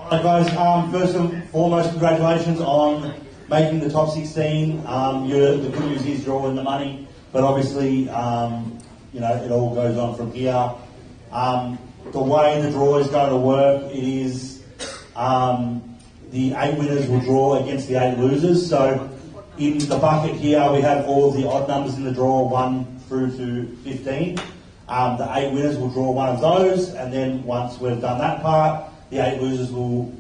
Alright guys, first and foremost, congratulations on making the top 16. The good news is you're all in the money, but obviously, it all goes on from here. The way the draw is going to work, it is the 8 winners will draw against the 8 losers. So in the bucket here, we have all of the odd numbers in the draw, 1 through to 15. The 8 winners will draw one of those, and then once we've done that part, the 8 losers will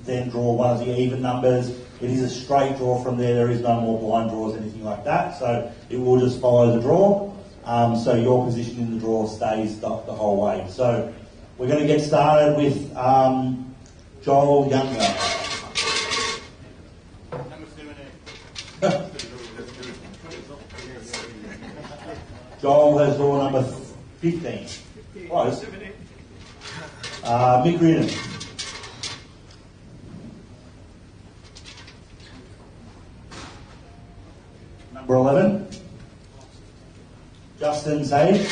then draw one of the even numbers. It is a straight draw from there. There is no more blind draws, anything like that. So it will just follow the draw. So your position in the draw stays the whole way. So we're going to get started with Joel Younger. Joel has draw number 15. Close. Mick Reardon. Number 11. Justin Sage.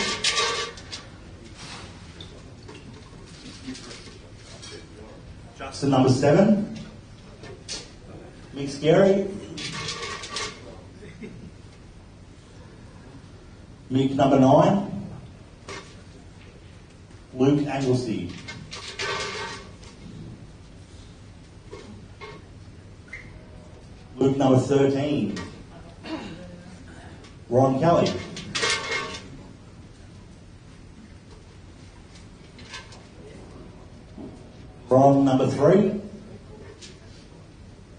Justin number 7. Mick Scary. Mick number 9. Luke Anglesey. Luke number 13. Ron Kelly. Ron number 3.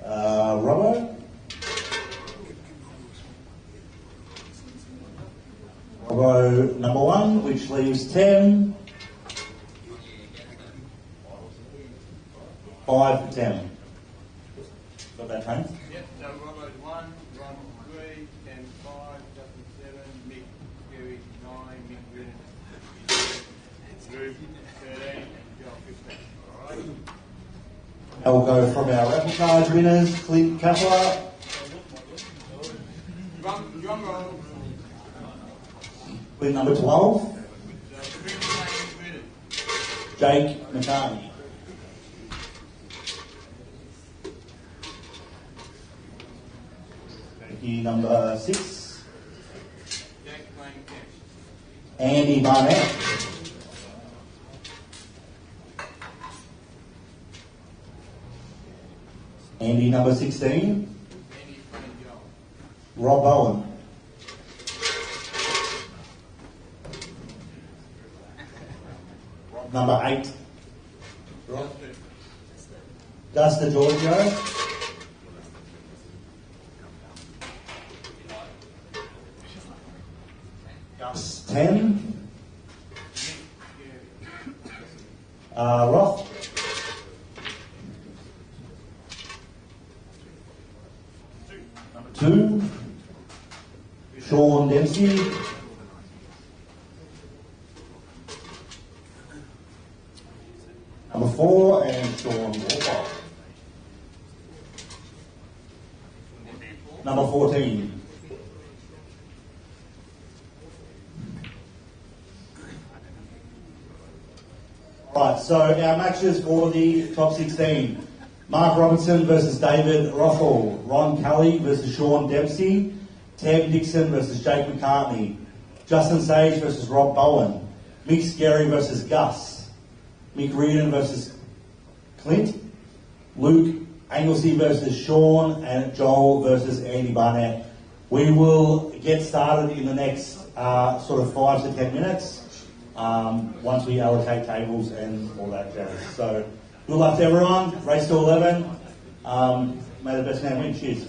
Robbo. Robbo number 1, which leaves 10. 5 for 10. Got that, Tony? Yep, so Robbo's 1, Ron 3, 10, 5, Justin 7, Mick, Gary 9, Mick Reardon, Luke 13, and Joel 15. Alright. I'll go from our rapid charge winners, Clint Kapler. Drum roll. Clint number 12. Jake McCartney. Number 6. Andy Barnett. Andy number 16. Rob Owen. Rob number 8. Dustin Giorgio. Gus 10. Roth. Number 2. Sean Dempsey. Number 4 and Sean Walker. Number 14. Right, so our matches for the top 16. Mark Robertson versus David Rothall. Ron Kelly versus Sean Dempsey. Tab Dixon versus Jake McCartney. Justin Sage versus Rob Bowen. Mick Scary versus Gus. Mick Reardon versus Clint. Luke Anglesey versus Sean. And Joel versus Andy Barnett. We will get started in the next sort of 5 to 10 minutes. Once we allocate tables and all that jazz. So, good luck to everyone. Race to 11. May the best man win. Cheers.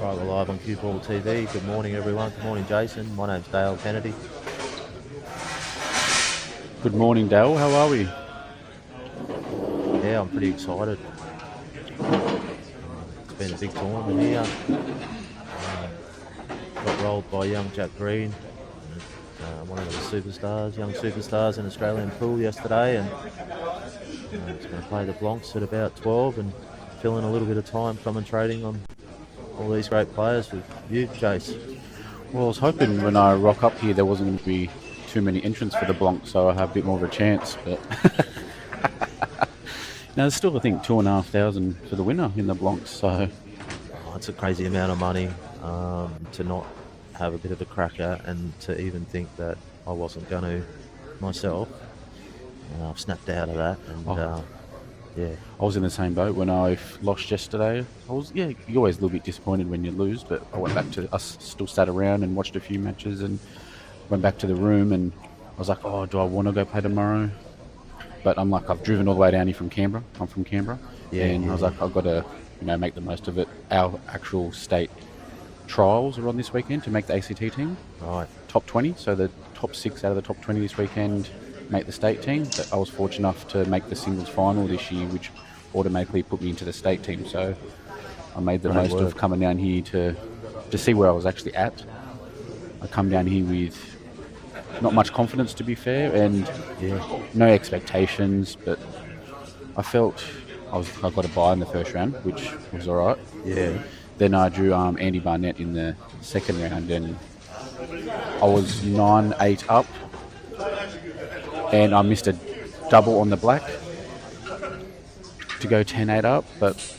Right, we're live on CueballTV. Good morning, everyone. Good morning, Jason. My name's Dale Kennedy. Good morning, Dale. How are we? Yeah, I'm pretty excited. It's been a big tournament here. Got rolled by young Jack Green. one of the young superstars in Australian pool yesterday, and he's going to play the Blancs at about 12 and fill in a little bit of time commentating on all these great players with you, Jace. Well, I was hoping when I rock up here there wasn't going to be too many entrants for the Blanc, so I have a bit more of a chance. But now there's still, I think, 2,500 for the winner in the Blanc. So it's a crazy amount of money to not have a bit of a cracker, and to even think that I wasn't going to myself. I've snapped out of that, and yeah. I was in the same boat when I lost yesterday. You're always a little bit disappointed when you lose, but I went back to us, still sat around and watched a few matches and went back to the room, and I was like, oh, do I want to go play tomorrow? But I'm like, I've driven all the way down here from Canberra. I'm from Canberra. I was like, I've got to, make the most of it. Our actual state trials are on this weekend to make the ACT team. Right. Top 20, so the top 6 out of the top 20 this weekend make the state team. But I was fortunate enough to make the singles final this year, which automatically put me into the state team. So I made the most of coming down here to see where I was actually at. I come down here with not much confidence, to be fair, and no expectations, but I felt I got a bye in the first round, which was all right. Yeah. Then I drew Andy Barnett in the second round, and I was 9-8 up, and I missed a double on the black to go 10-8 up, but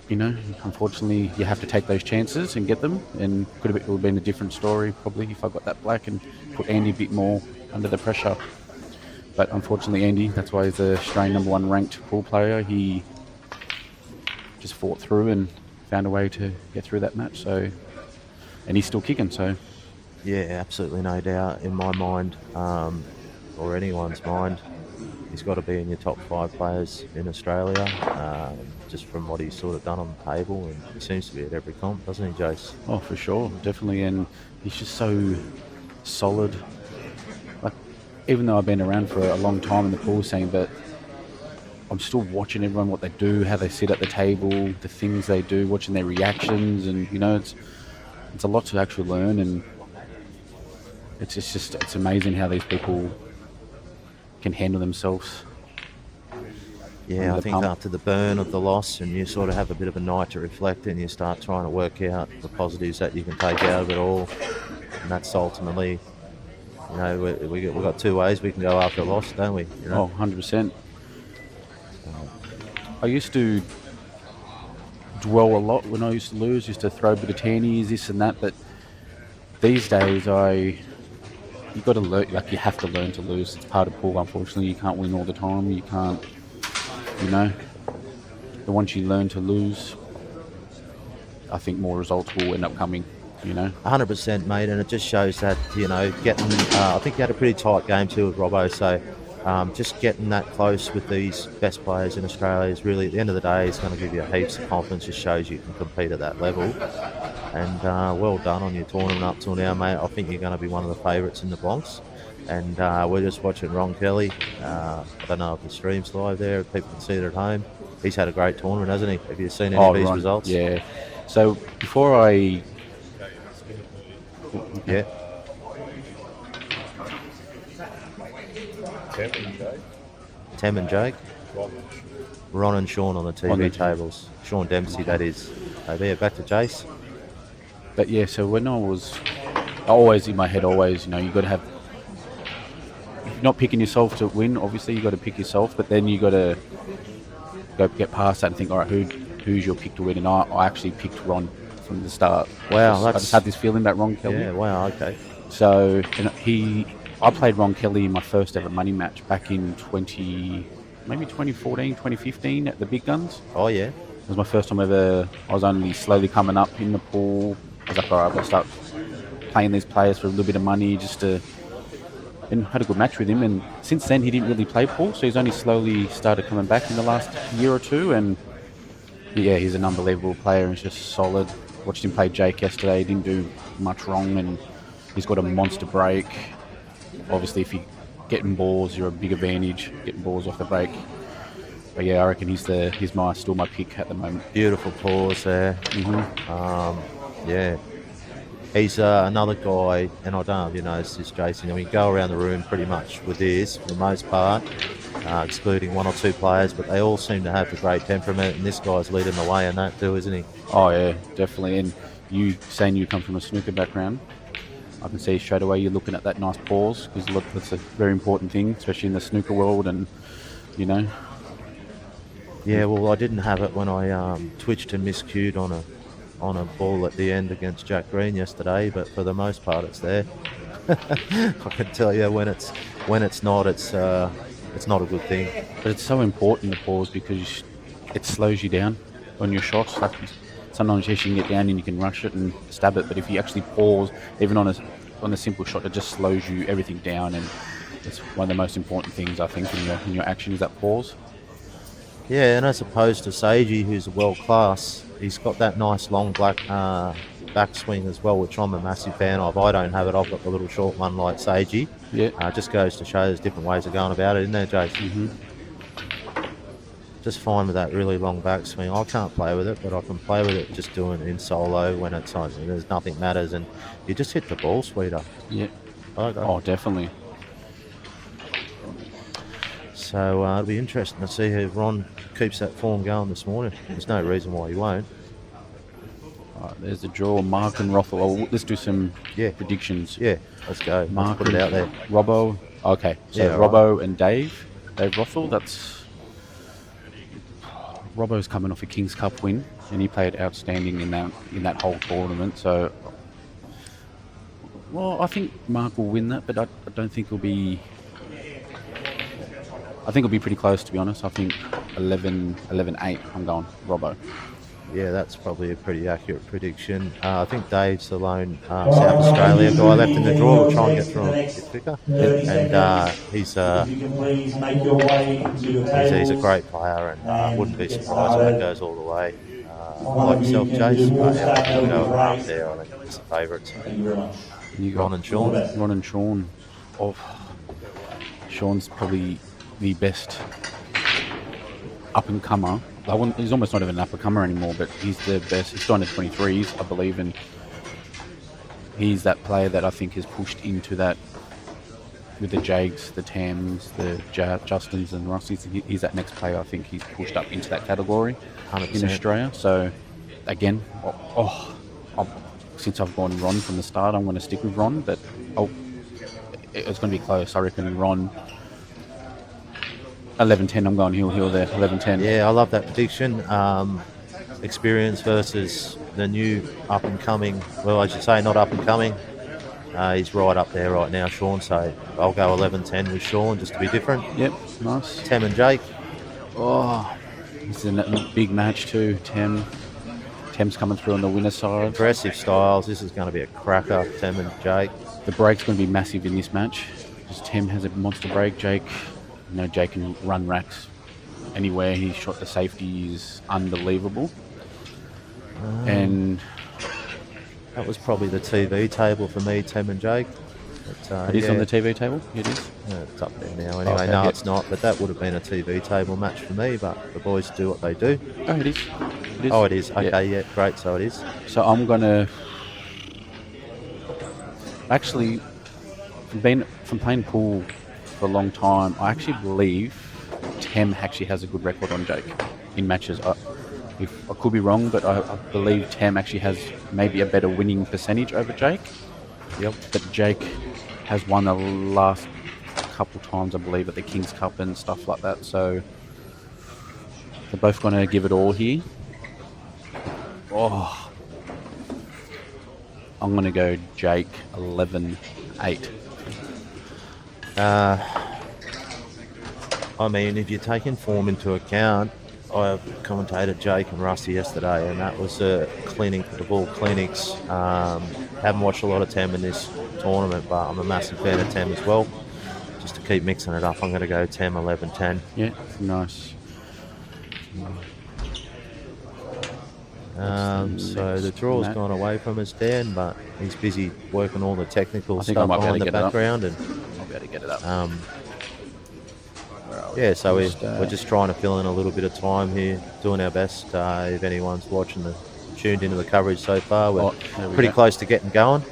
unfortunately you have to take those chances and get them, and it would have been a different story probably if I got that black and put Andy a bit more under the pressure. But unfortunately Andy, that's why he's the Australian #1 ranked pool player, he just fought through and found a way to get through that match. So, and he's still kicking. So yeah, absolutely no doubt in my mind, or anyone's mind, he's got to be in your top 5 players in Australia, just from what he's sort of done on the table, and he seems to be at every comp, doesn't he, Jace? Oh, for sure, definitely, and he's just so solid. Like, even though I've been around for a long time in the pool scene, but I'm still watching everyone, what they do, how they sit at the table, the things they do, watching their reactions, and it's a lot to actually learn, and it's amazing how these people can handle themselves. Yeah, I think after the burn of the loss, and you sort of have a bit of a night to reflect, and you start trying to work out the positives that you can take out of it all, and that's ultimately, we've got 2 ways we can go after a loss, don't we? Oh, 100%. I used to dwell a lot when I used to lose, used to throw a bit of tannies, this and that, but these days you got to learn, you have to learn to lose. It's part of pool, unfortunately. You can't win all the time. You can't, but once you learn to lose, I think more results will end up coming, 100%, mate, and it just shows that, getting, I think you had a pretty tight game too with Robbo, so just getting that close with these best players in Australia is really, at the end of the day, it's going to give you heaps of confidence. Just shows you can compete at that level. And well done on your tournament up till now, mate. I think you're going to be one of the favourites in the Blancs. And we're just watching Ron Kelly. I don't know if the stream's live there, if people can see it at home. He's had a great tournament, hasn't he? Have you seen any of these results? Yeah. So before I... Yeah. Tem and Jake. Ron and Sean on the TV tables. Sean Dempsey, that is. There, back to Jace. But yeah, so when I was always in my head, you got to have... If you're not picking yourself to win, obviously you got to pick yourself, but then you got to go get past that and think, all right, who's your pick to win? And I actually picked Ron from the start. Wow, I just had this feeling about Ron Kelly. Yeah, wow, okay. So I played Ron Kelly in my first ever money match back in 2014, 2015 at the Big Guns. Oh, yeah. It was my first time ever. I was only slowly coming up in the pool. I was like, all right, I'll start playing these players for a little bit of money and had a good match with him. And since then, he didn't really play pool, so he's only slowly started coming back in the last year or two. And yeah, he's an unbelievable player. He's just solid. Watched him play Jake yesterday. He didn't do much wrong, and he's got a monster break. Obviously, if you're getting balls, you're a big advantage, getting balls off the break. But yeah, I reckon he's still my pick at the moment. Beautiful pause there. Mm-hmm. Yeah. He's another guy, and I don't know if you noticed this, Jason. I mean, go around the room pretty much with this for the most part, excluding one or two players, but they all seem to have a great temperament, and this guy's leading the way in that too, isn't he? Oh yeah, definitely. And you saying you come from a snooker background, I can see straight away you're looking at that nice pause, because look, that's a very important thing, especially in the snooker world, and you know. Yeah, well, I didn't have it when I twitched and miscued on a ball at the end against Jack Green yesterday, but for the most part, it's there. I can tell you when it's not, it's not a good thing. But it's so important to pause because it slows you down on your shots. Like sometimes yes, you can get down and you can rush it and stab it, but if you actually pause, even on a simple shot, it just slows you everything down, and it's one of the most important things I think in your action is that pause. Yeah, and as opposed to Seiji, who's world class, he's got that nice long black backswing as well, which I'm a massive fan of. I don't have it. I've got the little short one like Seiji. Yeah. Just goes to show there's different ways of going about it, isn't there, Jason? Mm-hmm. Just fine with that really long backswing. I can't play with it, but I can play with it just doing it in solo when it's like there's nothing matters, and you just hit the ball sweeter. Yeah. Okay. Oh, definitely. So it'll be interesting to see if Ron keeps that form going this morning. There's no reason why he won't. All right, there's the draw. Mark and Rothel. Oh, let's do some predictions. Yeah, let's go. Mark, let's put it out there. Robbo. Okay, so Yeah, Robbo and Dave Rothel. That's Robbo's coming off a Kings Cup win, and he played outstanding in that whole tournament. So, well, I think Mark will win that, but I don't think it'll be. I think it'll be pretty close, to be honest. I think 11-8. I'm going Robbo. Yeah, that's probably a pretty accurate prediction. I think Dave's the lone South Australia guy left in the draw. We'll try and get through him a bit quicker. And he's a great player, and wouldn't be surprised if that goes all the way. Like yourself, Jace, but yeah, we'll go up there. I think it's the favourites. You got Ron and Sean. Ron and Sean. Oh, Sean's probably the best up-and-comer. He's almost not even an up-and-comer anymore, but he's the best. He's still under 23s, I believe, and he's that player that I think has pushed into that with the Jags, the Tams, the Justins and Rossies. He's that next player I think he's pushed up into that category 100%. In Australia. So, again, since I've gone Ron from the start, I'm going to stick with Ron, but it's going to be close. I reckon Ron... 11-10, I'm going heel there, 11-10. Yeah, I love that prediction. Experience versus the new up-and-coming, well, I should say not up-and-coming. He's right up there right now, Sean, so I'll go 11-10 with Sean just to be different. Yep, nice. Tem and Jake. Oh, this is a big match too, Tem's coming through on the winner side. Aggressive styles. This is going to be a cracker, Tem and Jake. The break's going to be massive in this match because Tem has a monster break. Jake can run racks anywhere. He shot the safety is unbelievable. And that was probably the TV table for me, Tem and Jake. But, it is on the TV table? It is? It's up there now. Anyway, it's not. But that would have been a TV table match for me. But the boys do what they do. Oh, it is? It is? Oh, it is. Okay, yeah, great. So it is. So I'm going to... Actually, from playing pool for a long time, I actually believe Tem actually has a good record on Jake in matches. I could be wrong, but I believe Tem actually has maybe a better winning percentage over Jake. Yep. But Jake has won the last couple times, I believe, at the Kings Cup and stuff like that. So they're both going to give it all here. Oh, I'm going to go Jake 11-8. I mean, if you're taking form into account, I commentated Jake and Rusty yesterday, and that was a clinic of all clinics. Haven't watched a lot of Tem in this tournament, but I'm a massive fan of Tem as well. Just to keep mixing it up, I'm going to go Tem 11-10. Yeah, nice. So the draw's gone away from us, Dan, but he's busy working all the technical stuff behind the background, and I'll be able to get it up. Yeah, so we're just trying to fill in a little bit of time here, doing our best. If anyone's watching the tuned into the coverage so far. We're there we pretty go. close to getting going.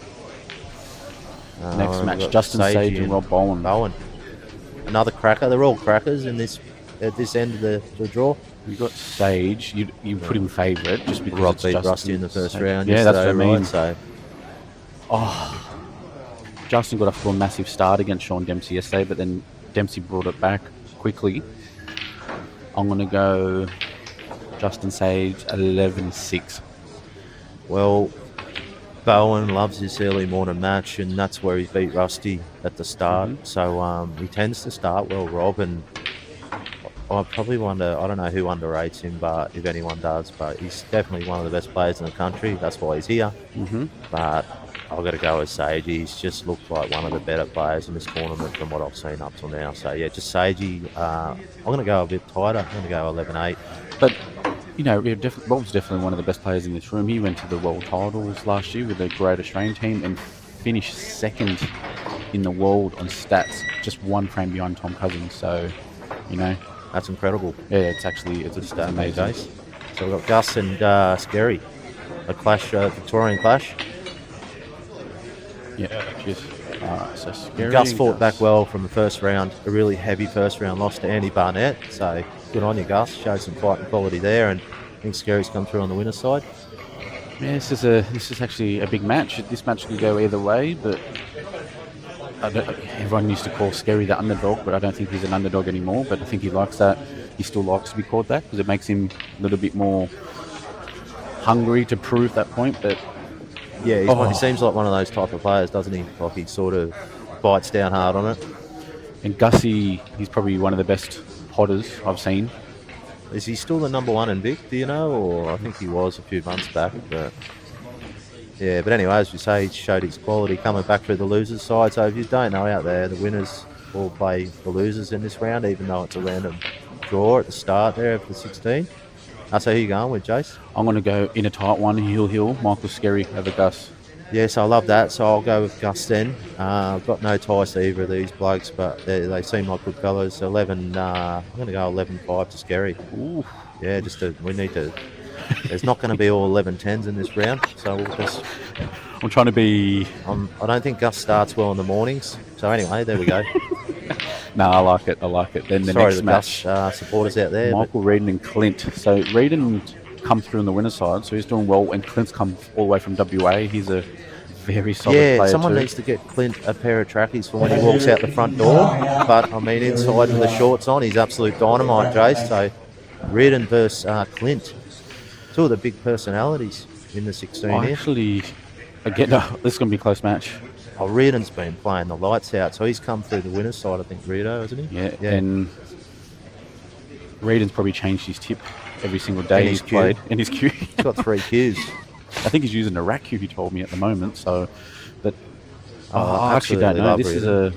Next We've match, got Justin Sage and Rob Bowen. Another cracker. They're all crackers in this at this end of the draw. You got Sage. You put him favourite just because Rob it's beat Justin Rusty in the first Sage. round. Yeah, that's yesterday, what I mean. right? So Justin got off to a massive start against Sean Dempsey yesterday, but then Dempsey brought it back quickly. I'm going to go Justin Sage 11-6. well, Bowen loves his early morning match, and that's where he beat Rusty at the start. So he tends to start well, Rob, and I probably wonder, I don't know who underrates him, but if anyone does, but he's definitely one of the best players in the country. That's why he's here. But I've got to go with Sage. He's just looked like one of the better players in this tournament from what I've seen up till now. So, yeah, just Sagey. I'm going to go a bit tighter. I'm going to go 11-8. But, you know, Rob's definitely one of the best players in this room. He went to the world titles last year with a great Australian team and finished second in the world on stats, just one frame behind Tom Cousins. So, you know, That's incredible. yeah, it's amazing. Days. So we've got Gus and Scary. A clash, Victorian clash. Yeah, cheers. Alright, so Scary Gus and fought back well from the first round, a really heavy first round loss to Andy Barnett. So good on you, Gus. Showed some fighting quality there, and I think Scary's come through on the winner's side. Yeah, this is actually a big match. This match could go either way, but everyone used to call Scary the underdog, but I don't think he's an underdog anymore. But I think he likes that. He still likes to be called that because it makes him a little bit more hungry to prove that point. But Yeah, he seems like one of those type of players, doesn't he? Like he sort of bites down hard on it. and Gussie, he's probably one of the best potters I've seen. Is he still the number one in Vic, do you know? Or I think he was a few months back. But yeah, but anyway, as we say, he showed his quality coming back through the losers' side. So if you don't know out there, the winners will play the losers in this round, even though it's a random draw at the start there of the 16. So who you going with, Jace? I'm going to go in a tight one, Hill, Michael Scary over Gus. Yes, I love that. So I'll go with Gus then. I've got no ties to either of these blokes, but they seem like good fellows. 11. I'm going to go 11-5 to Scary. Ooh. Yeah, we need to. There's not going to be all 11-10s in this round, so we'll just. I'm trying to be. I don't think Gus starts well in the mornings. So anyway, there we go. No, I like it. Then the Sorry next to the match, Gus supporters out there. Michael Reedon and Clint. So Reedon come through on the winner's side, so he's doing well, and Clint's come all the way from WA. He's a very solid player Someone too. needs to get Clint a pair of trackies for when he walks out the front door. But I mean, inside with the shorts on, he's absolute dynamite, Jace. So Reedon versus Clint, two of the big personalities in the 16 Oh, here. actually, again, this is going to be a close match. Oh, Reedon's been playing the lights out, so he's come through the winner's side, I think, Rito, hasn't he? Yeah, and Reedon's probably changed his tip every single day And he's his cue. played. And his cue. He's got 3 cues. I think he's using a rack cue, he told me, at the moment. So, but Oh, I actually don't absolutely know. love This is Reedon.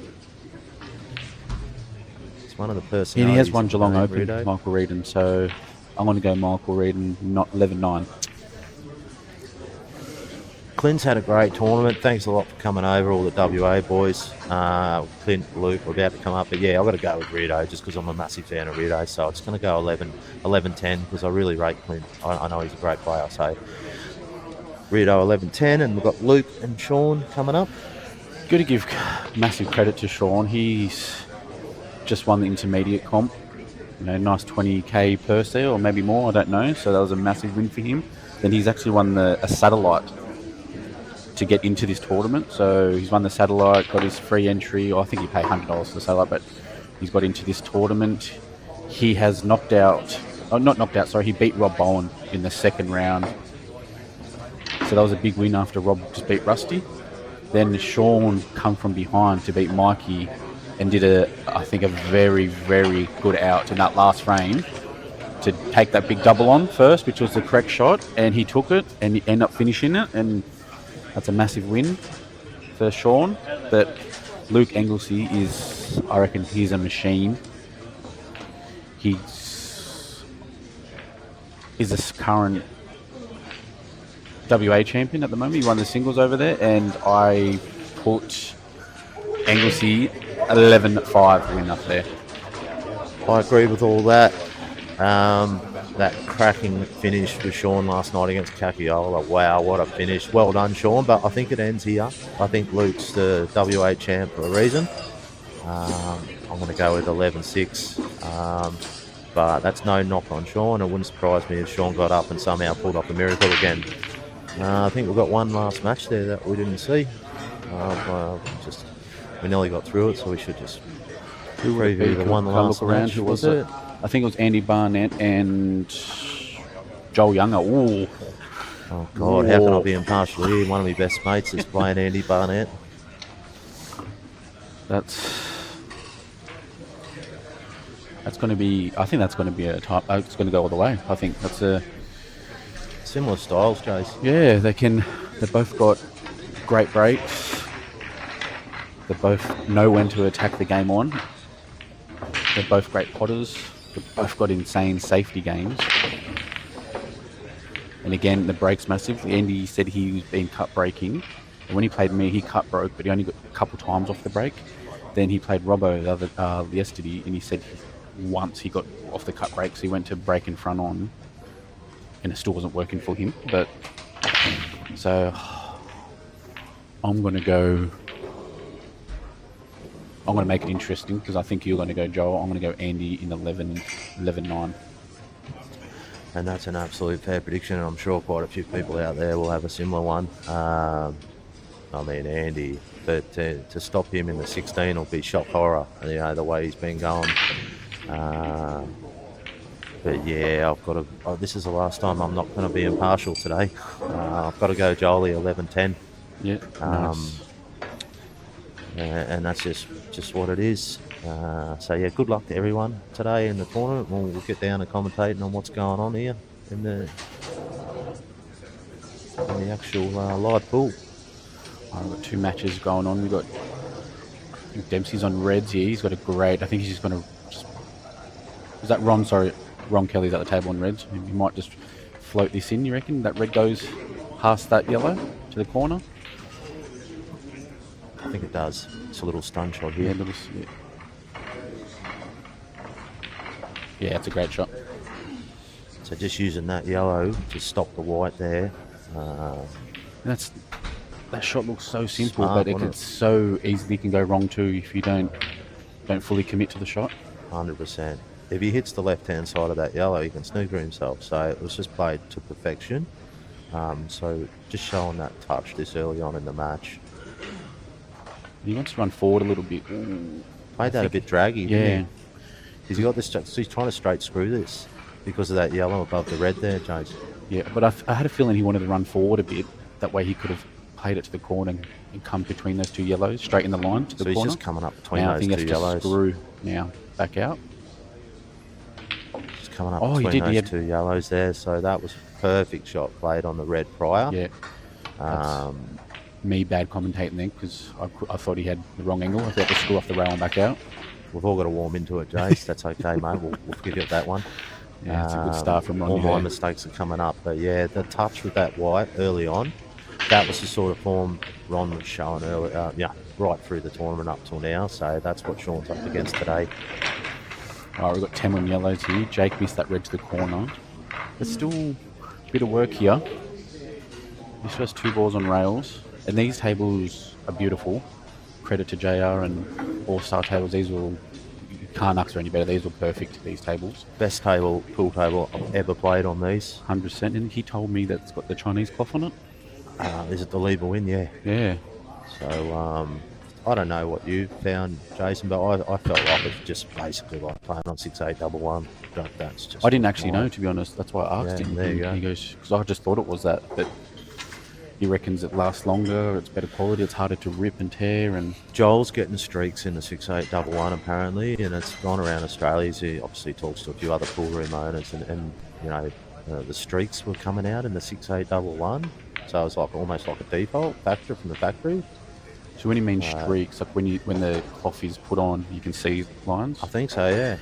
a... It's one of the Yeah, personalities. he has won Geelong of Open, Rito. Michael Reedon. So I'm going to go Michael Reedon, not 11-9. Clint's had a great tournament. Thanks a lot for coming over, all the WA boys. Clint, Luke, we're about to come up. But yeah, I've got to go with Rito just because I'm a massive fan of Rito. So it's going to go 11-10 because I really rate Clint. I know he's a great player. So Rito 11-10, and we've got Luke and Sean coming up. Got to give massive credit to Sean. He's just won the intermediate comp. You know, nice 20k purse there, or maybe more, I don't know. So that was a massive win for him. Then he's actually won a satellite to get into this tournament. So he's won the satellite, got his free entry. I think he paid $100 for the satellite, but he's got into this tournament. He has he beat Rob Bowen in the second round. So that was a big win after Rob just beat Rusty. Then Sean come from behind to beat Mikey and did I think a very, very good out in that last frame to take that big double on first, which was the correct shot, and he took it and he ended up finishing it, and that's a massive win for Sean. But Luke Anglesey I reckon he's a machine. He's a current WA champion at the moment. He won the singles over there, and I put Anglesey 11-5 win up there. I agree with all that. that cracking finish with Sean last night against Kakiola. Wow, what a finish. Well done, Sean, but I think it ends here. I think Luke's the WA champ for a reason. I'm going to go with 11-6. But that's no knock on Sean. It wouldn't surprise me if Sean got up and somehow pulled off a miracle again. I think we've got one last match there that we didn't see. We nearly got through it, so we should just preview the one last match. Who was it? I think it was Andy Barnett and Joel Younger. Ooh. Oh, God, how can I be impartial here? One of my best mates is playing Andy Barnett. That's going to be. I think that's going to be a type. It's going to go all the way. I think that's a similar styles, Chase. Yeah, they can. They both got great breaks. They both know when to attack the game on. They're both great potters. They've both got insane safety games. And again, the break's massive. Andy said he's been cut breaking. And when he played me, he cut broke, but he only got a couple times off the break. Then he played Robbo yesterday, and he said once he got off the cut break, so he went to break in front on, and it still wasn't working for him. But so I'm going to make it interesting because I think you're going to go Joel. I'm going to go Andy in 11-9. And that's an absolute fair prediction, and I'm sure quite a few people out there will have a similar one. I mean, Andy, but to stop him in the 16 will be shock horror, the way he's been going. But yeah, I've got to. This is the last time I'm not going to be impartial today. I've got to go Jolie 11-10. Yeah. Nice. And that's just what it is. So yeah, good luck to everyone today in the tournament. We'll get down to commentating on what's going on here in the actual live pool. I've got two matches going on. We've got Dempsey's on reds here. He's got a great. I think he's just going to. Is that Ron? Sorry, Ron Kelly's at the table on reds. He might just float this in. You reckon that red goes past that yellow to the corner? I think it does. It's a little stun shot here. Yeah, it's a great shot. So just using that yellow to stop the white there. That shot looks so simple, Smart, but it so easily can go wrong too if you don't fully commit to the shot. 100%. If he hits the left-hand side of that yellow, he can snooker himself. So it was just played to perfection. So just showing that touch this early on in the match. He wants to run forward a little bit. Ooh, Played that a bit draggy, yeah. didn't he? He's got this. So he's trying to straight screw this because of that yellow above the red there, James. Yeah, but I had a feeling he wanted to run forward a bit. That way he could have played it to the corner and come between those two yellows, straight in the line to the corner. So he's just coming up between now, those two yellows. I think he has to screw now back out. Just coming up between those two yellows there. So that was a perfect shot played on the red prior. Yeah. Me bad commentating there because I thought he had the wrong angle. I thought to screw off the rail and back out. We've all got to warm into it, Jace. That's okay, mate. We'll give you that one. Yeah, it's a good start from Ron. All my mistakes are coming up. But yeah, the touch with that white early on, that was the sort of form Ron was showing earlier. Right through the tournament up till now. So that's what Sean's up against today. All right, we've got 10 on yellows here. Jake missed that red to the corner. There's still a bit of work here. His first two balls on rails. And these tables are beautiful. Credit to JR and All-Star tables. These will, you can't ask for any better. These were perfect, these tables. Best pool table I've ever played on these. 100%. And he told me that it's got the Chinese cloth on it. Is it the leave or win? Yeah. Yeah. So, I don't know what you found, Jason, but I felt like it's just basically like playing on 6-8-1-1. That's just. I didn't actually know, to be honest. That's why I asked him. There you go. He goes, because I just thought it was that, but he reckons it lasts longer, it's better quality, it's harder to rip and tear. And Joel's getting streaks in the 6-8-1 apparently, and it's gone around Australia. He obviously talks to a few other pool room owners, and the streaks were coming out in the 6-8-1. So it was like almost like a default factor from the factory. So when you mean streaks, like when the cloth is put on, you can see lines? I think so, yeah.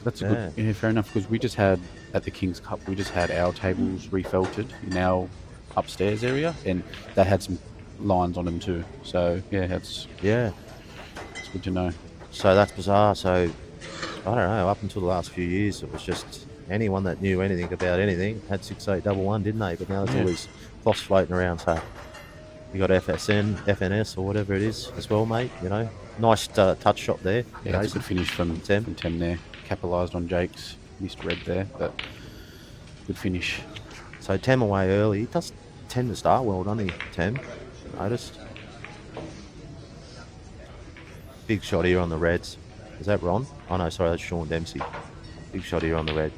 That's a good, yeah, fair enough, because we just had, at the King's Cup, we just had our tables refelted in our upstairs area, and that had some lines on them too. So yeah, it's good to know. So that's bizarre. So I don't know, up until the last few years it was just anyone that knew anything about anything had 6811, didn't they? But now there's all these cloths floating around. So you got FSN, FNS, or whatever it is as well, mate. You know, nice touch shot there. Yeah, that's a good finish from Tem there. Capitalised on Jake's missed red there, but good finish. So Tem away early. He does tend to start well, doesn't he, Tem? Noticed. Big shot here on the reds. Is that Ron? Oh no, sorry, that's Sean Dempsey. Big shot here on the red.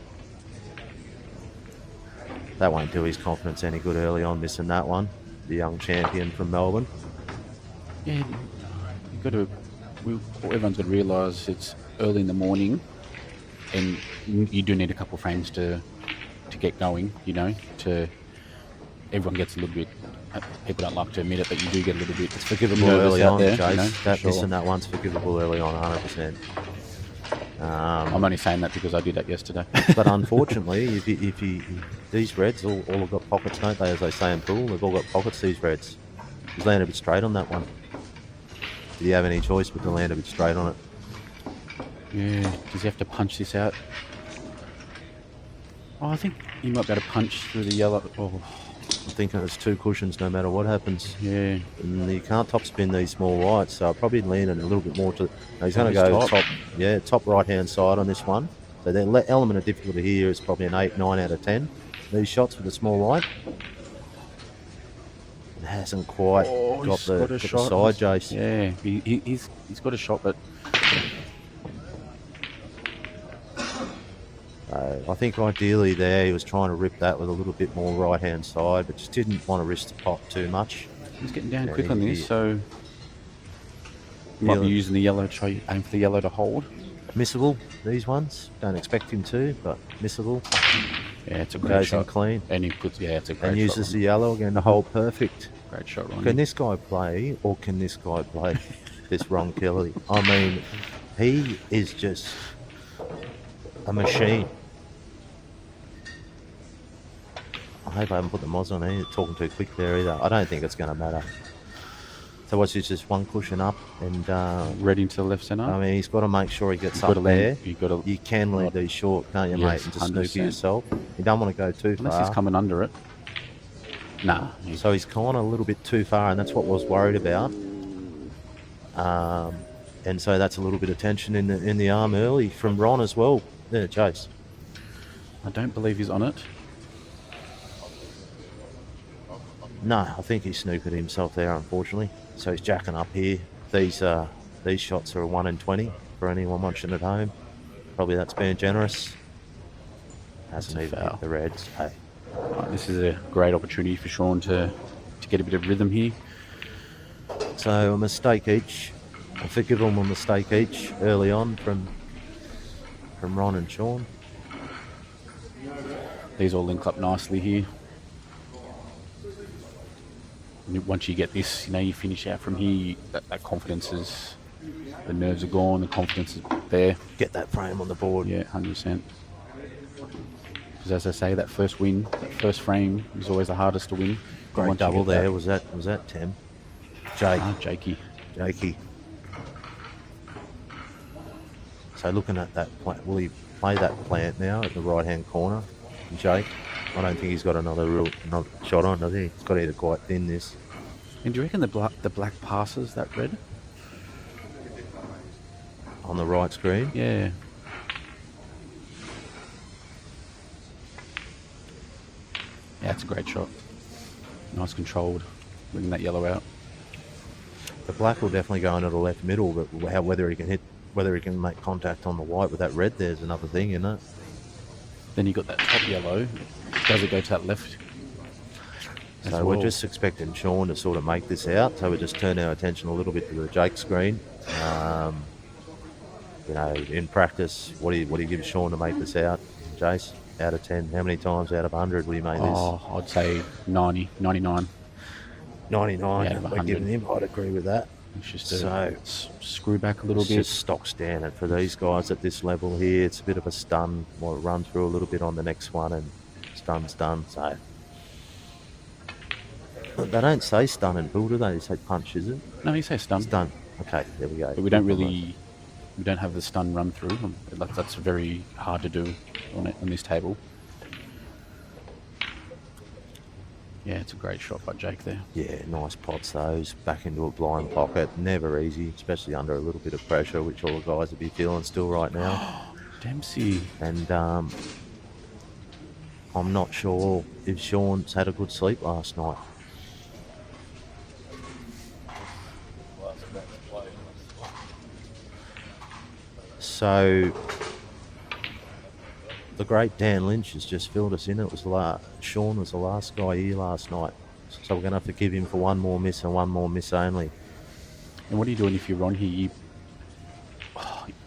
That won't do his confidence any good early on, missing that one. The young champion from Melbourne. Yeah, you've got to. Everyone's got to realise it's early in the morning, and you do need a couple of frames to get going. You know, everyone gets a little bit. People don't like to admit it, but you do get a little bit. It's forgivable early on, there, Chase. you know, That missing that one's forgivable early on, 100%. I'm only saying that because I did that yesterday. But unfortunately, if you these reds all have got pockets, don't they? As they say in pool, they've all got pockets. These reds. He's landed a bit straight on that one. Did he have any choice but to land a bit straight on it? Yeah. Does he have to punch this out? Oh, I think he might be able to punch through the yellow. Oh. I'm thinking it's 2 cushions no matter what happens. Yeah. And you can't top spin these small whites, so I'll probably lean it a little bit more to... No, he's going to go top right-hand side on this one. So the element of difficulty here is probably an 8, 9 out of 10. These shots with the small white. It hasn't quite got the side, Jace. Yeah, he's got a shot, but... I think ideally there he was trying to rip that with a little bit more right-hand side, but just didn't want to risk the pot too much. He's getting down quick on this, so he might be using the yellow, try aim for the yellow to hold. Missable, these ones. Don't expect him to, but missable. Yeah, it's a great shot. Goes in clean. And he puts, it's a great shot. And uses the yellow again to hold perfect. Great shot, Ronnie. Can this guy play, or can this guy play this Ron Kelly? I mean, he is just a machine. I hope I haven't put the mods on here. Talking too quick there either. I don't think it's going to matter. So what's this? Just one cushion up and red into the left centre. I mean, he's got to make sure he gets up there. You can leave these short, can't you, mate? And just snooker yourself. You don't want to go too far. Unless he's coming under it. Nah. So he's gone a little bit too far, and that's what I was worried about. And so that's a little bit of tension in the arm early from Ron as well. There, Chase. I don't believe he's on it. No, I think he snookered himself there, unfortunately. So he's jacking up here. These shots are a 1 in 20 for anyone watching at home. Probably that's being generous. Hasn't even hit the reds. Hey. Right, this is a great opportunity for Sean to get a bit of rhythm here. So a mistake each. I forgive them a mistake each early on from Ron and Sean. These all link up nicely here. Once you get this, you finish out from here, that confidence is, the nerves are gone, the confidence is there. Get that frame on the board. Yeah, 100%. Because as I say, that first frame is always the hardest to win. Great double there. Was that Tem? Jakey. So looking at that, will he play that plant now at the right-hand corner, Jake? I don't think he's got another shot on, does he? He's got to either quite thin this. And do you reckon the black passes that red? On the right screen? Yeah. Yeah, it's a great shot. Nice controlled, bringing that yellow out. The black will definitely go into the left middle, but whether he can make contact on the white with that red, there's another thing, isn't it? Then you got that top yellow. Does it go to that left? So we're just expecting Sean to sort of make this out. So we just turn our attention a little bit to the Jake screen. In practice, what do you give Sean to make this out, Jace? Out of 10, how many times out of 100 will you make this? Oh, I'd say 90, 99. 99. Out of 100. We're giving him. I'd agree with that. It's just screw back a little bit. It's just stock standard for these guys at this level here. It's a bit of a stun. We'll run through a little bit on the next one, and stun's done. So they don't say stun and pull, do they? They say punch, is it? No, you say stun. Stun. Okay, there we go. But we don't really we don't have the stun run through. That's very hard to do on this table. Yeah, it's a great shot by Jake there. Yeah, nice pots those. Back into a blind pocket. Never easy, especially under a little bit of pressure, which all the guys will be feeling still right now. Dempsey. And I'm not sure if Sean's had a good sleep last night. So the great Dan Lynch has just filled us in. It was Sean was the last guy here last night, so we're going to have to give him for one more miss and one more miss only. And what are you doing if you're on here?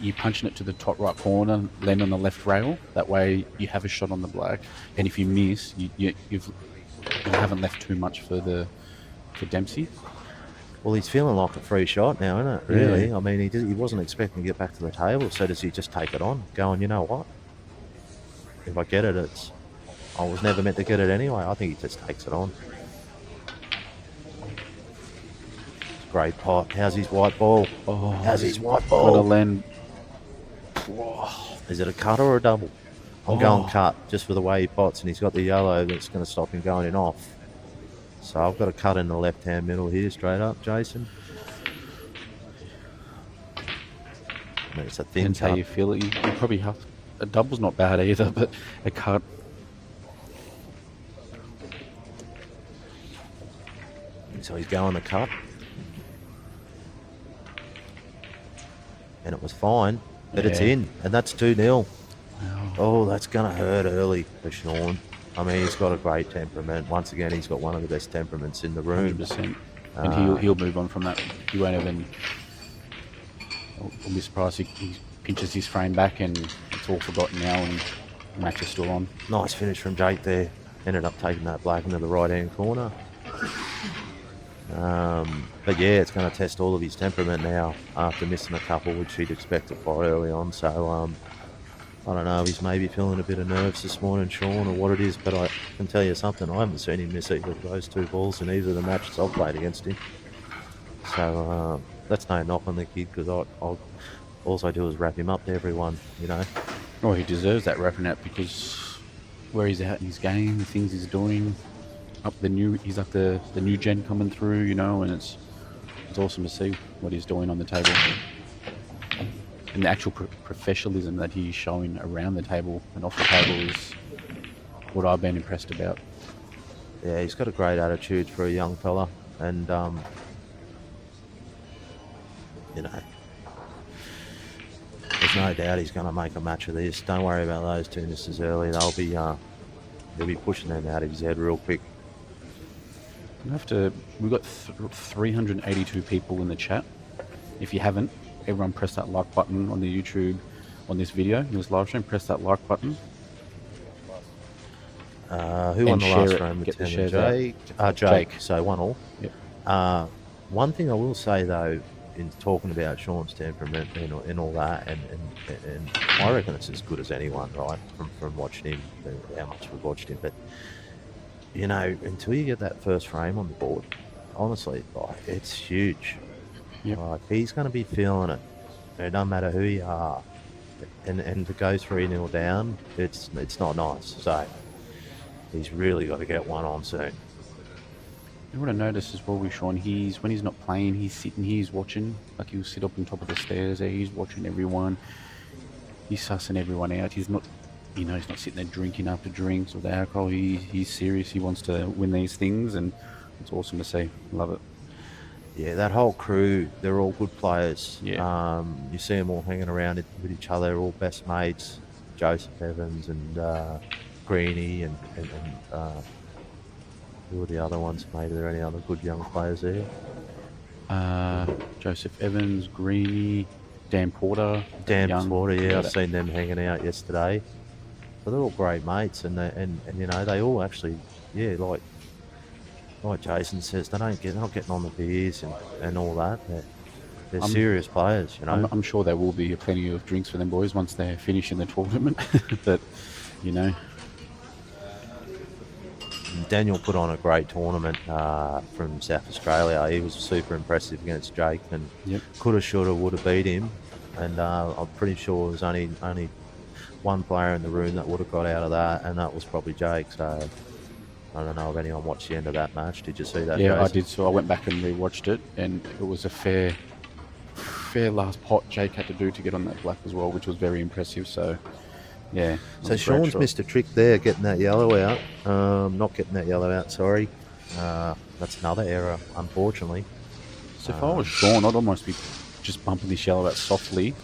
You're punching it to the top right corner, land on the left rail. That way you have a shot on the black. And if you miss, you haven't left too much for Dempsey. Well, he's feeling like a free shot now, isn't it? Really? Yeah. I mean, he wasn't expecting to get back to the table, so does he just take it on? Going, you know what? If I get it, I was never meant to get it anyway. I think he just takes it on. It's a great pot. How's his white ball? Oh, How's his white Got to ball? land. Is it a cut or a double? I'm going cut, just for the way he pots, and he's got the yellow that's going to stop him going in off. So I've got a cut in the left-hand middle here, straight up, Jason. I mean, it's a thin Depends how cut. you feel it. You probably have... A double's not bad either, but a cut... So he's going the cut. And it was fine, but it's Yeah. in, and that's 2-0. Wow. Oh, that's going to hurt early for Sean. I mean, he's got a great temperament. Once again, he's got one of the best temperaments in the room. 100%. And he'll move on from that. He won't even... I'll be surprised if he pinches his frame back and it's all forgotten now and the match is still on. Nice finish from Jake there. Ended up taking that black into the right-hand corner. But yeah, it's going to test all of his temperament now after missing a couple, which he'd expected quite early on. So I don't know if he's maybe feeling a bit of nerves this morning, Sean, or what it is, but I can tell you something. I haven't seen him miss either of those two balls in either of the matches I've played against him. So that's no knock on the kid, because all I do is wrap him up to everyone, you know. Well, he deserves that wrapping up because where he's at in his game, the things he's doing, he's like the new gen coming through, you know, and it's awesome to see what he's doing on the table. And the actual professionalism that he's showing around the table and off the table is what I've been impressed about. Yeah, he's got a great attitude for a young fella, and you know, there's no doubt he's going to make a match of this. Don't worry about those two misses early. He'll be pushing them out of his head real quick. We've got 382 people in the chat. If you haven't, everyone press that like button on the YouTube, on this video, in this live stream. Press that like button. Who won the last round? Get the Lieutenant shares out. Jake. Jake. So 1-1. Yep. One thing I will say though, in talking about Sean's temperament and all that, and I reckon it's as good as anyone, right? From watching him, how much we've watched him, but you know, until you get that first frame on the board, honestly, like, it's huge. Yep. Like, he's going to be feeling it. It doesn't matter who you are, and to go 3-0 down, it's not nice. So he's really got to get one on soon. And what I noticed as well with Sean, when he's not playing, he's sitting here, he's watching. Like, he'll sit up on top of the stairs there, he's watching everyone. He's sussing everyone out. He's not, he's not sitting there drinking after drinks or the alcohol. He's serious. He wants to win these things, and it's awesome to see. Love it. Yeah, that whole crew, they're all good players. Yeah. You see them all hanging around with each other, all best mates. Joseph Evans and Greeny and who are the other ones, mate? Are there any other good young players there? Joseph Evans, Greeny, Dan Porter. Dan Young. Porter, yeah, I've seen them hanging out yesterday. So they're all great mates, and you know, they all actually, yeah, like Jason says, they're not getting on the beers and all that. They're serious players, you know. I'm sure there will be plenty of drinks for them boys once they're finishing the tournament. But, you know. Daniel put on a great tournament from South Australia. He was super impressive against Jake, and Yep. coulda, shoulda, woulda beat him. and I'm pretty sure there's only one player in the room that would have got out of that, and that was probably Jake. So I don't know if anyone watched the end of that match. Did you see that? Yeah, Jason? I did. So I went back and rewatched it, and it was a fair last pot Jake had to do to get on that black as well, which was very impressive. So, yeah. So Sean's missed a trick there, getting that yellow out. Not getting that yellow out, sorry. That's another error, unfortunately. So if I was Sean, I'd almost be just bumping this yellow out softly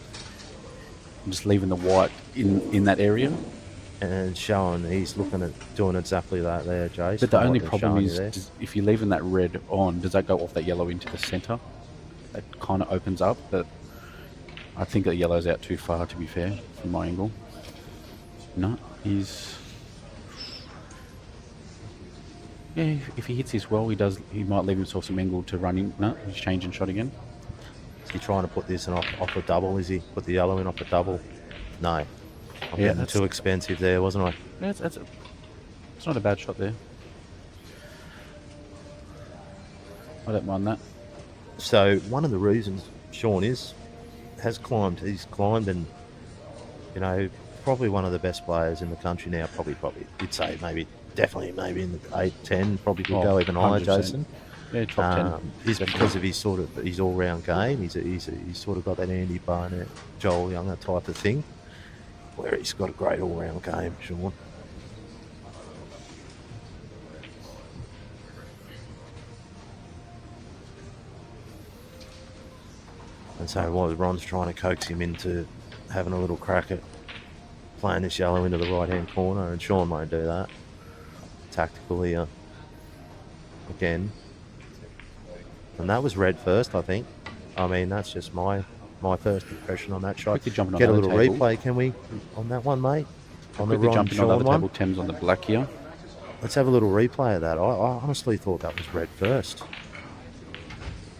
and just leaving the white in that area. And showing he's looking at doing exactly that there, Jace. But the only problem is, if you're leaving that red on, does that go off that yellow into the centre? That kind of opens up, but I think that yellow's out too far, to be fair, from my angle. No, he's... Yeah, if he hits this well, he might leave himself some angle to run in. No, he's changing shot again. Is he trying to put this in off a double? Is he put the yellow in off a double? No. I'm getting too expensive there, wasn't I? Yeah, it's not a bad shot there. I don't mind that. So one of the reasons Sean he's climbed and, you know, probably one of the best players in the country now, probably you'd say maybe in the 8, 10, probably could go even higher, 100%. Jason. Yeah, top 10. Is because of his all-round game. He's sort of got that Andy Barnett, Joel Younger type of thing, where he's got a great all-round game, Sean. And so Ron's trying to coax him into having a little crack at playing this yellow into the right-hand corner, and Sean won't do that. Tactical here. Again. And that was red first, I think. I mean, that's just my first impression on that shot. Get a little replay, can we, on that one, mate? On the Ron jumping Sean on the one. table, Thames on the black here. Let's have a little replay of that. I honestly thought that was red first.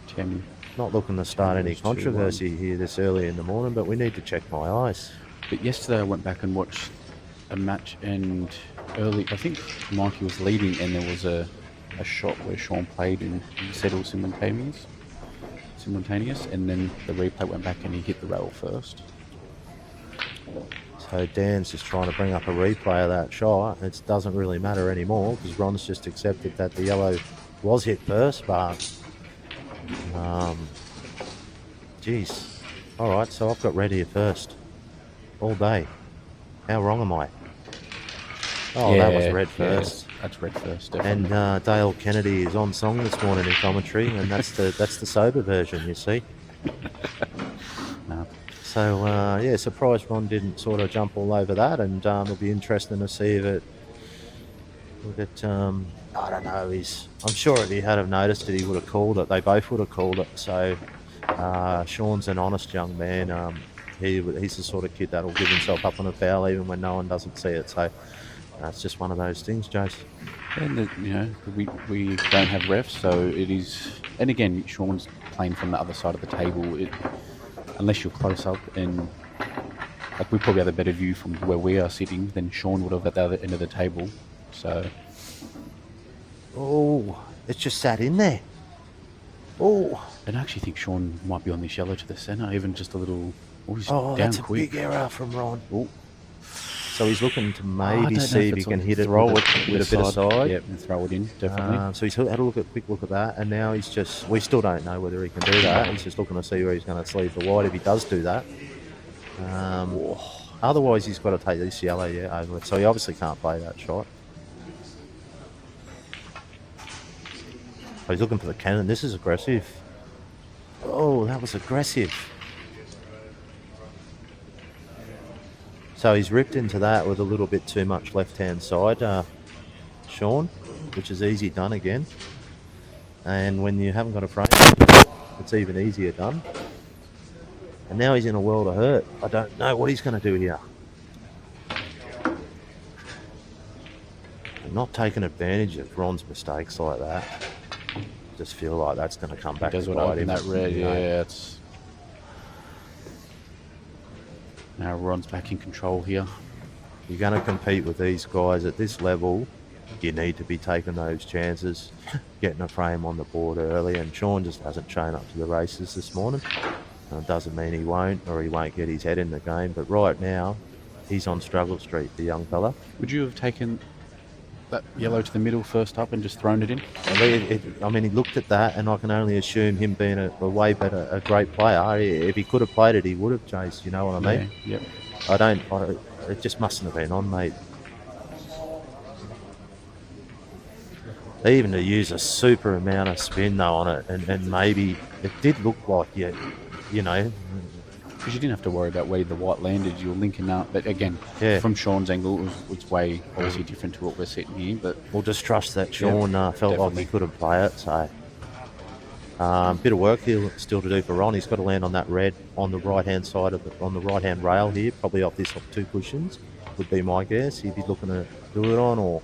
Tem. Not looking to start any controversy here this early in the morning, but we need to check my eyes. But yesterday I went back and watched a match, and early, I think Mikey was leading, and there was a shot where Sean played and he said it was simultaneous, and then the replay went back and he hit the rail first. So Dan's just trying to bring up a replay of that shot. It doesn't really matter anymore because Ron's just accepted that the yellow was hit first, but geez. Alright, so I've got red here first. All day. How wrong am I? Oh, that was red first. Yeah, that's red first, definitely. And Dale Kennedy is on song this morning in commentary, and that's the sober version, you see. No. So yeah, surprised Ron didn't sort of jump all over that, and it'll be interesting to see if I don't know. I'm sure if he had have noticed it, he would have called it. They both would have called it. So Sean's an honest young man. He's the sort of kid that'll give himself up on a foul even when no one doesn't see it. So it's just one of those things, Jace. And we don't have refs, so it is. And again, Sean's playing from the other side of the table. Unless you're close up, and like we probably have a better view from where we are sitting than Sean would have at the other end of the table. So. Oh, it's just sat in there. Oh. And I actually think Sean might be on this yellow to the centre, even just a little. That's quick. A big error from Ron. Oh. So he's looking to maybe see if he can hit it, throw it with a bit of side. Yep, and throw it in, definitely. So he's had a quick look at that, and now he's just, we still don't know whether he can do that. He's just looking to see where he's going to sleeve the white if he does do that. Otherwise, he's got to take this yellow over it. So he obviously can't play that shot. Oh, he's looking for the cannon. This is aggressive. Oh, that was aggressive. So he's ripped into that with a little bit too much left-hand side, Sean, which is easy done again. And when you haven't got a frame, it's even easier done. And now he's in a world of hurt. I don't know what he's going to do here. I'm not taking advantage of Ron's mistakes like that. I just feel like that's going to come back. Does what open that red, yeah, it's... Now Ron's back in control here. You're going to compete with these guys at this level. You need to be taking those chances, getting a frame on the board early, and Sean just hasn't shown up to the races this morning. Doesn't mean he won't, or he won't get his head in the game. But right now, he's on struggle street, the young fella. Would you have taken that yellow to the middle first up and just thrown it in? I mean, he looked at that, and I can only assume him being a way better, a great player. If he could have played it, he would have, Chase. You know what I mean? Yeah. It just mustn't have been on, mate. Even to use a super amount of spin though on it, and maybe it did look like you know. Because you didn't have to worry about where the white landed. You were linking up. But again, Yeah. from Sean's angle, it was way obviously different to what we're sitting here. But We'll just trust that Sean felt like definitely. he couldn't play it. So, bit of work here still to do for Ron. He's got to land on that red on the right hand side on the right hand rail here, probably off two cushions, would be my guess. If he's looking to do it on or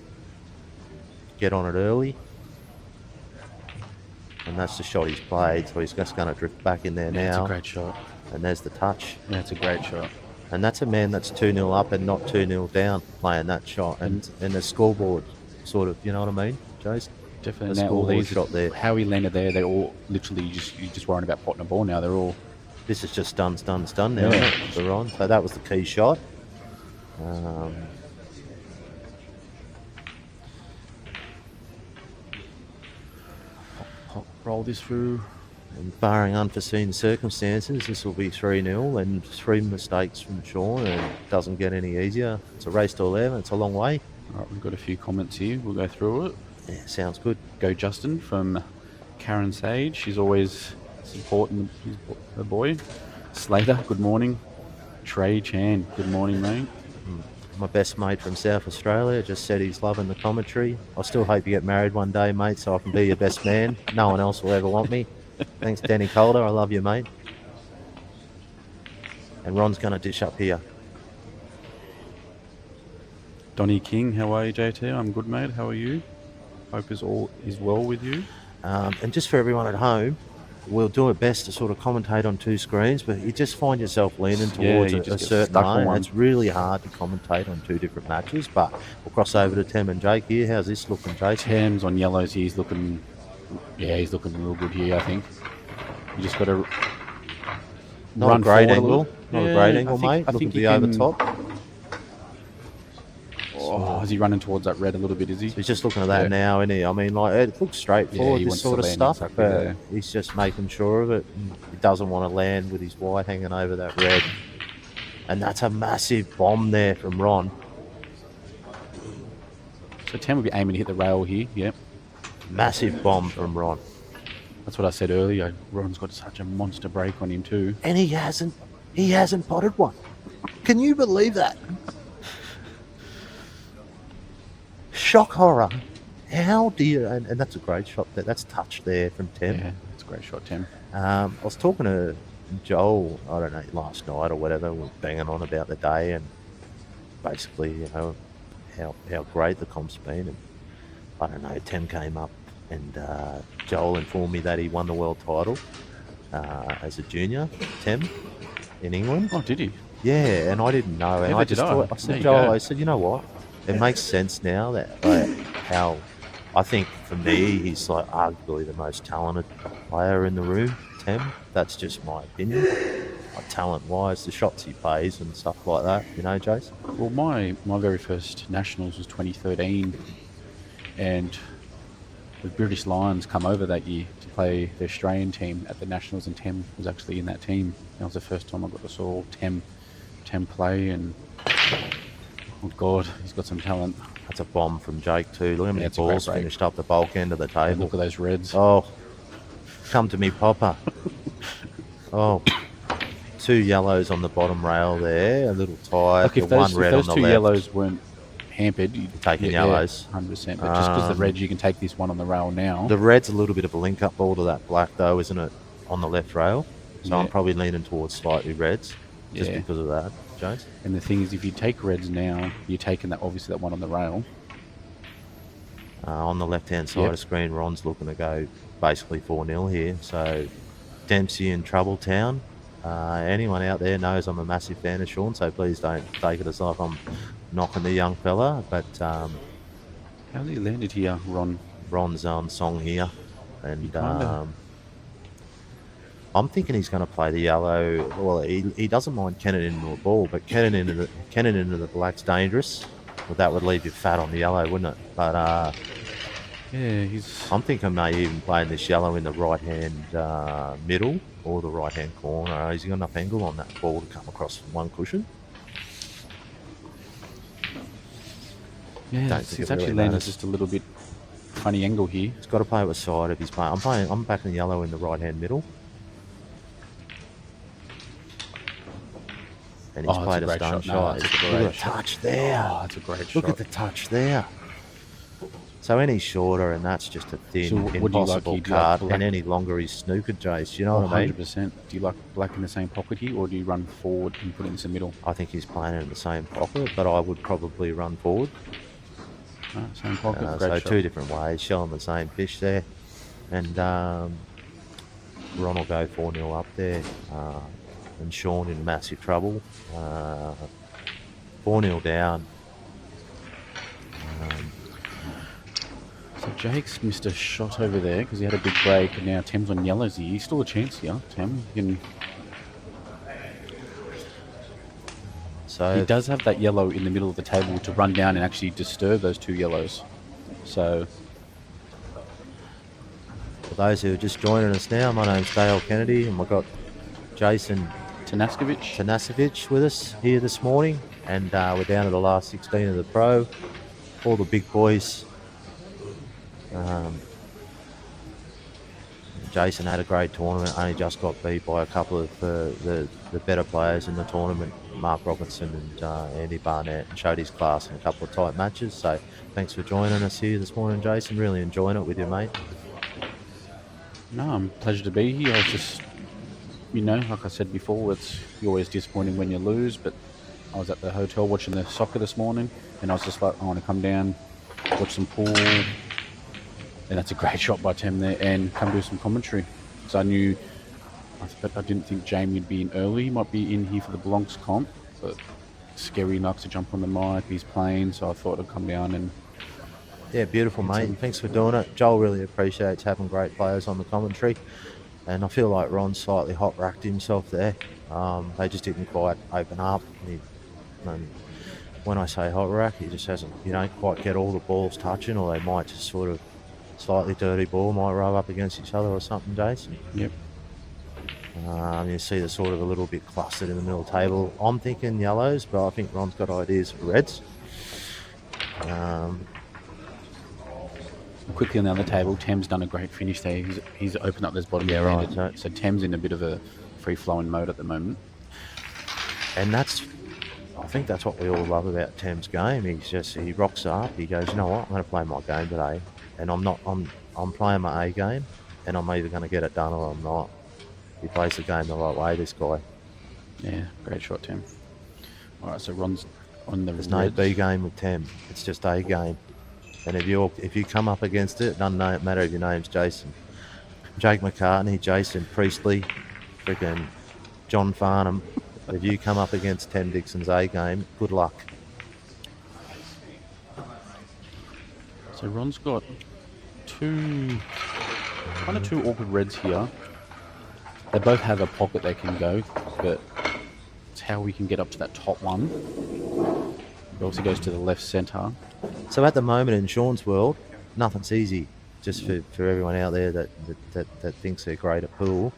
get on it early. And that's the shot he's played, so he's just going to drift back in there It's now. a great shot. And there's the touch. Yeah, it's a great shot. And that's a man that's 2-0 up and not 2-0 down playing that shot. And the scoreboard sort of, you know what I mean, Jace? Definitely. The Now all scoreboard these shot there. how he landed there, they all literally you're just worrying about potting a ball now. They're all This is just done now, Yeah. isn't it, for Ron? So that was the key shot. roll this through. And barring unforeseen circumstances, this will be 3-0 and 3 mistakes from Sean, and it doesn't get any easier. It's a race to 11. It's a long way. All right, we've got a few comments here. We'll go through it. Yeah, sounds good. Go Justin from Karen Sage. She's always supporting her boy. Slater, good morning. Trey Chan, good morning, mate. My best mate from South Australia just said he's loving the commentary. I still hope you get married one day, mate, so I can be your best man. No one else will ever want me. Thanks, Danny Calder. I love you, mate. And Ron's going to dish up here. Donnie King, how are you, JT? I'm good, mate. How are you? Hope is well with you. And just for everyone at home, we'll do our best to sort of commentate on two screens, but you just find yourself leaning towards you a just get certain stuck on lane. one. It's really hard to commentate on two different matches, but we'll cross over to Tim and Jake here. How's this looking, Jason? Thames on yellows, he's looking real good here, I think. You just got to Not run a great forward angle. little. Not a Yeah, great angle, mate. I Looking think to be you over can- top. Oh, is he running towards that red a little bit, is he? He's just looking at that Yeah. now, isn't he? I mean, like, it looks straightforward, he this wants sort to of land stuff, exactly but there. he's just making sure of it. And he doesn't want to land with his white hanging over that red. And that's a massive bomb there from Ron. So Tam will be aiming to hit the rail here, yep. Massive bomb from Ron. That's what I said earlier. Ron's got such a monster break on him too. And he hasn't potted one. Can you believe that? Shock horror. How do you, and that's a great shot there. That's touch there from Tim. Yeah, it's a great shot, Tim. I was talking to Joel, I don't know, last night or whatever, we were banging on about the day and basically, you know, how great the comp's been. And I don't know, Tim came up and Joel informed me that he won the world title as a junior, Tim, in England. Oh, did he? Yeah, and I didn't know. And Never I just did I. thought, I There said, you Joel, go. I said, you know what? It makes sense now that how I think for me, he's like arguably the most talented player in the room, Tim. That's just my opinion. Talent-wise, the shots he plays and stuff like that, you know, Jace? Well, my very first Nationals was 2013, and the British Lions come over that year to play the Australian team at the Nationals, and Tem was actually in that team. That was the first time I got to saw Tem play, and oh God, he's got some talent. That's a bomb from Jake too. Look how many it's a great balls break. finished up the bulk end of the And table. look at those reds. Oh, come to me, Popper. Oh, 2 yellows on the bottom rail there, a little tired, Like if the one those, red if those on the two left. yellows weren't hampered, you'd Taking yellows. 100%. But just because the reds, you can take this one on the rail now. The red's a little bit of a link-up ball to that black though, isn't it, on the left rail? So I'm Yeah. probably leaning towards slightly reds, just Yeah. because of that, James. And the thing is, if you take reds now, you're taking that obviously that one on the rail. On the left-hand side Yep. of screen, Ron's looking to go basically 4-0 here. So Dempsey in trouble town. Anyone out there knows I'm a massive fan of Sean, so please don't take it as like I'm knocking the young fella. But How did he landed here, Ron? Ron's on song here, and kinda- I'm thinking he's going to play the yellow. Well, he doesn't mind Kennan into a ball, but Kennan into the black's dangerous. Well, that would leave you fat on the yellow, wouldn't it? But Yeah, he's. I'm thinking maybe even playing this yellow in the right-hand middle or the right-hand corner. Has he got enough angle on that ball to come across from one cushion? Yeah, Don't it's think it actually really landed matters. just a little bit funny angle here. He's got to play with side if he's playing. I'm backing yellow in the right-hand middle. And he's Oh, played that's a a great stun shot. No, shot. that's a Look great at the shot. touch there. Oh, that's a great shot. Look at the touch there. So any shorter, and that's just a thin, So what do you like impossible here? Do you like card. black? And any longer, he's snookered, Jace. You know what I mean? 100%. Do you like black in the same pocket here, or do you run forward and put it into the middle? I think he's playing it in the same pocket, but I would probably run forward. Same pocket. So Great shot. two different ways, showing the same fish there. And Ron will go 4-0 up there. And Sean in massive trouble. 4-0 down. So Jake's missed a shot over there because he had a big break, and now Tem's on yellows here. He's still a chance here, Tem. So He does have that yellow in the middle of the table to run down and actually disturb those two yellows. So for those who are just joining us now, my name's Dale Kennedy, and we've got Jason Tanaskovic. with us here this morning, and we're down to the last 16 of the pro. All the big boys. Jason had a great tournament, only just got beat by a couple of the better players in the tournament, Mark Robinson and Andy Barnett, and showed his class in a couple of tight matches. So thanks for joining us here this morning, Jason. Really enjoying it with you, mate. No, pleasure to be here. I was just, like I said before, you're always disappointing when you lose, but I was at the hotel watching the soccer this morning, and I was just like, I want to come down, watch some pool, and that's a great shot by Tem there, and come do some commentary. So I didn't think Jamie would be in early. He might be in here for the Blancs comp, but scary enough to jump on the mic. He's playing, so I thought I'd come down and... Yeah, beautiful, mate. Thanks for doing it. Joel really appreciates having great players on the commentary, and I feel like Ron slightly hot-racked himself there. They just didn't quite open up. And when I say hot-rack, he just hasn't, quite get all the balls touching, or they might just sort of slightly dirty ball might rub up against each other or something, Jason. Yep. You see they're sort of a little bit clustered in the middle table. I'm thinking yellows, but I think Ron's got ideas for reds. Quickly on the other table, Tem's done a great finish there. He's opened up those bottom right. So Tem's in a bit of a free-flowing mode at the moment. And I think that's what we all love about Tem's game. He rocks up. He goes, you know what? I'm going to play my game today, and I'm playing my A game, and I'm either going to get it done or I'm not. He plays the game the right way. This guy. Yeah, great shot, Tem. All right, so Ron's on the. There's no B game with Tem. It's just A game. And if you come up against it doesn't matter if your name's Jason, Jake McCartney, Jason Priestley, freaking John Farnham. If you come up against Tem Dixon's A game, good luck. So Ron's got two awkward reds here. They both have a pocket they can go, but it's how we can get up to that top one. It also goes to the left centre. So at the moment in Sean's world, nothing's easy. Just for everyone out there that thinks they're great at pool,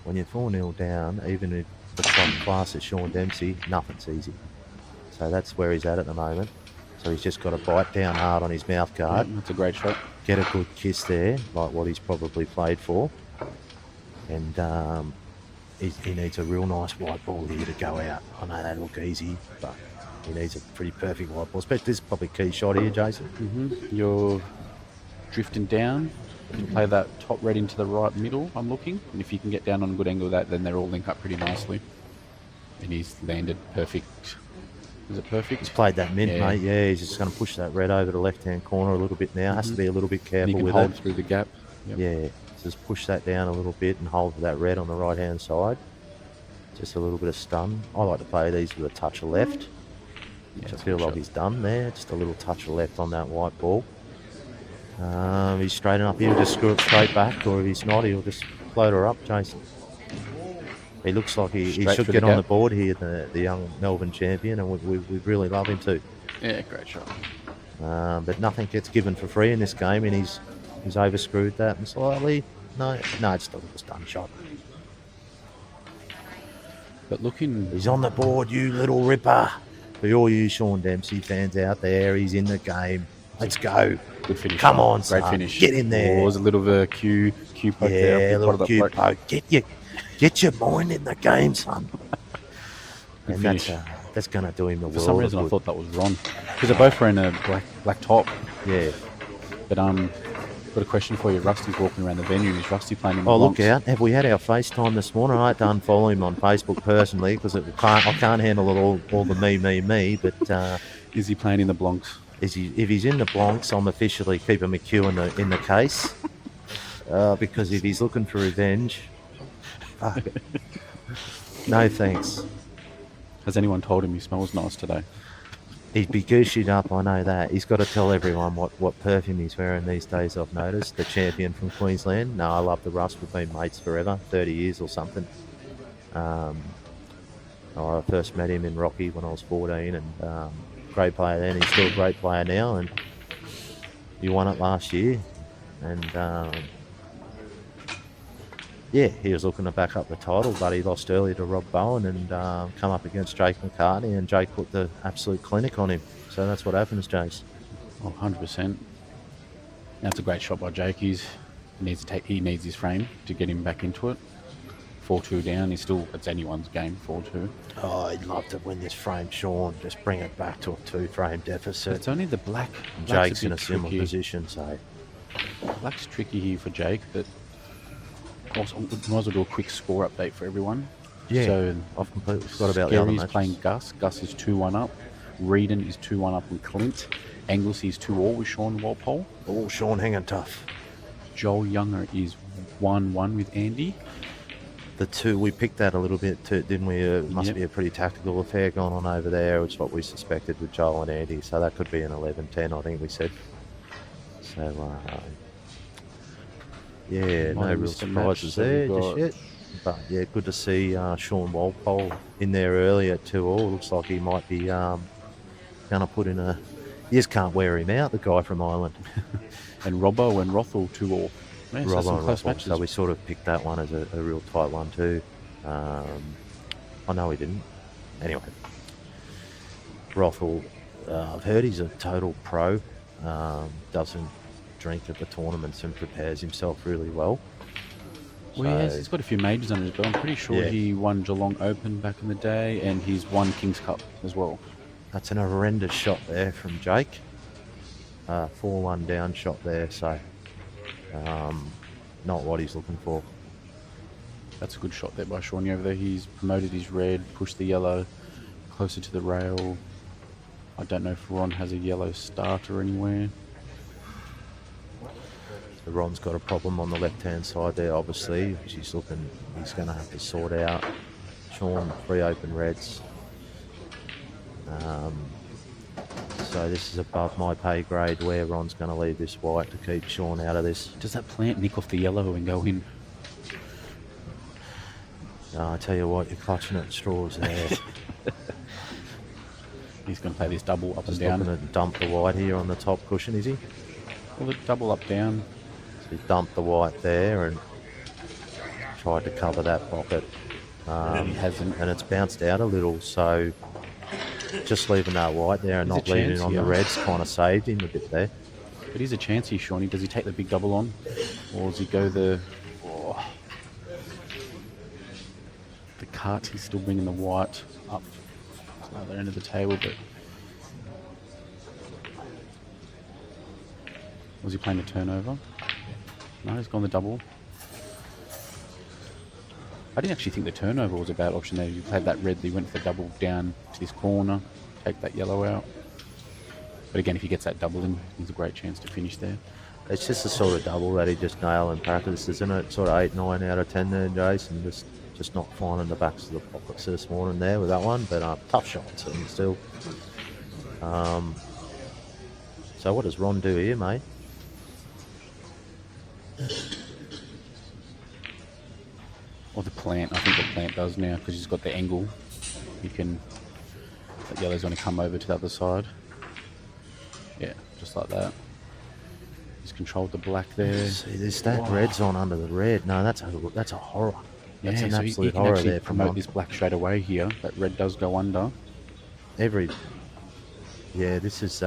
when you're 4-0 down, even if the top class is Sean Dempsey, nothing's easy. So that's where he's at the moment. So he's just got to bite down hard on his mouth guard. That's a great shot. Get a good kiss there, like what he's probably played for. And he needs a real nice white ball here to go out. I know they look easy, but he needs a pretty perfect white ball. Especially this is probably key shot here, Jason. Mm-hmm. You're drifting down. You can play that top red into the right middle, I'm looking. And if you can get down on a good angle of that, then they're all linked up pretty nicely. And he's landed perfect. Is it perfect? He's played that mint, Yeah. mate. Yeah, he's just going to push that red over the left-hand corner a little bit now. Has to be a little bit And careful you can with hold it. through the gap. Yep. Yeah, just push that down a little bit and hold that red on the right-hand side. Just a little bit of stun. I like to play these with a touch of left, which I feel like he's done there. Just a little touch of left on that white ball. He's straight enough here, just screw it straight back, or if he's not, he'll just float her up, Jason. He looks like he Straight should through get the on the gap. board here, the young Melbourne champion, and we'd really love him to. Yeah, great shot. But nothing gets given for free in this game, and he's overscrewed that and slightly. No, it's still a stun shot. But looking, He's on the board, you little ripper. For all you Sean Dempsey fans out there, he's in the game. Let's go. good finish. Come on, great son. finish. Get in there. Oh, there's a little bit of Q poke there. Yeah, Big little part of the cute bloke. poke. Get your mind in the game, son. Good And finish. that's going to do him the For world some of reason, I good. thought that was Ron because they're both wearing a black top. Yeah. But got a question for you. Rusty's walking around the venue. Is Rusty playing in the Oh, look Bronx? out. Have we had our FaceTime this morning? I had to unfollow him on Facebook personally because I can't handle it all the me. But Is he playing in the Bronx? if he's in the Bronx, I'm officially keeping McHugh in the case. Because if he's looking for revenge, fuck it. No thanks. Has anyone told him he smells nice today? He'd be gooshied up, I know that. He's got to tell everyone what perfume he's wearing these days, I've noticed. The champion from Queensland. No, I love the Russ. We've been mates forever, 30 years or something. I first met him in Rocky when I was 14, and great player then. He's still a great player now, and he won it last year. And yeah, he was looking to back up the title, but he lost early to Rob Bowen and come up against Jake McCartney, and Jake put the absolute clinic on him. So that's what happens, Jace. Oh, 100%. That's a great shot by Jake. He needs his frame to get him back into it. 4-2 down. It's anyone's game, 4-2. Oh, I'd love to win this frame, Sean. Just bring it back to a 2-frame But deficit. it's only the black. Jake's in a bit similar tricky. position, so Black's tricky here for Jake, but also might as well do a quick score update for everyone. yeah, So I've completely forgot about the other Scary's matches. playing Gus. Gus is 2-1 up. Reedon is 2-1 up with Clint. Anglesey is 2-all with Sean Walpole. Oh, Sean hanging tough. Joel Younger is 1-1 with Andy. The two, we picked that a little bit too, didn't we? It must Yep. be a pretty tactical affair going on over there, which is what we suspected with Joel and Andy. So that could be an 11-10, I think we said. So, yeah, no real Missed a match, surprises so there we've just got- yet. But yeah, good to see Sean Walpole in there early at 2-all. Looks like he might be going to put in a... You just can't wear him out, the guy from Ireland. And Robbo and Rothel 2-all. Yeah, so Robbo some and close Rothwell. matches. So we sort of picked that one as a real tight one too. I know we didn't. Anyway, Rothwell, I've heard he's a total pro. Doesn't drink at the tournaments and prepares himself really well. Well, So- he's got a few majors under his belt. I'm pretty sure Yeah. he won Geelong Open back in the day, and he's won King's Cup as well. That's an horrendous shot there from Jake. 4-1 down shot there, so not what he's looking for. That's a good shot there by Shawnee over there. He's promoted his red, pushed the yellow closer to the rail. I don't know if Ron has a yellow starter anywhere. So Ron's got a problem on the left-hand side there, obviously, which he's going to have to sort out. Sean, 3 open reds. So this is above my pay grade where Ron's going to leave this white to keep Sean out of this. Does that plant nick off the yellow and go in? I tell you what, you're clutching at straws there. He's going to play this double up and Just down. looking to dump the white here on the top cushion, is he? Well, the double up down. So he dumped the white there and tried to cover that pocket. He hasn't. And it's bounced out a little, so just leaving that white there and There's not a leaving it chance on the here. reds kind of saved him a bit there. But he's a chancey, Shawnee. Does he take the big double on? Or does he go the... Oh. The cart, he's still bringing the white up to the other end of the table, but... Was he playing a turnover? No, he's gone the double. I didn't actually think the turnover was a bad option there. You played that red, he went for the double down to this corner, take that yellow out. But again, if he gets that double in, there's a great chance to finish there. It's just the sort of double that he just nailed in practice, isn't it? Sort of 8, 9 out of 10 there, Jason. Just not finding the backs of the pockets this morning there with that one, but tough shots and still. So what does Ron do here, mate? Well, plant. I think the plant does now because he's got the angle. He can. That yellow's going to come over to the other side. Yeah, just like that. He's controlled the black there. See, there's that red's on under the red. No, that's a horror. That's an so absolute he can horror actually there from promote one. this black straight away here. That red does go under. Yeah, this is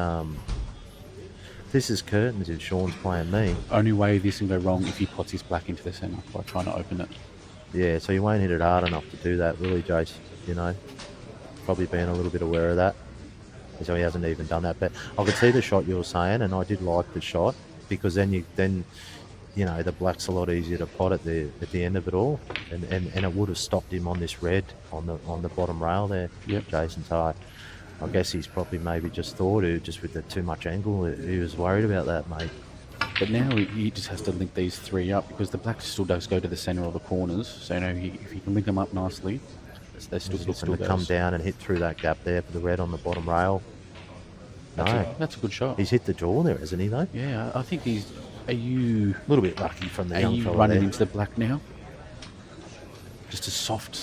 curtains if Sean's playing me. Only way this can go wrong if he pots his black into the centre by trying to open it. Yeah, so you won't hit it hard enough to do that, really, Jace. You know, probably being a little bit aware of that. So he hasn't even done that. But I could see the shot you were saying, and I did like the shot because then you know the black's a lot easier to pot at the end of it all, and it would have stopped him on this red on the bottom rail there. Yep. Jason. So I guess he's probably maybe just thought just with the too much angle, he was worried about that, mate. But now he just has to link these three up because the black still does go to the centre of the corners. So you know if he can link them up nicely, they still He's looking to come down and hit through that gap there for the red on the bottom rail. That's a good shot. He's hit the jaw there, hasn't he, though? Yeah, I think he's. Are you A little bit lucky from the Are young you fella running there. into the black now? Just a soft.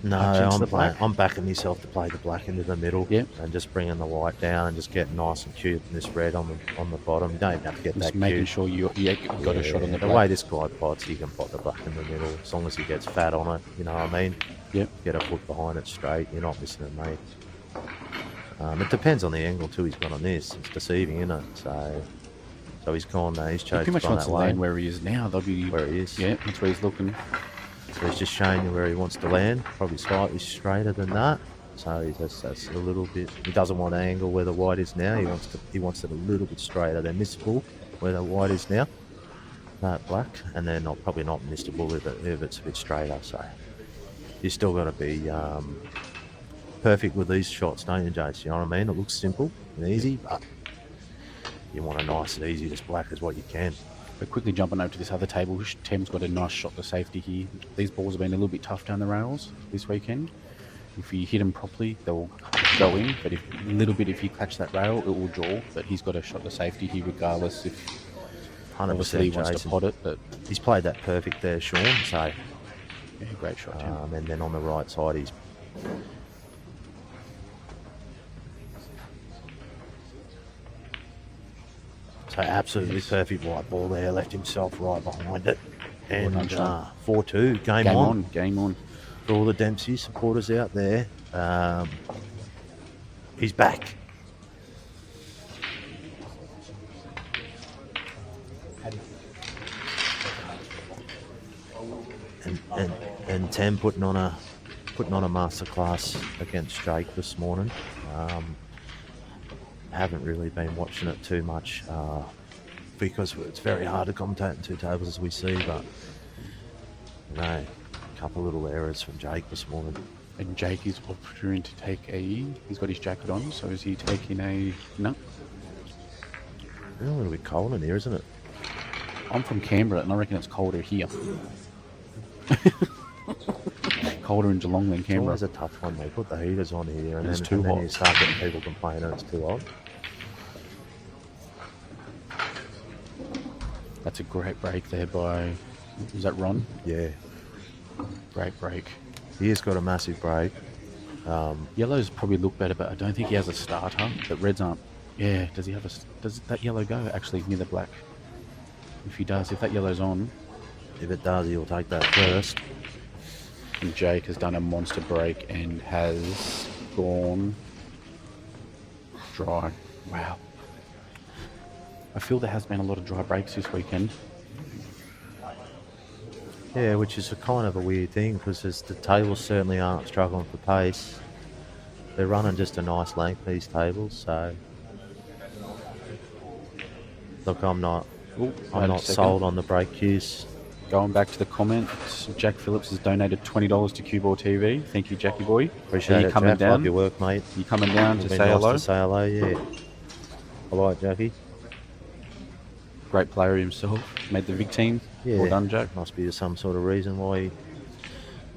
No, punch into the black. I'm backing myself to play the black into the middle. Yep. And just bringing the white down and just getting nice and cute in this red on the bottom. You don't even have to get Just that making cute. sure you got a shot on the The black. way this guy pots, he can pot the black in the middle as long as he gets fat on it. You know what I mean? Yep. Get a foot behind it straight. You're not missing it, mate. It depends on the angle too he's got on this. It's deceiving, isn't it? So he's gone. He's He chosen pretty much gone wants that to way. land where he is now. That'll be Where he is. Yeah, that's where he's looking. So he's just showing you where he wants to land. Probably slightly straighter than that. So that's a little bit. He doesn't want to angle where the white is now. He wants it a little bit straighter than this bull where the white is now. That black, and then probably not miss the bull if it's a bit straighter. So you still got to be perfect with these shots, don't you, Jace? You know what I mean? It looks simple and easy, but you want a nice and easy as black as what you can. But quickly jumping over to this other table, Tem's got a nice shot to safety here. These balls have been a little bit tough down the rails this weekend. If you hit them properly, they'll go in. But if you catch that rail, it will draw. But he's got a shot to safety here, regardless if 100% obviously he wants to Jason. pot it. But He's played that perfect there, Sean. So, yeah, great shot, Tem. and then on the right side, he's so absolutely perfect white ball there. Left himself right behind it, and done, Sean. 4-2 game on. Game on. For all the Dempsey supporters out there. He's back. And Tem putting on a masterclass against Jake this morning. Haven't really been watching it too much because it's very hard to commentate in two tables as we see, but you know, a couple little errors from Jake this morning. And Jake is opting to take he's got his jacket on, so is he taking a, no? It's a little bit cold in here, isn't it? I'm from Canberra and I reckon it's colder here. Colder in Geelong than It's Canberra. always a tough one. They put the heaters on here and It's then, too and then hot. you start getting people complaining it's too hot. That's a great break there by, was that Ron? Yeah, Great break. he has got a massive break. Yellow's probably look better, but I don't think he has a starter. But reds aren't. Yeah, does he have does that yellow go actually near the black? If he does, if that yellow's on, If it does, he'll take that first. and Jake has done a monster break and has gone dry. Wow. I feel there has been a lot of dry breaks this weekend. Yeah, which is a kind of a weird thing because the tables certainly aren't struggling for pace. They're running just a nice length, these tables, so look, I'm not Wait a second. sold on the break cues. Going back to the comments, Jack Phillips has donated $20 to CueballTV. Thank you, Jackie boy. Appreciate Are you it, coming Jack. down? Love your work, mate. You coming down to It'd be say nice hello? to say hello, yeah. All right, Jackie. Great player himself. Made the big team. Yeah. Well done, Jack. Must be some sort of reason why he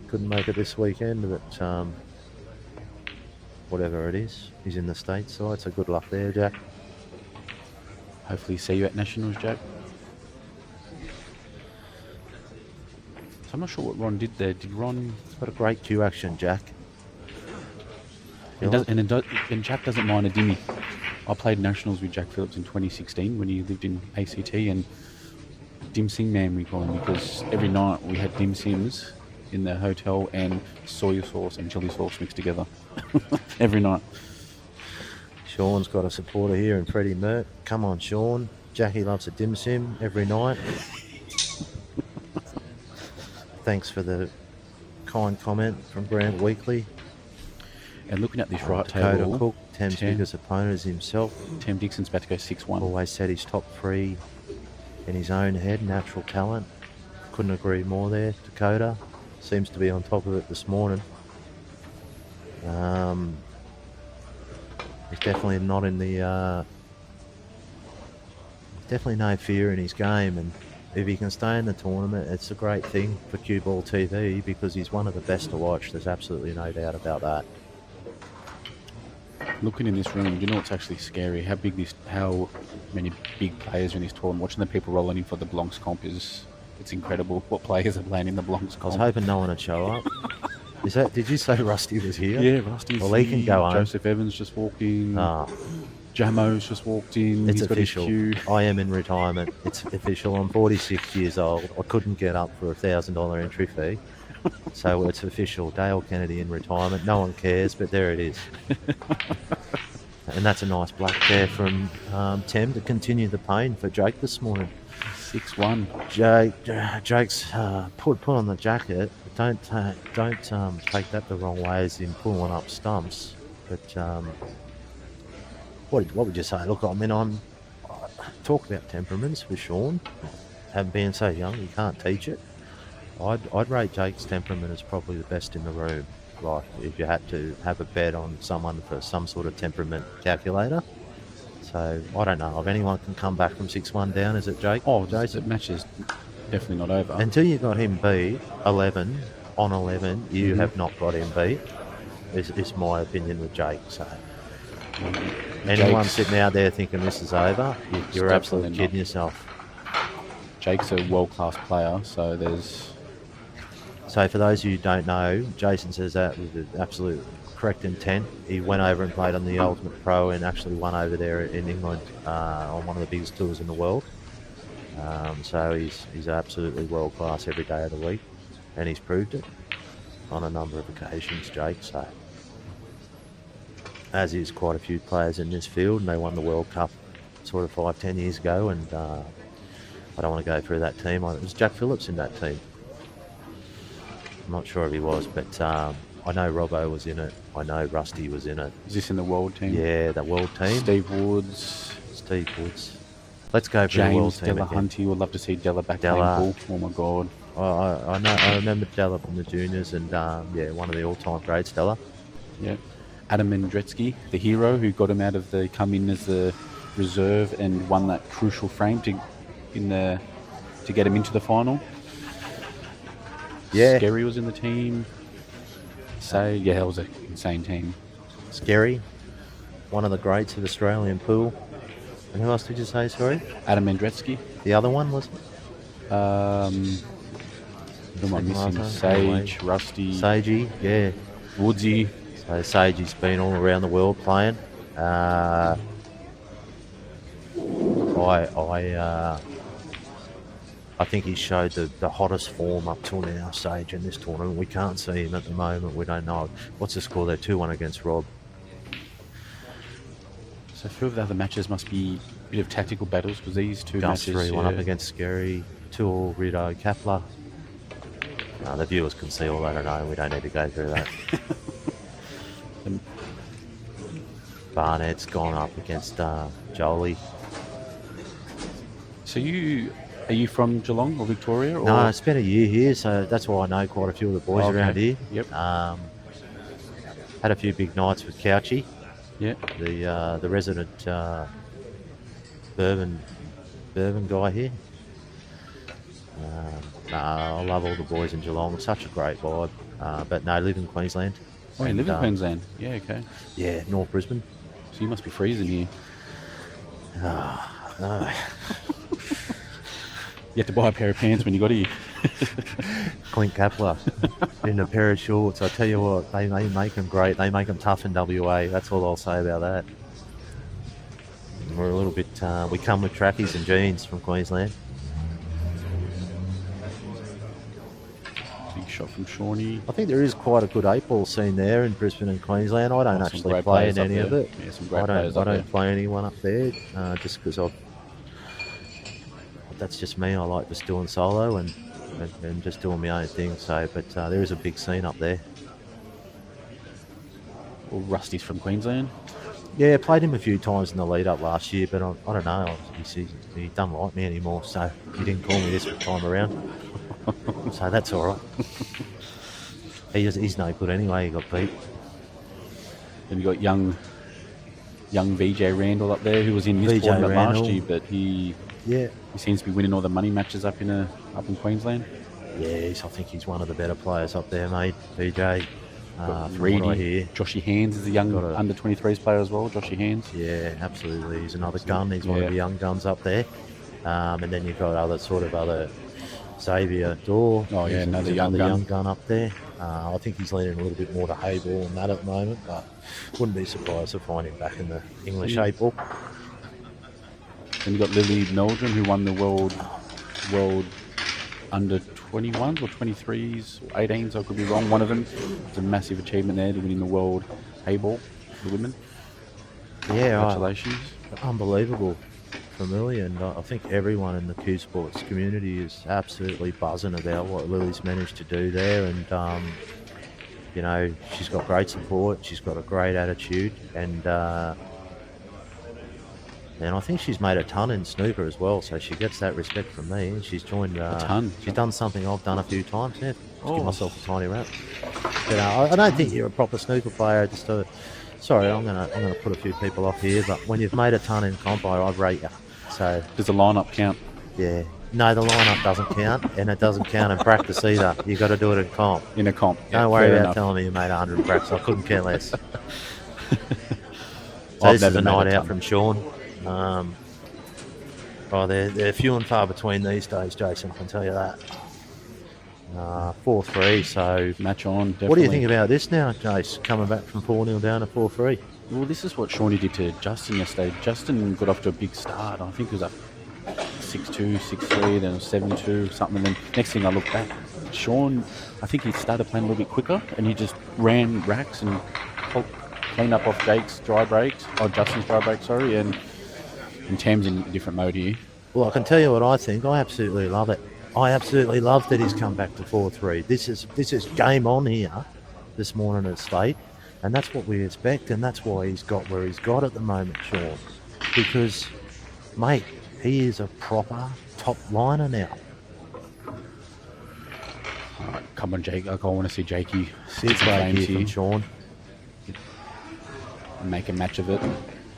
couldn't make it this weekend, but whatever it is, he's in the States side, so good luck there, Jack. Hopefully see you at Nationals, Jack. I'm not sure what Ron did there. Did Ron... What a great cue action, Jack. And Jack doesn't mind a dimmy. I played nationals with Jack Phillips in 2016 when he lived in ACT, and Dim Sim Man we call him, because every night we had dim sims in the hotel and soy sauce and chili sauce mixed together. Every night. Sean's got a supporter here in Freddie Mert. Come on, Sean. Jackie loves a dim sim every night. Thanks for the kind comment from Grant Weekly. And looking at this right Dakota table, Cook, Tam's biggest opponent is himself. Tam Dixon's about to go 6-1. Always said he's top 3 in his own head, natural talent. Couldn't agree more there. Dakota seems to be on top of it this morning. He's definitely not in the... definitely no fear in his game, and if he can stay in the tournament, it's a great thing for CueballTV because he's one of the best to watch. There's absolutely no doubt about that. Looking in this room, you know what's actually scary? How many big players are in this tournament. Watching the people rolling in for the Blancs comp it's incredible. What players are playing in the Blancs comp. I was hoping no one would show up. Did you say Rusty was here? Yeah, Rusty's well, he can go on. Joseph Evans just walked in. Jamo's just walked in. It's He's official. Got his cue. I am in retirement. It's official. I'm 46 years old. I couldn't get up for a $1,000 entry fee. So it's official. Dale Kennedy in retirement. No one cares, but there it is. And that's a nice black there from Tem to continue the pain for Jake this morning. 6-1. Jake's put on the jacket. Don't take that the wrong way as in pulling up stumps. But what would you say? Look, I mean, talk about temperaments for Sean. Being so young, you can't teach it. I'd rate Jake's temperament as probably the best in the room. Like, if you had to have a bet on someone for some sort of temperament calculator. So, I don't know if anyone can come back from 6-1 down. Is it Jake? Oh, Jason. The match is definitely not over. Until you got him beat 11 on 11, you have not got him beat. Is my opinion with Jake. So, anyone sitting out there thinking this is over, you're absolutely kidding yourself. Jake's a world-class player, so there's... So for those of you who don't know, Jason says that with the absolute correct intent. He went over and played on the Ultimate Pro and actually won over there in England on one of the biggest tours in the world. So he's absolutely world class every day of the week, and he's proved it on a number of occasions, Jake. So, as is quite a few players in this field, and they won the World Cup sort of 5-10 years ago, and I don't want to go through that team. It was Jack Phillips in that team. I'm not sure if he was, but I know Robbo was in it. I know Rusty was in it. Is this in the world team? Yeah, the world team. Steve Woods. Let's go for the world team Della again. Hunty. We'd love to see Della back Della. playing ball. Oh my God. I know. I remember Della from the juniors, and one of the all-time greats, Della. Yeah. Adam Mendretsky, the hero who got him out of come in as the reserve and won that crucial frame to get him into the final. Yeah. Scary was in the team. It was an insane team. Scary, one of the greats of Australian pool. And who else did you say, sorry? Adam Mendretsky. The other one was? Who am I missing? Sage, Rusty. Sagey, yeah. Woodsy. So Sagey's been all around the world playing. I think he showed the hottest form up till now, Sage, in this tournament. We can't see him at the moment. We don't know. What's the score there? 2-1 against Rob. So a few of the other matches must be a bit of tactical battles, because these two Gus matches... 3-1 up against Scary. 2-all Rito Kapler. The viewers can see all that, I know. We don't need to go through that. Barnett's gone up against Jolie. So are you from Geelong or Victoria? Or? No, I spent a year here, so that's why I know quite a few of the boys around here. Yep. Had a few big nights with Couchy. Yeah. The resident bourbon guy here. I love all the boys in Geelong. It's such a great vibe. But no, I live in Queensland. Oh, you live in Queensland? Yeah, okay. Yeah, North Brisbane. So you must be freezing here. No. You had to buy a pair of pants when you got here. Clint Kapler in a pair of shorts. I tell you what, they make them great. They make them tough in WA. That's all I'll say about that. We're a little bit. We come with trackies and jeans from Queensland. Big shot from Shawnee. I think there is quite a good 8-ball scene there in Brisbane and Queensland. I don't Some actually great play in players up any of there. it. Yeah, some great I players up there. don't play anyone up there just because that's just me. I like just doing solo and just doing my own thing. So, but there is a big scene up there. All Rusty's from Queensland. Yeah, played him a few times in the lead up last year, but I don't know. He doesn't like me anymore, so he didn't call me this time around. So that's all right. He's no good anyway. He got beat. Then you got young VJ Randall up there, who was in this VJ tournament last Randall. year, but he seems to be winning all the money matches up in Queensland. Yeah, I think he's one of the better players up there, mate. VJ. From what I Reedy, hear. Joshy Hands is a young under 23s player as well. Joshy Hands. Yeah, absolutely. He's another gun. He's one of the young guns up there. And then you've got other Xavier Dorr. Oh, yeah, He's another young gun up there. I think he's leaning a little bit more to Hayball than that at the moment, but wouldn't be surprised to find him back in the English 8-ball. Then you got Lily Meldrum, who won the world under 21s or 23s or 18s. I could be wrong. One of them. It's a massive achievement there to winning the world A-ball for the women. Yeah, Congratulations. Unbelievable for Lily, and I think everyone in the Q Sports community is absolutely buzzing about what Lily's managed to do there, and you know, she's got great support, she's got a great attitude, and I think she's made a ton in snooker as well, so she gets that respect from me, and she's joined a ton. She's done something I've done a few times. Yeah, give myself a tiny rap. But I don't think you're a proper snooker player. Sorry, I'm gonna put a few people off here, but when you've made a ton in comp, I rate you. So does the lineup count? Yeah. No, the lineup doesn't count, and it doesn't count in practice either. You got to do it in comp. In a comp. Don't worry about telling me you made 100 in practice. I couldn't care less. So this is a night out from Sean. They're few and far between these days, Jason. I can tell you that. 4-3. So match on. Definitely. What do you think about this now, Jace? Coming back from 4-0 down to 4-3. Well, this is what Shawnee did to Justin yesterday. Justin got off to a big start. I think it was up 6-2, 6-3, then 7-2, something. And then next thing I look back, Sean, I think he started playing a little bit quicker, and he just ran racks and cleaned up off Justin's dry break, sorry, and Tam's in a different mode here. Well, I can tell you what I think. I absolutely love it. I absolutely love that he's come back to 4-3. This is game on here this morning at Slate. And that's what we expect, and that's why he's got where he's got at the moment, Sean. Because, mate, he is a proper top liner now. All right, come on, Jake. I want to see Jakey Sit back here from Sean. Make a match of it.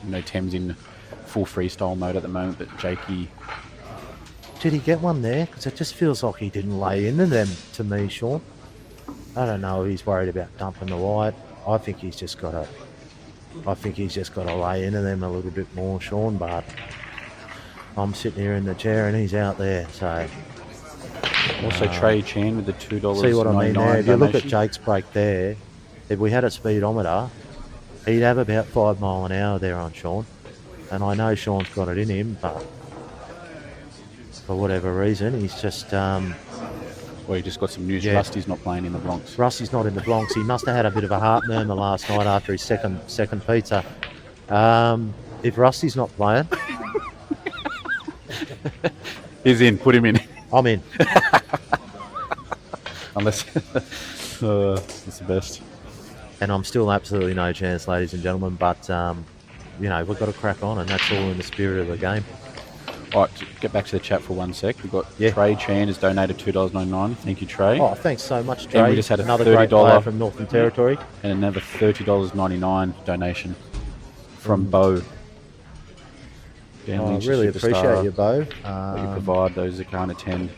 You know, Tem's in full freestyle mode at the moment, but Jakey... Did he get one there? Because it just feels like he didn't lay into them to me, Sean. I don't know if he's worried about dumping the white. I think he's just got to lay into them a little bit more, Sean. But I'm sitting here in the chair and he's out there. So also Trey Chan with the $2.99 see what I mean there? If you look at donation. Jake's break there, if we had a speedometer, he'd have about 5 mile an hour there on Sean. And I know Sean's got it in him, but for whatever reason, he's just. Well, he just got some news. Yeah. Rusty's not playing in the Bronx. Rusty's not in the Bronx. He must have had a bit of a heart murmur last night after his second pizza. If Rusty's not playing, He's in. Put him in. I'm in. Unless it's the best. And I'm still absolutely no chance, ladies and gentlemen. But we've got to crack on, and that's all in the spirit of the game. All right, get back to the chat for 1 sec. We've got Trey Chan has donated $2.99. Thank you, Trey. Oh, thanks so much, Trey. And we just had another $30 great player from Northern Territory. And another $30.99 donation from Bo. Dan I Lynch, really superstar. appreciate you, Bo. What you provide those that can't attend.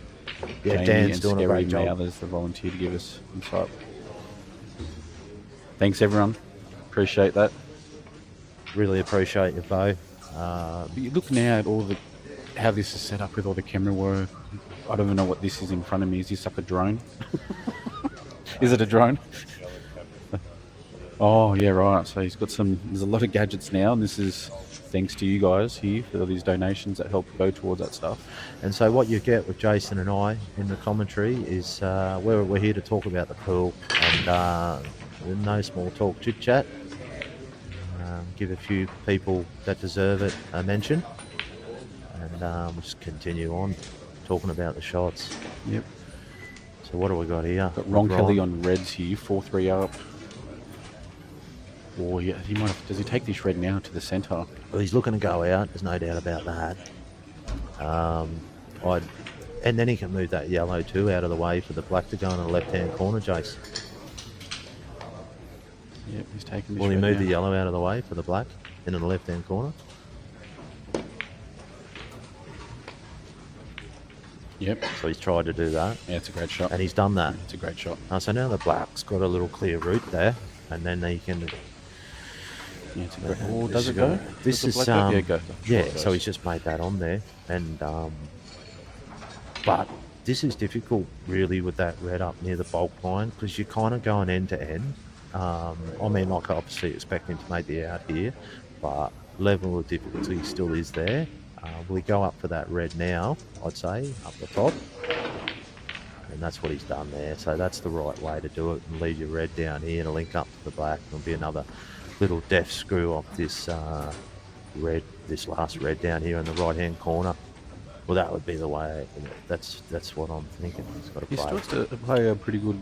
Yeah, Jamie Dan's and doing a Scary great and job. the others that volunteer to give us insight. Thanks, everyone. Appreciate that. Really appreciate you, Bo. But you look now at all how this is set up with all the camera work, I don't even know what this is in front of me. Is this like a drone? Is it a drone? Oh, yeah, right. So he's got there's a lot of gadgets now, and this is thanks to you guys here for these donations that help go towards that stuff. And so what you get with Jason and I in the commentary is we're here to talk about the pool and no small talk, chit chat. Give a few people that deserve it a mention, and we'll just continue on talking about the shots. Yep. So what do we got here? Got Ron Kelly on reds here, 4-3 up. Oh yeah, he might have, does he take this red now to the centre? Well, he's looking to go out. There's no doubt about that. And then he can move that yellow too out of the way for the black to go in the left-hand corner, Jace. Yep, he's taking this. Will he red move now. the yellow out of the way for the black in the left-hand corner? Yep. So he's tried to do that, Yeah, it's a great shot. and he's done that. It's a great shot. So now the black's got a little clear route there, and then he can. Yeah, it's a great. Oh, This does is it go? good. This Does the is black go? Yeah, go. yeah. Sure it So goes. he's just made that on there, and but this is difficult really with that red up near the bulk line because you're kind of going end to end. I mean, like I obviously expect him to make the out here, but level of difficulty still is there. Will he go up for that red now? I'd say up the top, and that's what he's done there. So that's the right way to do it, and leave your red down here to link up to the black. There'll be another little deft screw off this red, this last red down here in the right hand corner. Well, that would be the way. That's what I'm thinking. He's got to He play. still has to play a pretty good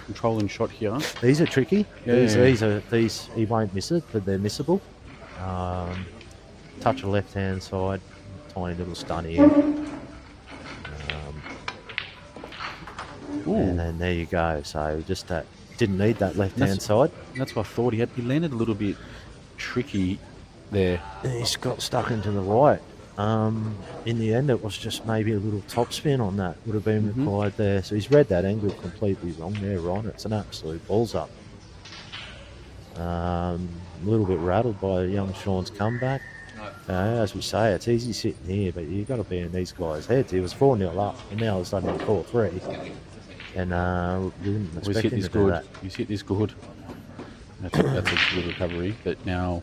controlling shot here. These are tricky. Yeah, These he won't miss it, but they're missable. Touch the left hand side, tiny little stun here. And then there you go. So just that didn't need that left hand side. That's what I thought. He landed a little bit tricky there. And he's got stuck into the right. In the end, it was just maybe a little top spin on that would have been required there. So he's read that angle completely wrong there, Ron. It's an absolute balls up. A little bit rattled by young Sean's comeback. As we say, it's easy sitting here, but you've got to be in these guys' heads. He was 4-0 up, and now it's suddenly 4-3. And we didn't He's expect hit him this to do good. that. He's hit this good. That's a good recovery. But now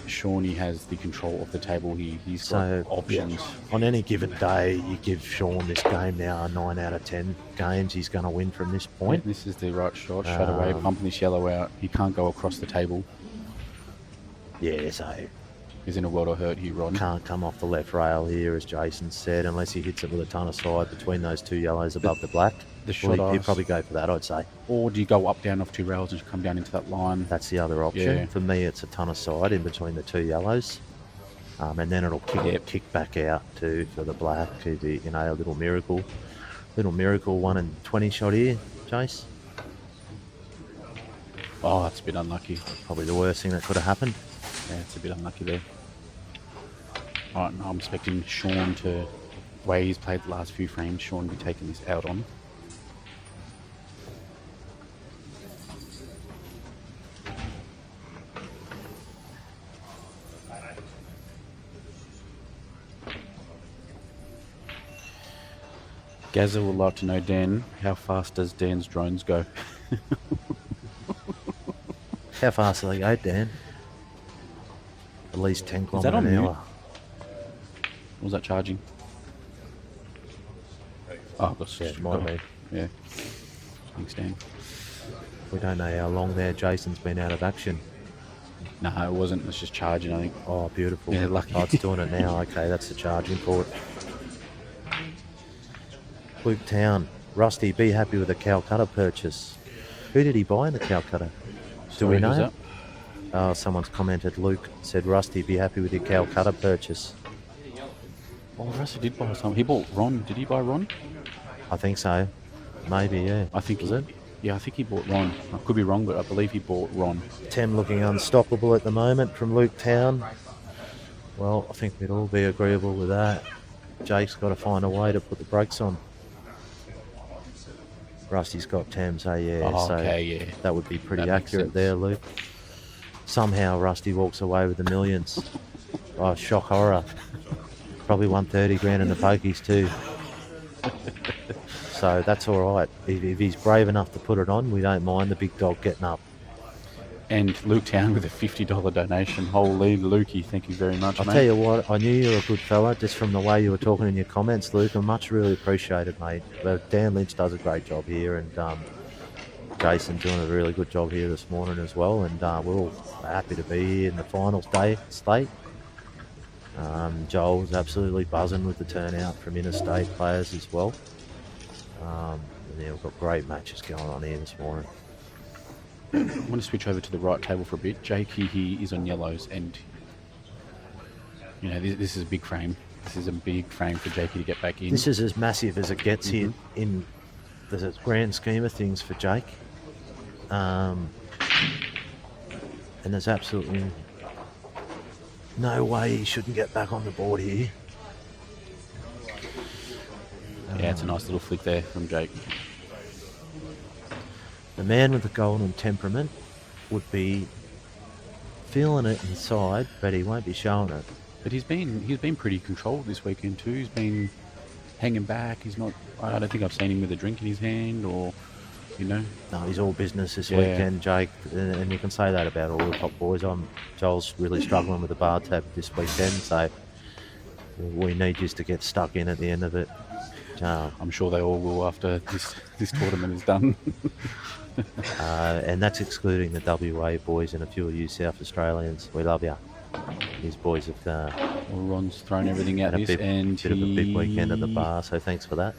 Shawnee has the control of the table. He's got options. On any given day, you give Sean this game now 9 out of 10 games he's going to win from this point. This is the right shot. Straight away, pumping this yellow out. He can't go across the table. Yeah, so He's in a world of hurt here, Ron. can't come off the left rail here, as Jason said, unless he hits it with a ton of side between those two yellows above the black. The shot He'd ice. probably go for that, I'd say. Or do you go up, down off two rails and come down into that line? That's the other option. Yeah. For me, it's a ton of side in between the two yellows. And then it'll kick back out for the black. It'd be, a little miracle 1 in 20 shot here, Jace. Oh, that's a bit unlucky. Probably the worst thing that could have happened. Yeah, it's a bit unlucky there. All right, now I'm expecting Sean to, the way he's played the last few frames, Sean will be taking this out on. Gazza would like to know, Dan, how fast does Dan's drones go? How fast do they go, Dan? At least 10 Is that kilometres on an mute? hour. Or was that charging? Oh, that's Yeah, it might be. Yeah. Thanks, Dan. We don't know how long there Jason's been out of action. No, it wasn't. It's just charging, I think. Oh, beautiful. Yeah, lucky. Oh, it's doing it now. Okay, that's the charging port. Luke Town. Rusty, be happy with the Calcutta purchase. Who did he buy in the Calcutta? Do we Sorry, who's know? that? Someone's commented, Luke said, Rusty, be happy with your Calcutta purchase. Oh, Rusty did buy some. He bought Ron. Did he buy Ron? I think so. Maybe, yeah. I think Was it? Yeah, I think he bought Ron. I could be wrong, but I believe he bought Ron. Tem looking unstoppable at the moment from Luke Town. Well, I think we'd all be agreeable with that. Jake's got to find a way to put the brakes on. Rusty's got Tem, so yeah. Oh, so okay, yeah. That would be pretty That makes accurate sense. there, Luke. Somehow Rusty walks away with the millions. Oh, shock horror. Probably won 30 grand in the pokies too. So that's all right. If he's brave enough to put it on, we don't mind the big dog getting up. And Luke Town with a $50 donation. Holy Lukey, thank you very much, I'll mate. tell you what, I knew you were a good fella just from the way you were talking in your comments, Luke. I'm much really appreciated, mate. But Dan Lynch does a great job here, and Jason doing a really good job here this morning as well. And we're all happy to be here in the finals day Slate. Joel's absolutely buzzing with the turnout from interstate players as well. And yeah, we've got great matches going on here this morning. I want to switch over to the right table for a bit. Jake he is on yellows, and you know this is a big frame. This is a big frame for Jakey to get back in. This is as massive as it gets here in the grand scheme of things for Jake. And there's absolutely no way he shouldn't get back on the board here. Yeah, it's a nice little flick there from Jake. The man with the golden temperament would be feeling it inside, but he won't be showing it. But he's been pretty controlled this weekend too. He's been hanging back. He's not. I don't think I've seen him with a drink in his hand, or you know. No, he's all business this weekend, Jake, and you can say that about all the top boys. Joel's really struggling with the bar tab this weekend, so we need just to get stuck in at the end of it. I'm sure they all will after this tournament is done. And that's excluding the WA boys and a few of you South Australians. We love you. These boys have Well, Ron's thrown everything out had a this, bit and of a big weekend at the bar, so thanks for that.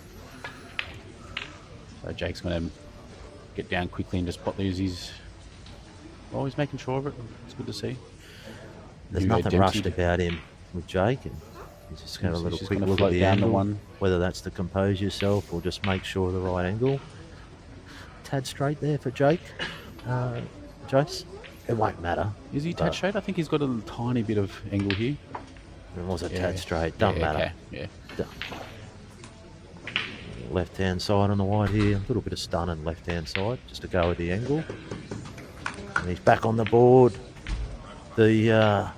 So Jake's going to get down quickly and just pot these. He's always making sure of it. It's good to see. There's Hugo nothing rushed Dempsey. about him with Jake. And he's just got a So little she's quick gonna look at float the down the angle, one. whether that's to compose yourself or just make sure of the right angle. Tad straight there for Jake. Jace. It won't matter. Is he but touch straight? I think he's got a tiny bit of angle here. It was a Yeah. tad straight. Doesn't matter. Okay. Yeah. Left hand side on the white here. A little bit of stun and left hand side just to go with the angle. And he's back on the board. The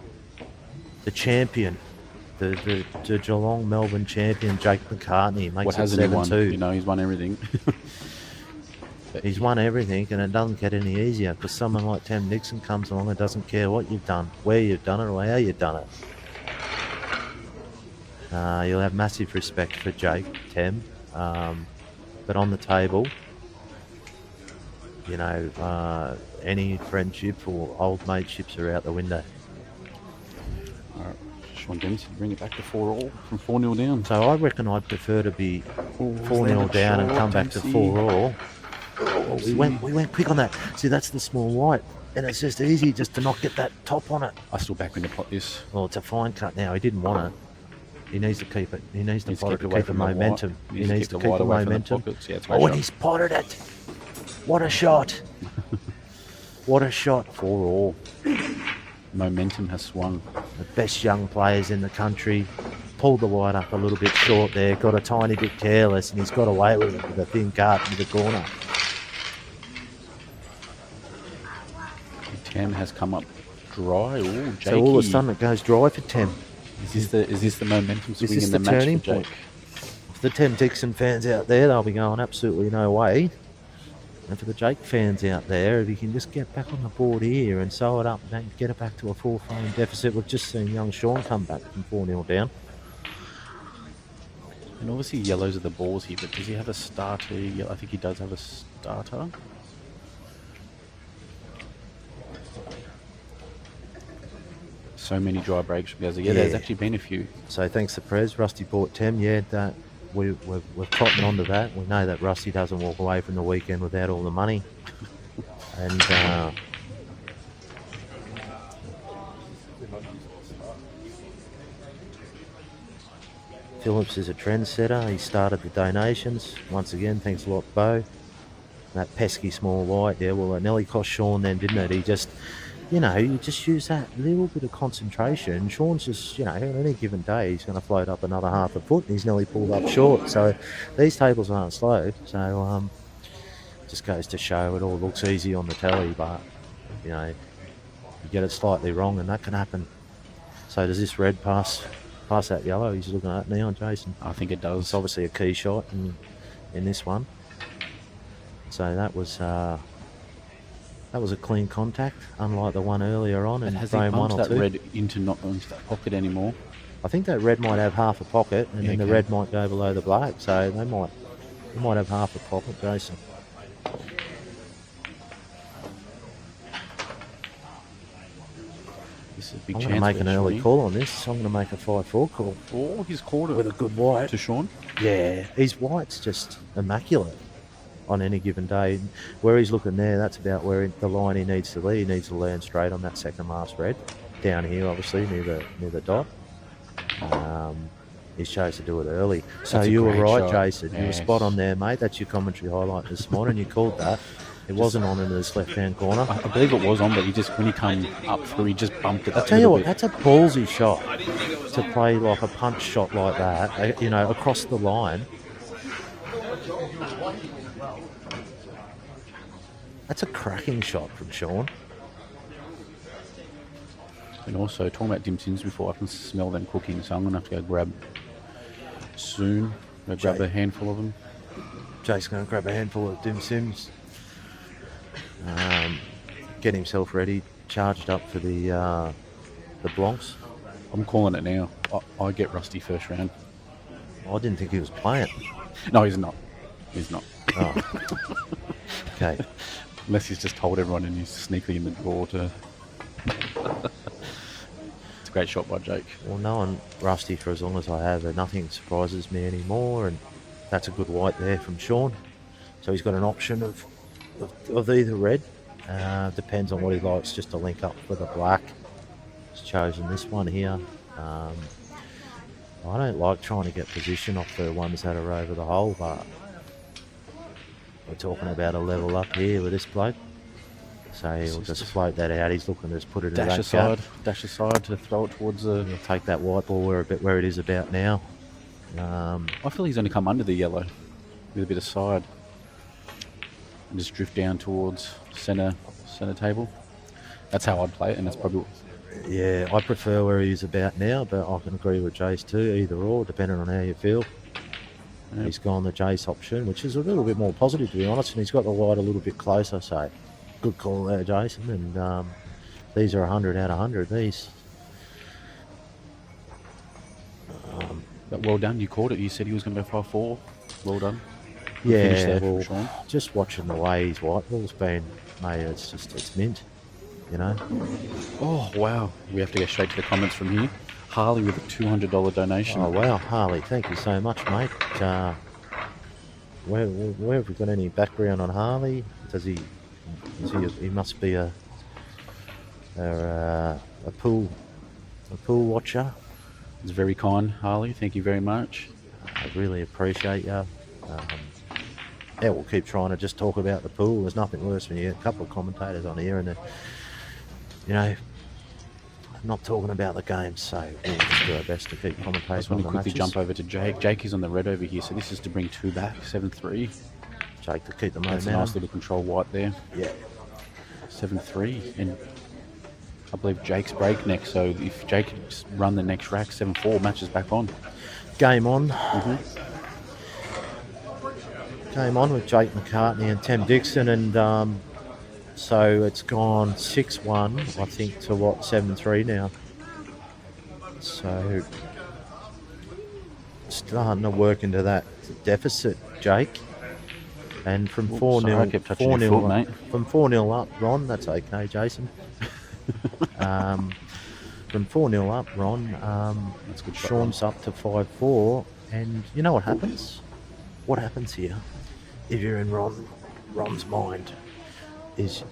champion, the Geelong Melbourne champion, Jake McCartney, makes What it hasn't he won? 7-2. You know, he's won everything. He's won everything, and it doesn't get any easier because someone like Tem Nixon comes along and doesn't care what you've done, where you've done it, or how you've done it. You'll have massive respect for Jake, Tem, but on the table, you know, any friendship or old mateships are out the window. All right. Sean Dempsey bring it back to 4-all from 4-0 down. So I reckon I'd prefer to be 4-0 down and come back to Dempsey. 4-all. Oh, we went quick on that. See, that's the small white, and it's just easy just to not get that top on it. I still back him to pot this. Well, it's a fine cut now. He didn't want it. He needs to keep it. He needs to pot it to away keep the from the white. momentum. He needs to keep white the away from momentum. pockets. Yeah, it's Oh, and he's potted it. What a shot. What a shot. 4-all. Momentum has swung. The best young players in the country. Pulled the white up a little bit short there. Got a tiny bit careless, and he's got away with it with a thin cut into the corner. Tem has come up dry. Ooh, So all of a Jakey. sudden it goes dry for Tem. Is this the momentum swing this in the the match turning for Jake? point? For the Tem Dixon fans out there, they'll be going absolutely no way. And for the Jake fans out there, if you can just get back on the board here and sew it up and get it back to a 4-frame deficit. We've just seen young Sean come back from 4-0 down. And obviously yellows are the balls here, but does he have a starter? Yeah, I think he does have a starter. So many dry breaks from Gaza. Yeah, there's Yeah. actually been a few. So thanks to Prez, Rusty bought Tem. Yeah, that we're cotton onto that. We know that Rusty doesn't walk away from the weekend without all the money. And Phillips is a trendsetter. He started the donations. Once again, thanks a lot, Bo. That pesky small white, yeah, well, it nearly cost Sean then, didn't it? He just, you know, you just use that little bit of concentration. Sean's just, you know, on any given day, he's going to float up another half a foot, and he's nearly pulled up short. So these tables aren't slow. So just goes to show it all looks easy on the telly, but, you know, you get it slightly wrong, and that can happen. So does this red pass Pass that yellow he's looking at now, Jason. I think it It's does. obviously a key shot in this one. So that was a clean contact, unlike the one earlier on. And And has he thrown one bumped or that two. red into not into that pocket anymore? I think that red might have half a pocket, and then the okay. red might go below the black. So they might have half a pocket, Jason. This is a big I'm chance. going to make an for early Shawnee. call on this. I'm going to make a 5-4 call Oh, he's called it with a good white. to Sean. Yeah, his white's just immaculate on any given day. Where he's looking there, that's about where the line he needs to lead. He needs to land straight on that second last red. Down here, obviously, near the dot. He chose to do it early. So That's a you were great right, shot. Jason. You were Yes. spot on there, mate. That's your commentary highlight this morning. You called that. It wasn't on in his left-hand corner. I believe it was on, but when he come up through, he just bumped it. I'll tell you what, that's a ballsy shot to play like a punch shot like that, across the line. That's a cracking shot from Sean. And also, talking about dim sims before, I can smell them cooking, so I'm going to have to go grab soon. Go grab Jake. a handful of them. Jake's going to grab a handful of dim sims, get himself ready, charged up for the Blancs. I'm calling it now. I get Rusty first round. I didn't think he was playing. No, he's not. He's not. Oh. Okay. Unless he's just told everyone and he's sneakily in the draw to... It's a great shot by Jake. Well, knowing Rusty for as long as I have, nothing surprises me anymore, and that's a good white there from Sean. So he's got an option of either red. Depends on what he likes, just to link up with a black. He's chosen this one here. I don't like trying to get position off the ones that are over the hole, but we're talking about a level up here with this bloke. So he'll just float that out. He's looking to just put it in that gap. Dash aside to throw it towards the... He'll take that white ball where it is about now. I feel he's only come under the yellow with a bit of side. And just drift down towards center table. That's how I'd play it, and that's probably... Yeah, I prefer where he's about now, but I can agree with Jace too, either or, depending on how you feel. Yep. He's gone the Jace option, which is a little bit more positive, to be honest, and he's got the white a little bit closer, so good call there, Jason. And these are 100 out of 100, these. But well done, you caught it. You said he was going to go 5-4. Well done. Finish Yeah, there from well, Sean. just watching the way his white ball's been, mate, it's mint, you know. Oh, wow. We have to go straight to the comments from here. Harley with a $200 donation. Oh, wow, Harley, thank you so much, mate. Where have we got any background on Harley? He must be a pool watcher. It's very kind, Harley. Thank you very much. I really appreciate you. Yeah, we'll keep trying to just talk about the pool. There's nothing worse when you get a couple of commentators on here and they're, not talking about the game. So we'll just do our best to keep commentating. I just want to on the quickly matches. jump over to Jake. Jake is on the red over here, so this is to bring 2 back, 7-3. Jake to keep the That's a momentum. nice little control white there. Yeah. 7-3, and I believe Jake's break next, so if Jake can just run the next rack, 7-4, matches back on. Game on. Mm-hmm. Game on with Jake McCartney and Tim Dixon, and so it's gone 6-1, I think, to 7-3 now. So starting to work into that deficit, Jake. And from 4-0, sorry, I kept touching your 4-0 foot, up, mate. from 4-0 up, Ron. That's okay, Jason. From 4-0 up, Ron. That's a good shot, Sean's up to 5-4, and you know what happens? What happens here, if you're in Ron's mind, is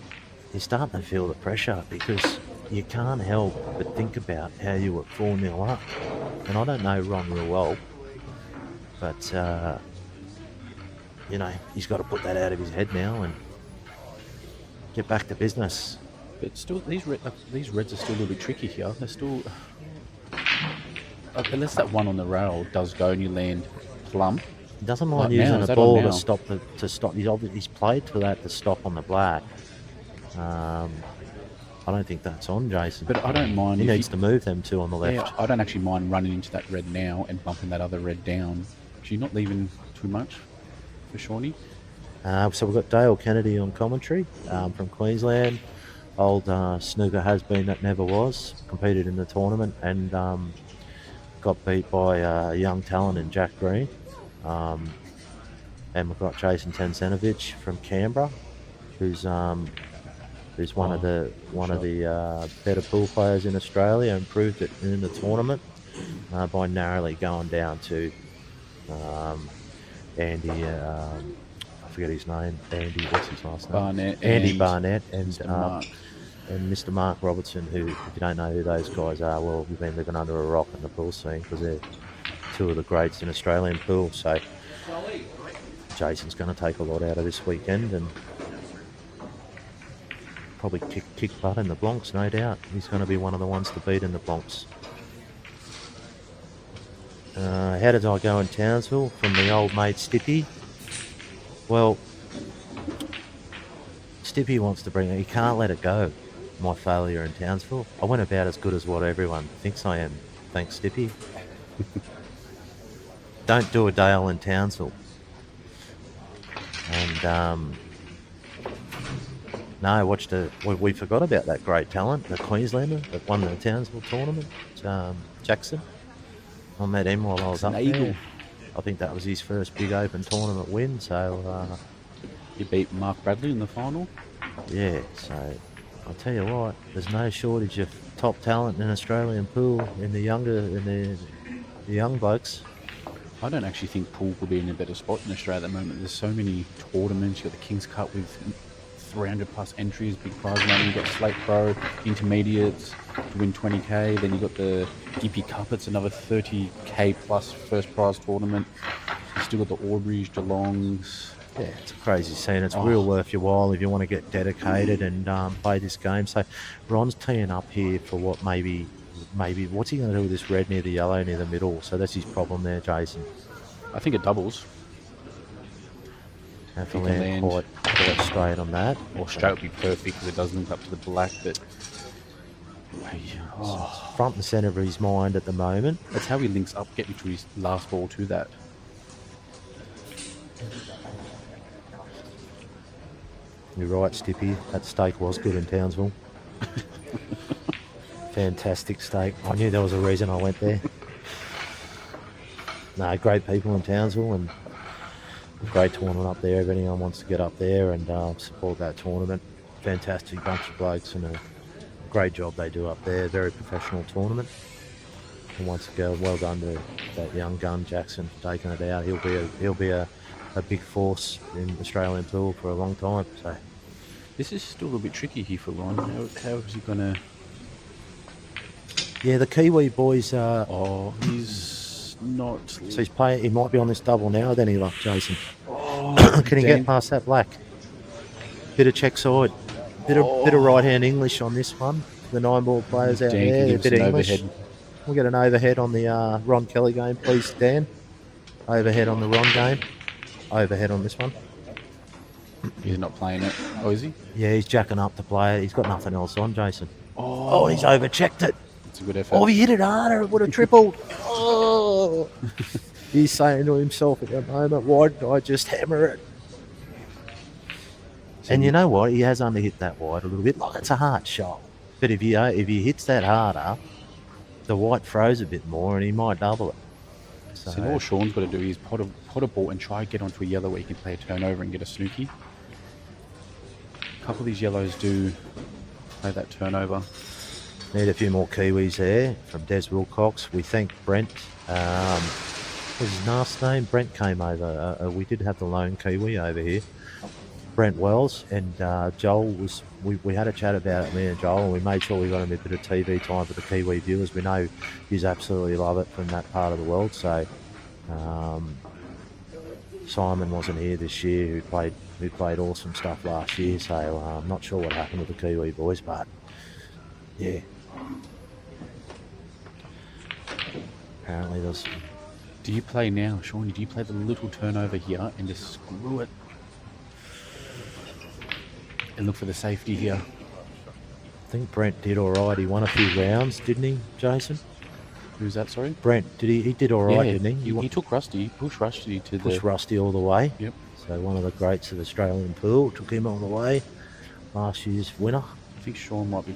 you're starting to feel the pressure, because you can't help but think about how you were 4-0 up. And I don't know Ron real well, but he's got to put that out of his head now and get back to business. But still, these reds are still a little bit tricky here. They're still... unless that one on the rail does go and you land plumb. He doesn't Like mind now, using is a that ball on to now? stop. He's played for that to stop on the black. I I don't think that's on, Jason. But I don't mind. He if needs to move them two on the left. Yeah, I don't actually mind running into that red now and bumping that other red down. You're not leaving too much for Shawnee. So we've got Dale Kennedy on commentary from Queensland. Old snooker has-been that never was. Competed in the tournament and got beat by a young talent in Jack Green. And we've got Jason Tencenovich from Canberra, who's one of the better pool players in Australia, and proved it in the tournament by narrowly going down to Andy. I forget his name. Andy, what's his last name? Barnett. Andy Barnett and Mr. Mr. Mark Robertson, who, if you don't know who those guys are, well, you've been living under a rock in the pool scene, because they're two of the greats in Australian pool. So Jason's going to take a lot out of this weekend and probably kick butt in the Bronx, no doubt. He's going to be one of the ones to beat in the Bronx. How did I go in Townsville from the old mate Stippy? Well, Stippy wants to bring it. He can't let it go, my failure in Townsville. I went about as good as what everyone thinks I am. Thanks, Stippy. Don't do a Dale in Townsville. And no, we forgot about that great talent, the Queenslander that won the Townsville tournament, Jackson. I met him while I was up there. I think that was his first big open tournament win. So you beat Mark Bradley in the final. Yeah, so I'll tell you what, there's no shortage of top talent in Australian pool in the young blokes. I don't actually think pool will be in a better spot in Australia at the moment. There's so many tournaments. You've got the King's Cup with 300 plus entries, big prize money. You've got Slate Pro, intermediates to win 20k. Then you've got the Gippy Cup. It's another 30k plus first prize tournament. You've still got the Audreys, Geelongs. Yeah, it's a crazy scene. It's real worth your while if you want to get dedicated and play this game. So Ron's teeing up here for what maybe what's he going to do with this red near the yellow near the middle? So that's his problem there, Jason. I think it doubles. Have to land quite straight on that. Or straight would be perfect because it does link up to the black, but It's front and centre of his mind at the moment. That's how he links up, getting to his last ball to that. You're right, Stippy. That steak was good in Townsville. Fantastic steak. I knew there was a reason I went there. No, great people in Townsville, and a great tournament up there. If anyone wants to get up there and support that tournament, fantastic bunch of blokes and a great job they do up there. Very professional tournament. And once again, well done to that young gun Jackson for taking it out. He'll be a big force in Australian pool for a long time. So this is still a bit tricky here for Ron. How is he gonna? Yeah, the Kiwi boys are. Oh, he's not. So he's playing. He might be on this double now. Then he left Jason. Oh, can he get past that black? Bit of check side. Bit of right hand English on this one. The 9-ball players out there. A bit of English. Overhead. We'll get an overhead on the Ron Kelly game, please, Dan. Overhead on the Ron game. Overhead on this one. He's not playing it. Oh, is he? Yeah, he's jacking up to play it. He's got nothing else on, Jason. Oh, he's overchecked it. It's a good effort. Oh, he hit it harder. It would have tripled. Oh. He's saying to himself at the moment, why did I just hammer it? And you know what? He has underhit that wide a little bit. Like, it's a hard shot. But if he hits that harder, the white throws a bit more and he might double it. So all Sean's got to do is pot a ball and try to get onto a yellow where he can play a turnover and get a snooky. A couple of these yellows do play that turnover. Need a few more Kiwis there from Des Wilcox. We thank Brent. What's his last name? Brent came over. We did have the lone Kiwi over here. Brent Wells and Joel was. We had a chat about it, me and Joel, and we made sure we got him a bit of TV time for the Kiwi viewers. We know he's absolutely love it from that part of the world. So Simon wasn't here this year, who played awesome stuff last year. So I'm not sure what happened with the Kiwi boys, but yeah. Apparently there's. Do you play now, Sean? Do you play the little turnover here and just screw it? And look for the safety here. think Brent did all right. He won a few rounds, didn't he, Jason? Who's that, sorry? Brent, did he did all right, didn't he? He took Rusty, pushed Rusty to Pushed Rusty all the way. Yep. So one of the greats of the Australian pool took him all the way. Last year's winner. I think Sean might be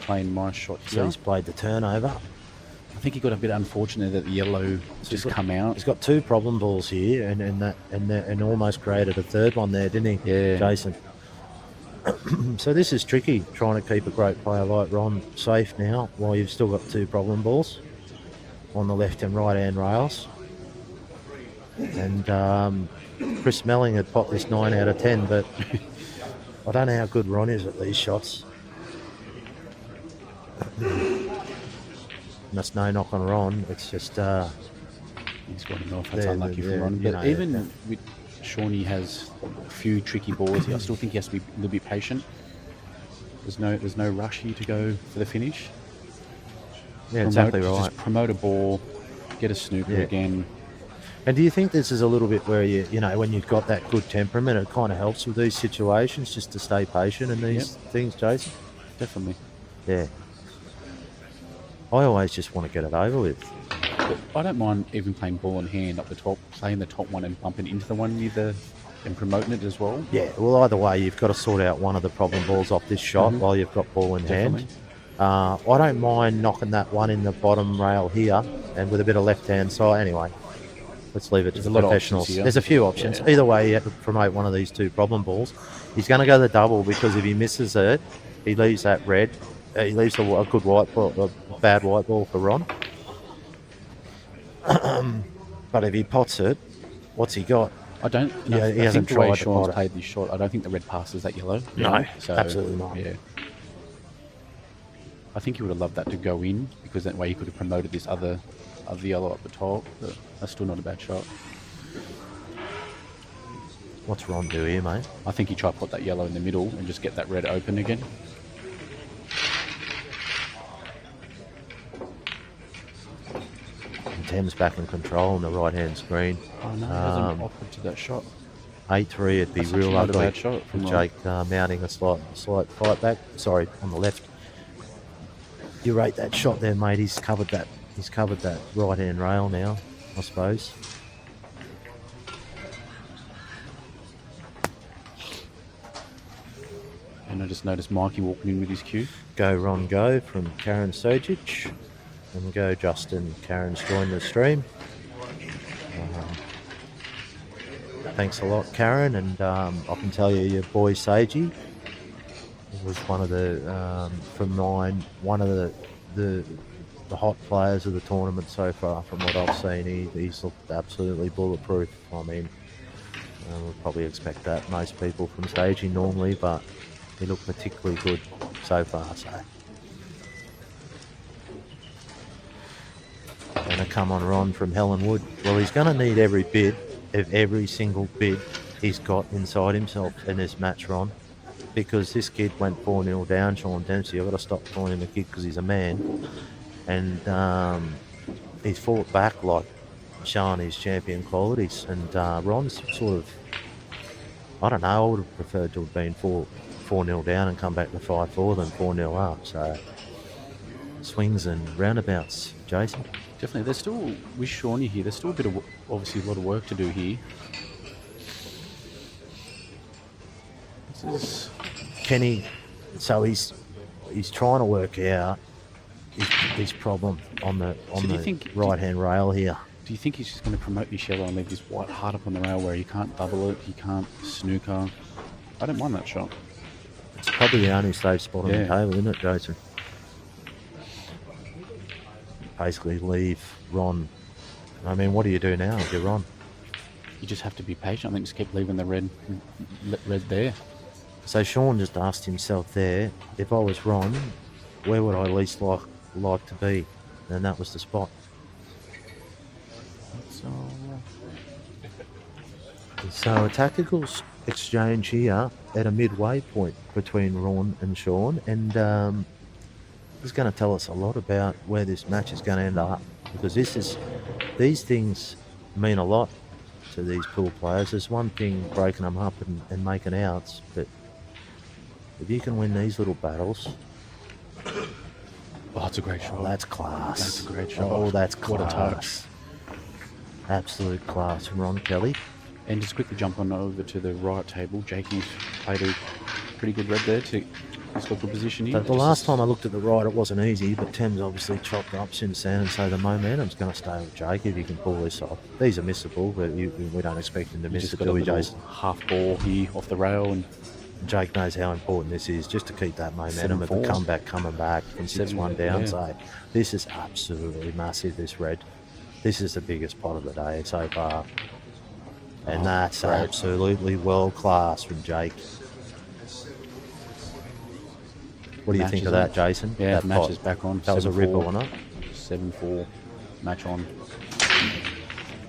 playing my shot So here. he's played the turnover. I think he got a bit unfortunate that the yellow just come out. He's got 2 problem balls here, and almost created a third one there, didn't he? Yeah. Jason. So this is tricky, trying to keep a great player like Ron safe now, while you've still got 2 problem balls on the left and right hand rails. And Chris Smelling had popped this 9 out of 10, but I don't know how good Ron is at these shots. And that's no knock on Ron. It's just He's got him off. That's Yeah, unlucky yeah, for Ron. you But know, even yeah. with Shawnee has a few tricky balls. I still think he has to be a little bit patient. There's no rush here to go for the finish. yeah, exactly right. Just promote a ball, get a snooker Yeah. again. And do you think this is a little bit where you know, when you've got that good temperament, it kind of helps with these situations, just to stay patient in these things, Jason? Definitely. Yeah. I always just want to get it over with. But I don't mind even playing ball in hand up the top, playing the top one and bumping into the one near the and promoting it as well. Yeah, well, either way, you've got to sort out one of the problem balls off this shot while you've got ball in Definitely. hand. I don't mind knocking that one in the bottom rail here, and with a bit of left-hand side. Anyway, let's leave it to There's the a lot of professionals. options here. There's a few options. Yeah. Either way, you have to promote one of these 2 problem balls. He's going to go the double, because if he misses it, he leaves that red. He leaves a good white ball, a bad white ball for Ron. But if he pots it, what's he got? I don't. Yeah, he I hasn't think the way tried to Sean's pot it. played this shot, I don't think the red passes that yellow. No, So, absolutely not. Yeah. I think he would have loved that to go in, because that way he could have promoted this other yellow up the top. But that's still not a bad shot. What's Ron do here, mate? I think he tried to put that yellow in the middle and just get that red open again. And Thames back in control on the right-hand screen. Oh no, he hasn't offered to that shot. 8-3, it'd be That's real actually not a ugly. bad shot from With Ron. Jake mounting a slight fight back. Sorry, on the left. You rate that shot there, mate. He's covered that right-hand rail now, I suppose. And I just noticed Mikey walking in with his cue. Go Ron Go from Karen Sojic. And go Justin. Karen's joined the stream. Thanks a lot, Karen. And I can tell you, your boy Seiji was one of the, from mine, one of the hot players of the tournament so far. From what I've seen, he's looked absolutely bulletproof. I mean, we'll probably expect that, most people from Seiji normally, but he looked particularly good so far. So, gonna come on Ron from Helen Wood. Well, he's gonna need every bit of every single bit he's got inside himself in this match, Ron, because this kid went 4-0 down, Sean Dempsey. I've got to stop calling him a kid because he's a man, and he's fought back like showing his champion qualities. And Ron's sort of, I don't know, I would have preferred to have been 4-0 down and come back to 5-4 than 4-0 up. So swings and roundabouts, Jason. Definitely. There's still, with Shawnee here, there's still a bit of, obviously a lot of work to do here. This is... Kenny, so he's trying to work out his problem on the do you think- right hand rail here. Do you think he's just going to promote this yellow and leave this white hard up on the rail where he can't double it, he can't snooker? I don't mind that shot. It's probably the only safe spot on the Yeah. table, isn't it, Jason? Basically leave Ron. I mean, what do you do now if you're Ron? You just have to be patient. I think just keep leaving the red there. So Sean just asked himself there, if I was Ron, where would I least like to be? And that was the spot. So a tactical exchange here at a midway point between Ron and Sean, and this is going to tell us a lot about where this match is going to end up, because these things mean a lot to these pool players. There's one thing breaking them up and making outs, but if you can win these little battles, Oh, it's a great shot. that's class. That's a great shot. Oh, that's class. What a touch. Absolute class from Ron Kelly. And just quickly jump on over to the right table. Jakey's played a pretty good red there to his local position here. The last time I looked at the right, it wasn't easy, but Tim's obviously chopped up since then, and so the momentum's going to stay with Jake if he can pull this off. These are missable, but we don't expect him to miss Just it, got do a we, little Jason? half ball here off the rail, and Jake knows how important this is, just to keep that momentum of the 7-4. comeback coming back from 6-1 down. Yeah. So this is absolutely massive, this red. This is the biggest pot of the day so far. And that's great. absolutely world class from Jake. What do you think of that, Jason? Yeah, that match pot? is back on. That was a ripper, wasn't it? 7-4 match on.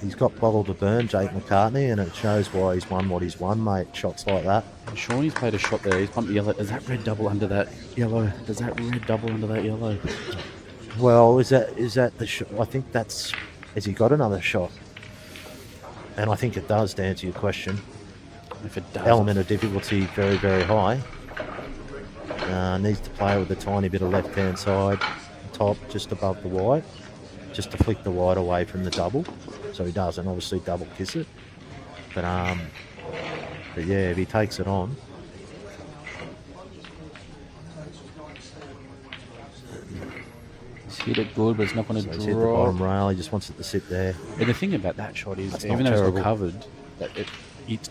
He's got bottle to burn, Jake McCartney, and it shows why he's won what he's won, mate. Shots like that. Shawnee's played a shot there. He's pumped the yellow. Does that red double under that yellow? Does that red double under that yellow? Well, is that the shot? I think that's... Has he got another shot? And I think it does, to answer your question. If it does, Element of difficulty very, very high. Needs to play with a tiny bit of left-hand side, top, just above the white, just to flick the white away from the double, so he doesn't obviously double kiss it. But yeah, if he takes it on, he's hit it good, but it's not going so to he's hit the bottom drop. rail. He just wants it to sit there. And the thing about that shot is, That's even not though terrible. it's recovered, that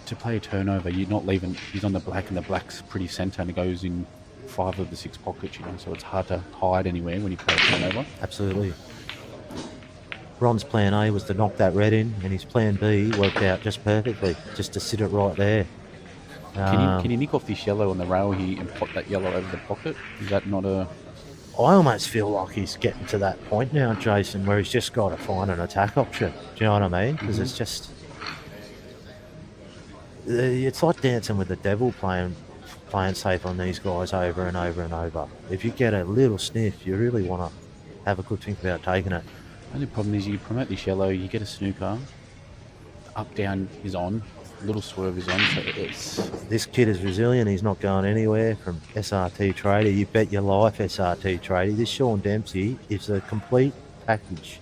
to play a turnover, you're not leaving. He's on the black, and the black's pretty centre, and it goes in 5 of the 6 pockets. So it's hard to hide anywhere when you play a turnover. Absolutely. Ron's plan A was to knock that red in, and his plan B worked out just perfectly, just to sit it right there. Can you nick off this yellow on the rail here and pop that yellow over the pocket? Is that not a... I almost feel like he's getting to that point now, Jason, where he's just got to find an attack option. Do you know what I mean? Because it's just... It's like dancing with the devil, playing safe on these guys over and over and over. If you get a little sniff, you really want to have a good think about taking it. The only problem is you promote this yellow, you get a snooker, up down is on, little swerve is on, so it's... This kid is resilient. He's not going anywhere from SRT Trader. You bet your life, SRT Trader. This Sean Dempsey is a complete package.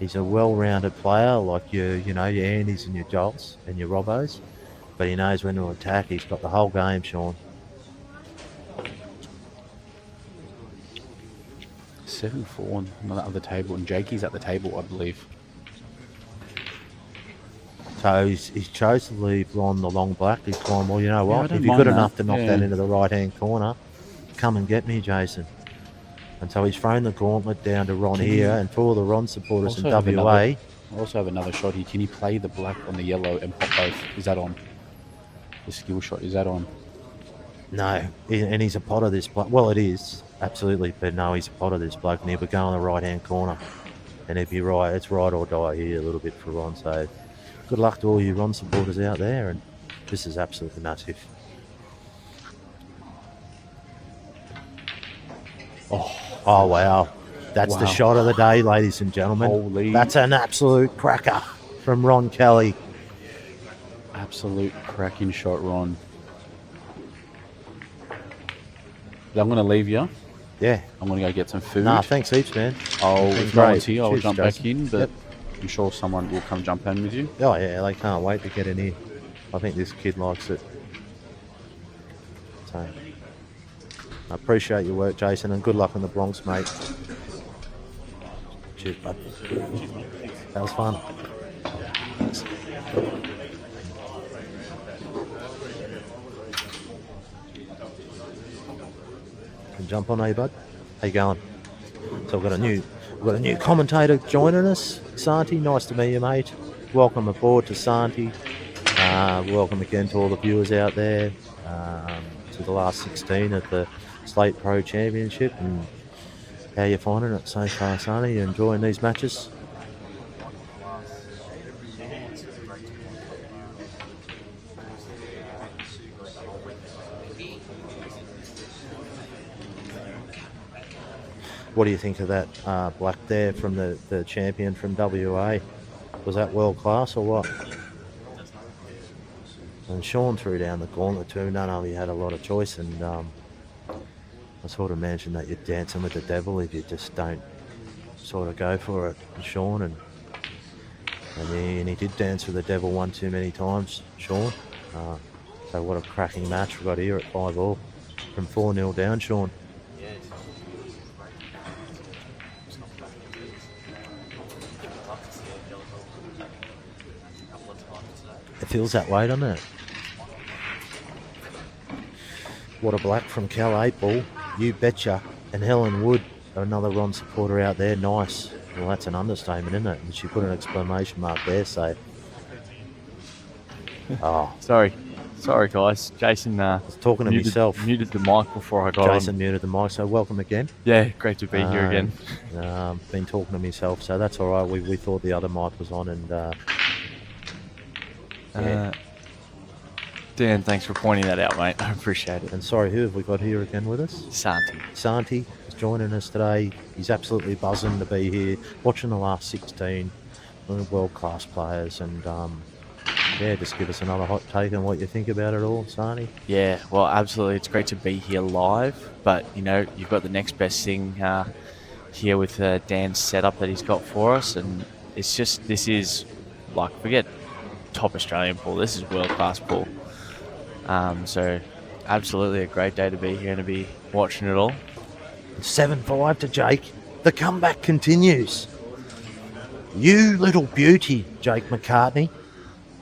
He's a well-rounded player, like your Andys and your Jolts and your Robbos, but he knows when to attack. He's got the whole game, Sean. 7-4 on the other table, and Jakey's at the table, I believe. So he's chose to leave Ron the long black. He's gone, well, you know Yeah, I what? don't If you're mind good that. enough to knock Yeah. that into the right-hand corner, come and get me, Jason. And so he's thrown the gauntlet down to Ron here, and for all the Ron supporters in Also have WA, I also have another shot here. Can he play the black on the yellow and pop both? Is that on? The skill shot, is that on? no, and he's a pot of this bloke. Well, it is, absolutely, but no, he's a pot of this bloke, and he'll be going the right-hand corner. And if you're right, it's right or die here a little bit for Ron. So good luck to all you Ron supporters out there, and this is absolutely massive. Oh wow. That's the Wow. shot of the day, ladies and gentlemen. Holy- That's an absolute cracker from Ron Kelly. Absolute cracking shot, Ron. I'm going to leave you. Yeah. I'm going to go get some food. Nah, thanks heaps, man. I'll, Been if no great. one's here, I'll Cheers, jump Jason. back in, but Yep. I'm sure someone will come jump in with you. Oh yeah, they can't wait to get in here. I think this kid likes it. So I appreciate your work, Jason, and good luck in the Bronx, mate. Cheers, bud. That was fun. Thanks. Can jump on, bud? How you going? So we've got a new commentator joining us, Santi. Nice to meet you, mate. Welcome aboard to Santi. Welcome again to all the viewers out there, to the last 16 at the Slate Pro Championship. And how you finding it so far, Santi? You enjoying these matches? What do you think of that black there from the champion from WA? Was that world class or what? And Sean threw down the gauntlet to him. None of you had a lot of choice, and I sort of mentioned that you're dancing with the devil if you just don't sort of go for it, Sean. And he did dance with the devil one too many times, Sean. So what a cracking match we got here at 5-all from 4-0 down, Sean. It feels that way, doesn't it? What a black from Cal 8-ball. You betcha. And Helen Wood, another Ron supporter out there. Nice. Well, that's an understatement, isn't it? And she put an exclamation mark there, so... Oh. Sorry, guys. Jason I was talking to myself. Muted the mic before I got on. Jason muted the mic, so welcome again. Yeah, great to be here again. Been talking to myself, so that's all right. We thought the other mic was on, and... yeah. Dan, thanks for pointing that out, mate. I appreciate it. And sorry, who have we got here again with us? Santi is joining us today. He's absolutely buzzing to be here, watching the last 16 world-class players, and just give us another hot take on what you think about it all, Santi. Yeah, well, absolutely. It's great to be here live, but, you've got the next best thing here with Dan's setup that he's got for us, and it's just, this is, forget top Australian pool. This is world-class pool. So absolutely a great day to be here and to be watching it all. 7-5 to Jake. The comeback continues. You little beauty, Jake McCartney.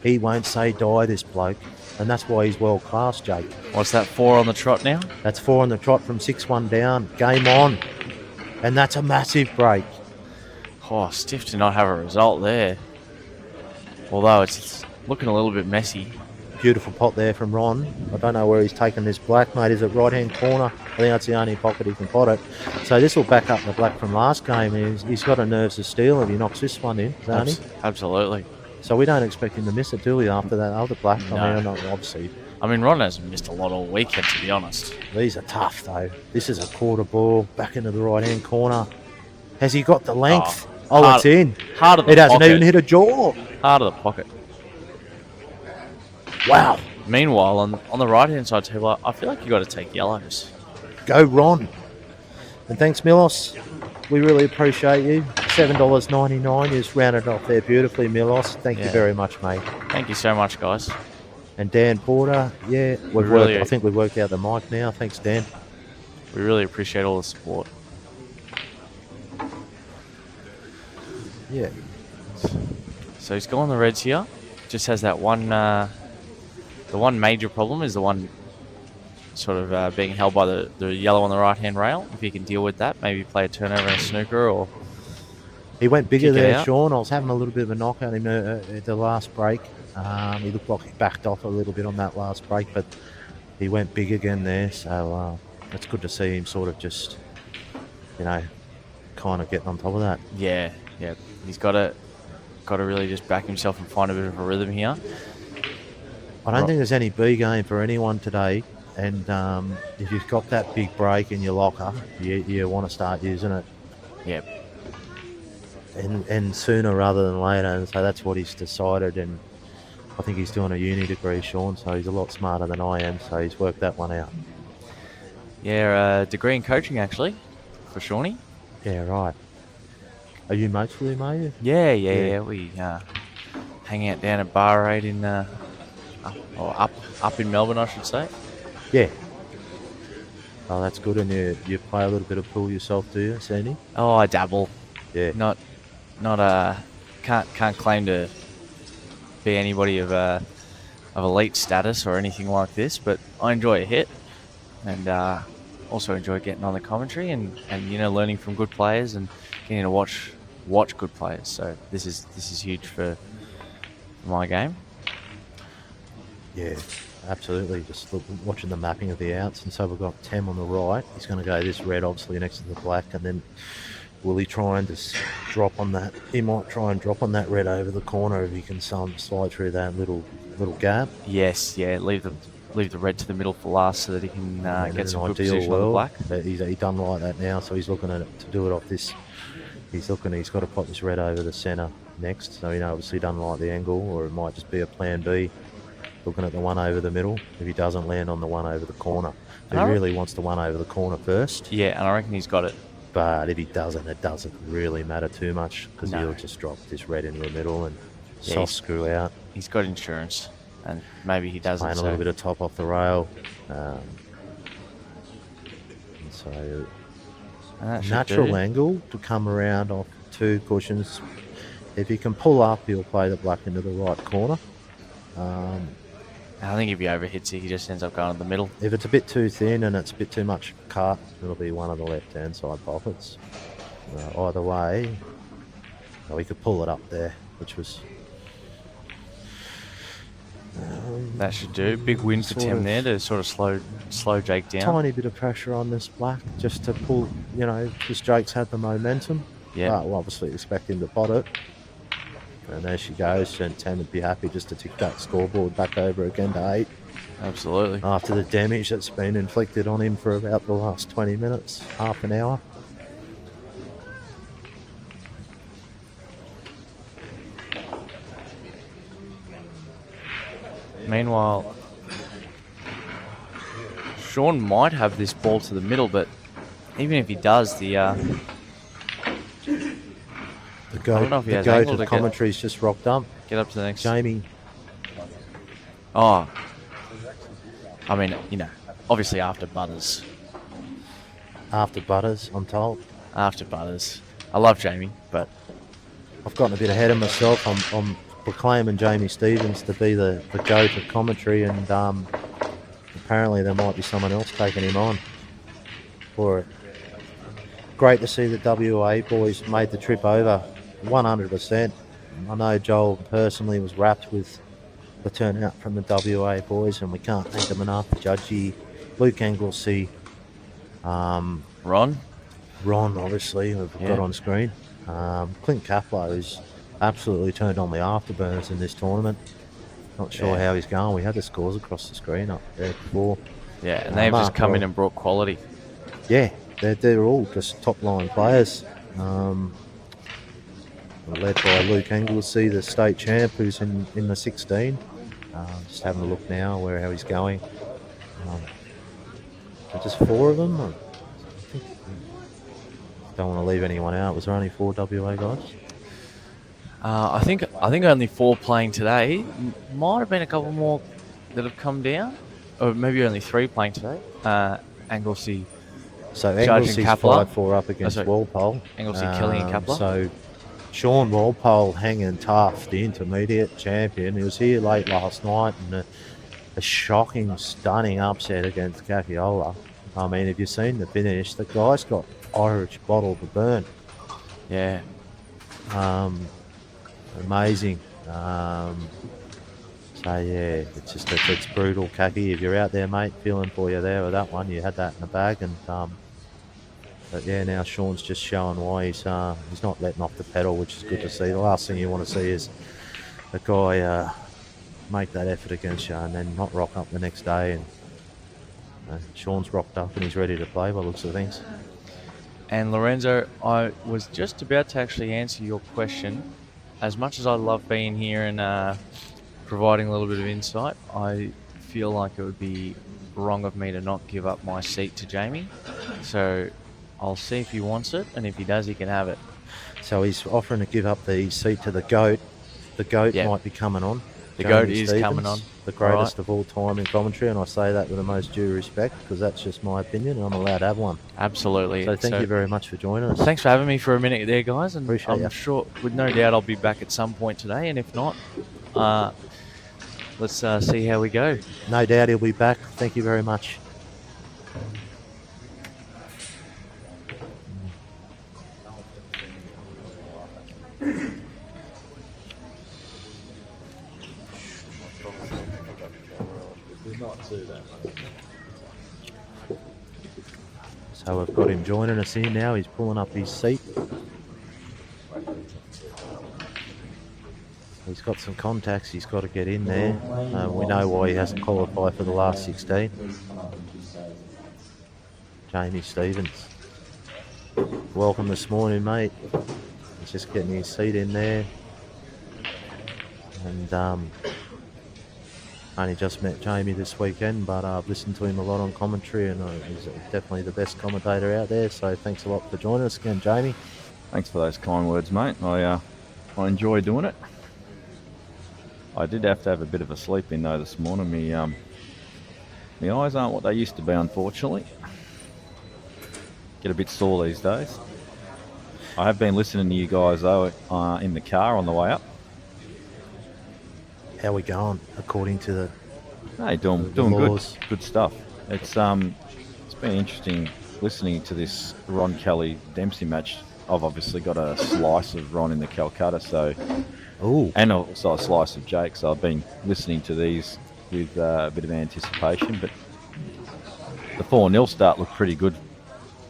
He won't say die, this bloke. And that's why he's world-class, Jake. What's that, 4 on the trot now? That's 4 on the trot from 6-1 down. Game on. And that's a massive break. Oh, stiff to not have a result there. Although it's looking a little bit messy. Beautiful pot there from Ron. I don't know where he's taken this black, mate. Is it right-hand corner? I think that's the only pocket he can pot it. So this will back up the black from last game. He's got a nerves of steel if he knocks this one in, doesn't he? Absolutely. So we don't expect him to miss it, do we, after that other black? No. I mean, obviously. I mean, Ron hasn't missed a lot all weekend, to be honest. These are tough, though. This is a quarter ball, back into the right-hand corner. Has he got the length? Oh, it's in. Hard of the It hasn't pocket. even hit a jaw. Hard of the pocket. Wow. Meanwhile, on the right-hand side table, I feel like you got to take yellows. Go, Ron. And thanks, Milos. We really appreciate you. $7.99 is rounded off there beautifully, Milos. Thank you very much, mate. Thank you so much, guys. And Dan Porter, I think we've worked out the mic now. Thanks, Dan. We really appreciate all the support. Yeah. So he's going the Reds here. Just has that one. The one major problem is the one sort of being held by the yellow on the right-hand rail. If he can deal with that, maybe play a turnover and a snooker or... He went bigger there, out. Sean. I was having a little bit of a knock on him at the last break. He looked like he backed off a little bit on that last break, but he went big again there. So it's good to see him sort of just, kind of getting on top of that. Yeah. He's got to really just back himself and find a bit of a rhythm here. I don't think there's any B game for anyone today. And if you've got that big break in your locker, you want to start using it. Yep. And sooner rather than later. And so that's what he's decided. And I think he's doing a uni degree, Sean, so he's a lot smarter than I am. So he's worked that one out. Yeah, degree in coaching, actually, for Shawnee. Yeah, right. Are you mates with him, are you? Yeah. We hang out down at Bar 8 in... up in Melbourne, I should say. Yeah. Oh, that's good. And you play a little bit of pool yourself, do you, Sandy? Oh, I dabble. Yeah. Not can't claim to be anybody of elite status or anything like this, but I enjoy a hit, and also enjoy getting on the commentary and learning from good players and getting to watch good players. So this is huge for my game. Yeah, absolutely. Just watching the mapping of the outs. And so we've got Tem on the right. He's going to go this red, obviously, next to the black. And then will he try and just drop on that? He might try and drop on that red over the corner if he can slide through that little gap. Yes, yeah. Leave the red to the middle for last so that he can get some good position on the black. He's done like that now, so he's looking at it to do it off this. He's got to pop this red over the centre next. So, obviously doesn't like the angle, or it might just be a plan B. looking at the one over the middle if he doesn't land on the one over the corner. He And I- really wants the one over the corner first. Yeah, and I reckon he's got it. But if he doesn't, it doesn't really matter too much because No. he'll just drop this red into the middle and Yeah, soft screw out. He's got insurance, and maybe he doesn't. Playing a So little bit of top off the rail. And so and that should natural do. angle to come around off 2 cushions. If he can pull up, he'll play the black into the right corner. I think if he overhits it, he just ends up going to the middle. If it's a bit too thin and it's a bit too much cut, it'll be one of the left-hand side pockets. Either way, we could pull it up there, which was... That should do. Big win for sort Tim of there to sort of slow Jake down. tiny bit of pressure on this black just to pull, because Jake's had the momentum. Yeah. But we'll obviously expect him to pot it. And there she goes, and Tam would be happy just to tick that scoreboard back over again to 8 Absolutely. after the damage that's been inflicted on him for about the last 20 minutes, half an hour. Meanwhile, Sean might have this ball to the middle, but even if he does, The don't know if he has goat angle of to get- commentary's just rocked up. get up to the next. Jamie, Oh, I mean, obviously after Butters. after Butters, I'm told. After Butters. I love Jamie, but I've gotten a bit ahead of myself. I'm proclaiming Jamie Stevens to be the goat of commentary, and apparently there might be someone else taking him on for it. Great to see the WA boys made the trip over 100%. I know Joel personally was wrapped with the turnout from the WA boys, and we can't thank them enough. Judgy, Luke Anglesey, Ron? Ron, obviously, who we've Yeah. got on screen. Clint Kapler, who's absolutely turned on the afterburners in this tournament. Not sure Yeah. how he's going. We had the scores across the screen up there before. Yeah, and they've just Mark come in Roll. and brought quality. Yeah, they're all just top-line players. Led by Luke Anglesey, the state champ, who's in the 16. Just having a look now how he's going. Just 4 of them. I think, don't want to leave anyone out. Was there only 4 WA guys? I think only 4 playing today. Might have been a couple more that have come down, or maybe only 3 playing today. Anglesey, So Judge and Anglesey's Kapler. 5-4 up against sorry. Walpole. Anglesey, Kelly and Kapler. So Sean Walpole hanging tough, the intermediate champion. He was here late last night and a shocking, stunning upset against Capiola. I mean, if you've seen the finish, the guy's got Irish bottle to burn. Yeah, Amazing. So yeah, it's brutal, Kaki. If you're out there, mate, feeling for you there with that one. You had that in the bag, and but yeah, now Sean's just showing why he's not letting off the pedal, which is good to see. The last thing you want to see is a guy make that effort against you and then not rock up the next day. And Sean's rocked up and he's ready to play by the looks of things. and Lorenzo, I was just about to actually answer your question. As much as I love being here and providing a little bit of insight, I feel like it would be wrong of me to not give up my seat to Jamie. So I'll see if he wants it, and if he does, he can have it. So he's offering to give up the seat to the GOAT. The GOAT Yeah. might be coming on. The Jamie GOAT is Stevens, coming on. The greatest Right. of all time in commentary, and I say that with the most due respect because that's just my opinion and I'm allowed to have one. Absolutely. So thank you very much for joining us. Thanks for having me for a minute there, guys. And Appreciate I'm ya. sure, with no doubt, I'll be back at some point today. And if not, let's see how we go. No doubt he'll be back. Thank you very much. So we've got him joining us here now. He's pulling up his seat. He's got some contacts he's got to get in there. We know why he hasn't qualified for the last 16. Jamie Stevens. Welcome this morning, mate. He's just getting his seat in there. And only just met Jamie this weekend, but I've listened to him a lot on commentary, and he's definitely the best commentator out there. So thanks a lot for joining us again, Jamie. Thanks for those kind words, mate. I enjoy doing it. I did have to have a bit of a sleep in though this morning. My eyes aren't what they used to be, unfortunately. Get a bit sore these days. I have been listening to you guys though in the car on the way up. How we going according to the Hey, doing laws? good stuff. It's been interesting listening to this Ron Kelly Dempsey match. I've obviously got a slice of Ron in the Calcutta, and also a slice of Jake. So I've been listening to these with a bit of anticipation. But the 4-0 start looked pretty good.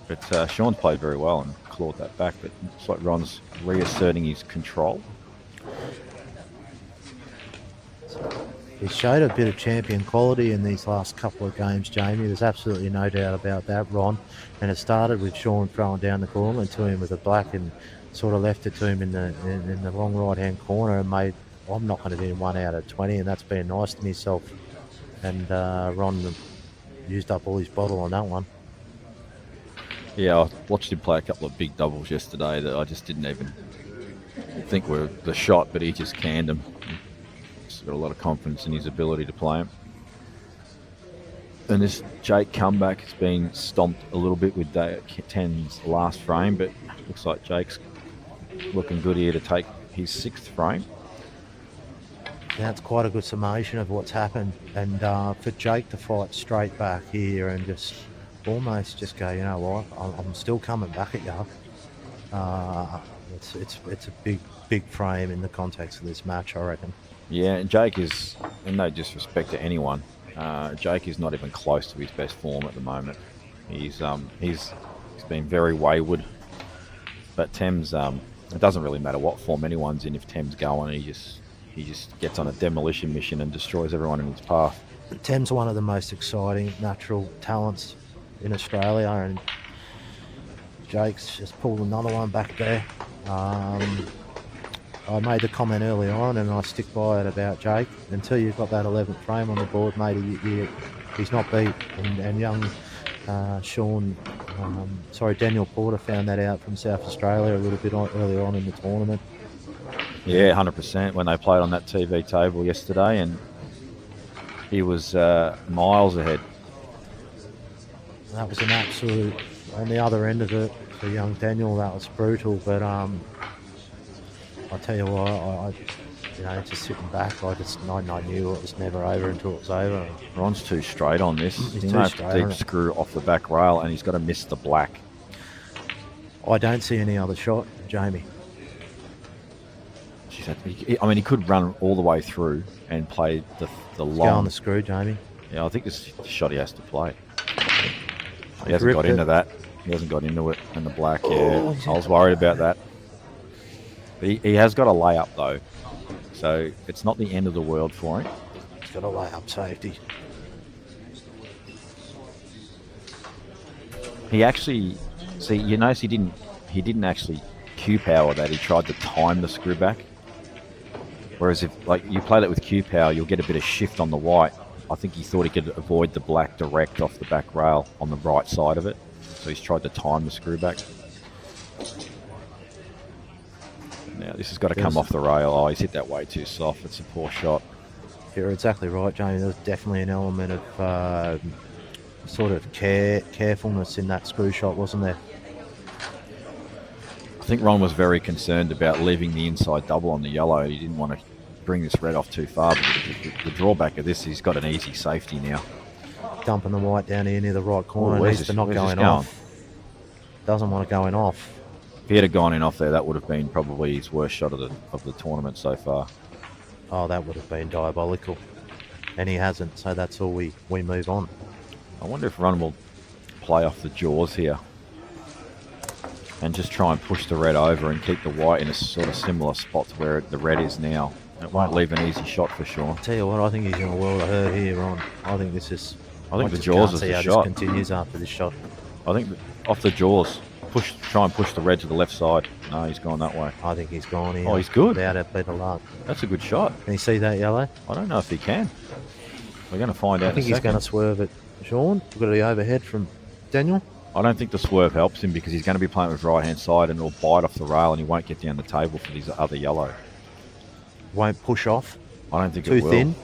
But Sean's played very well and clawed that back. But it's like Ron's reasserting his control. He showed a bit of champion quality in these last couple of games, Jamie. There's absolutely no doubt about that, Ron. And it started with Sean throwing down the gauntlet to him with a black and sort of left it to him in the long right-hand corner and made, I'm not going to do 1 out of 20, and that's been nice to myself. And Ron used up all his bottle on that one. Yeah, I watched him play a couple of big doubles yesterday that I just didn't even think were the shot, but he just canned them. He's got a lot of confidence in his ability to play them. And this Jake comeback has been stomped a little bit with 10's last frame, but looks like Jake's looking good here to take his 6th frame. That's quite a good summation of what's happened. And for Jake to fight straight back here and just almost just go, you know what, I'm still coming back at you. It's a big frame in the context of this match, I reckon. Yeah, and Jake is, and no disrespect to anyone, Jake is not even close to his best form at the moment. He's been very wayward. But Thames, it doesn't really matter what form anyone's in. If Thames going, he just gets on a demolition mission and destroys everyone in his path. Thames one of the most exciting natural talents in Australia, and Jake's just pulled another one back there. I made the comment early on, and I stick by it about Jake. Until you've got that 11th frame on the board, mate, he's not beat. And young Daniel Porter found that out from South Australia a little bit earlier on in the tournament. Yeah, 100%. When they played on that TV table yesterday, and he was miles ahead. That was an absolute, on the other end of it, for young Daniel, that was brutal. But I tell you what, just sitting back, I knew it was never over until it was over. Ron's too straight on this. He's He too might have straight to on deep it. screw off the back rail, and he's got to miss the black. I don't see any other shot, Jamie. He could run all the way through and play the Go on long. the screw, Jamie. Yeah, I think this is the shot he has to play. He hasn't got into that. He hasn't got into it. And the black, yeah. I was worried about that. He has got a layup, though. So it's not the end of the world for him. He's got a layup safety. He actually, you notice he didn't actually Q power that. He tried to time the screw back. Whereas if you play that with Q power, you'll get a bit of shift on the white. I think he thought he could avoid the black direct off the back rail on the right side of it. So he's tried to time the screw back. Now this has got to come off the rail. Oh, he's hit that way too soft. It's a poor shot. You're exactly right, Jamie. There's definitely an element of sort of carefulness in that screw shot, wasn't there? I think Ron was very concerned about leaving the inside double on the yellow. He didn't want to bring this red off too far, but the drawback of this, he's got an easy safety now. Dumping the white down here near the right corner. Where's Needs this- to not where's going this off. Doesn't want to go in off. If he had gone in off there, that would have been probably his worst shot of the tournament so far. Oh, that would have been diabolical. And he hasn't, so that's all we move on. I wonder if Ron will play off the jaws here and just try and push the red over and keep the white in a sort of similar spot to where the red is now. It won't leave an easy shot for sure. Tell you what, I think he's in a world of hurt here, Ron. I think this is... I think the just jaws can't is see the how shot. this continues after this shot. I think off the jaws, try and push the red to the left side. No, he's gone that way. I think he's gone here. Oh, he's good. Without a better luck. That's a good shot. Can you see that yellow? I don't know if he can. We're going to find out I think in a he's going second. to swerve it. Sean, we've got the overhead from Daniel. I don't think the swerve helps him because he's going to be playing with right-hand side and it'll bite off the rail and he won't get down the table for his other yellow. Won't push off. I don't think Too it will. thin.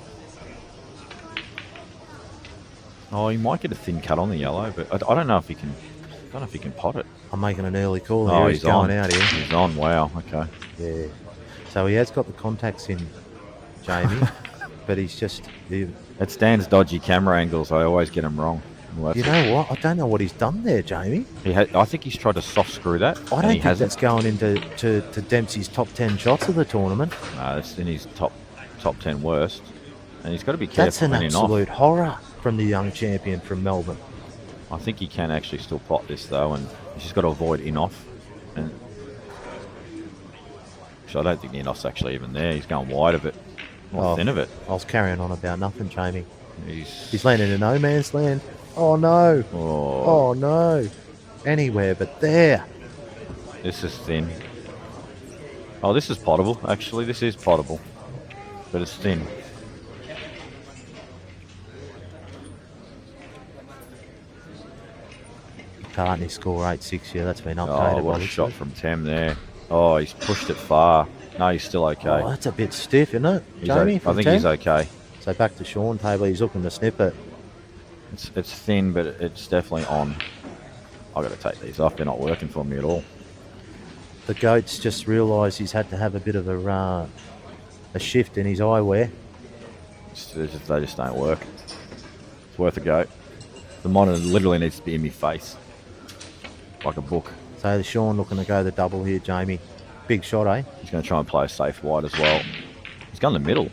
Oh, he might get a thin cut on the yellow, but I don't know if he can. I don't know if he can pot it. I'm making an early call here. Oh, He's going on. out here. He's on. Wow. Okay. Yeah. So he has got the contacts in, Jamie, but he's just. It's Dan's dodgy camera angles. I always get him wrong. Well, You know what? I don't know what he's done there, Jamie. I think he's tried to soft screw that. I don't think that's going into to Dempsey's top 10 shots of the tournament. No, it's in his top 10 worst, and he's got to be careful. That's an cleaning off. absolute horror from the young champion from Melbourne. I think he can actually still pot this though, and he's just got to avoid in-off. And so I don't think the in-off's actually even there. He's going wide of it, or thin of it. I was carrying on about nothing, Jamie. He's He's landing in no man's land. Oh no! Oh, Oh no! Anywhere but there. this is thin. Oh, this is potable. Actually, this is potable, but it's thin. McCartney score 8-6. Yeah, that's been Oh, updated. what by a the shot looks from Tem there. Oh, he's pushed it far. No, he's still okay. of it. Oh, that's a bit stiff, isn't it, He's Jamie? I from think 10? he's okay. So back to Sean table. He's looking to snip it. It's thin, but it's definitely on. I got to take these off. They're not working for me at all. The goat's just realised he's had to have a bit of a shift in his eyewear. They just don't work. It's worth a go. The monitor literally needs to be in my face, like a book. So Sean looking to go the double here, Jamie. Big shot, eh? He's going to try and play a safe wide as well. He's gone the middle.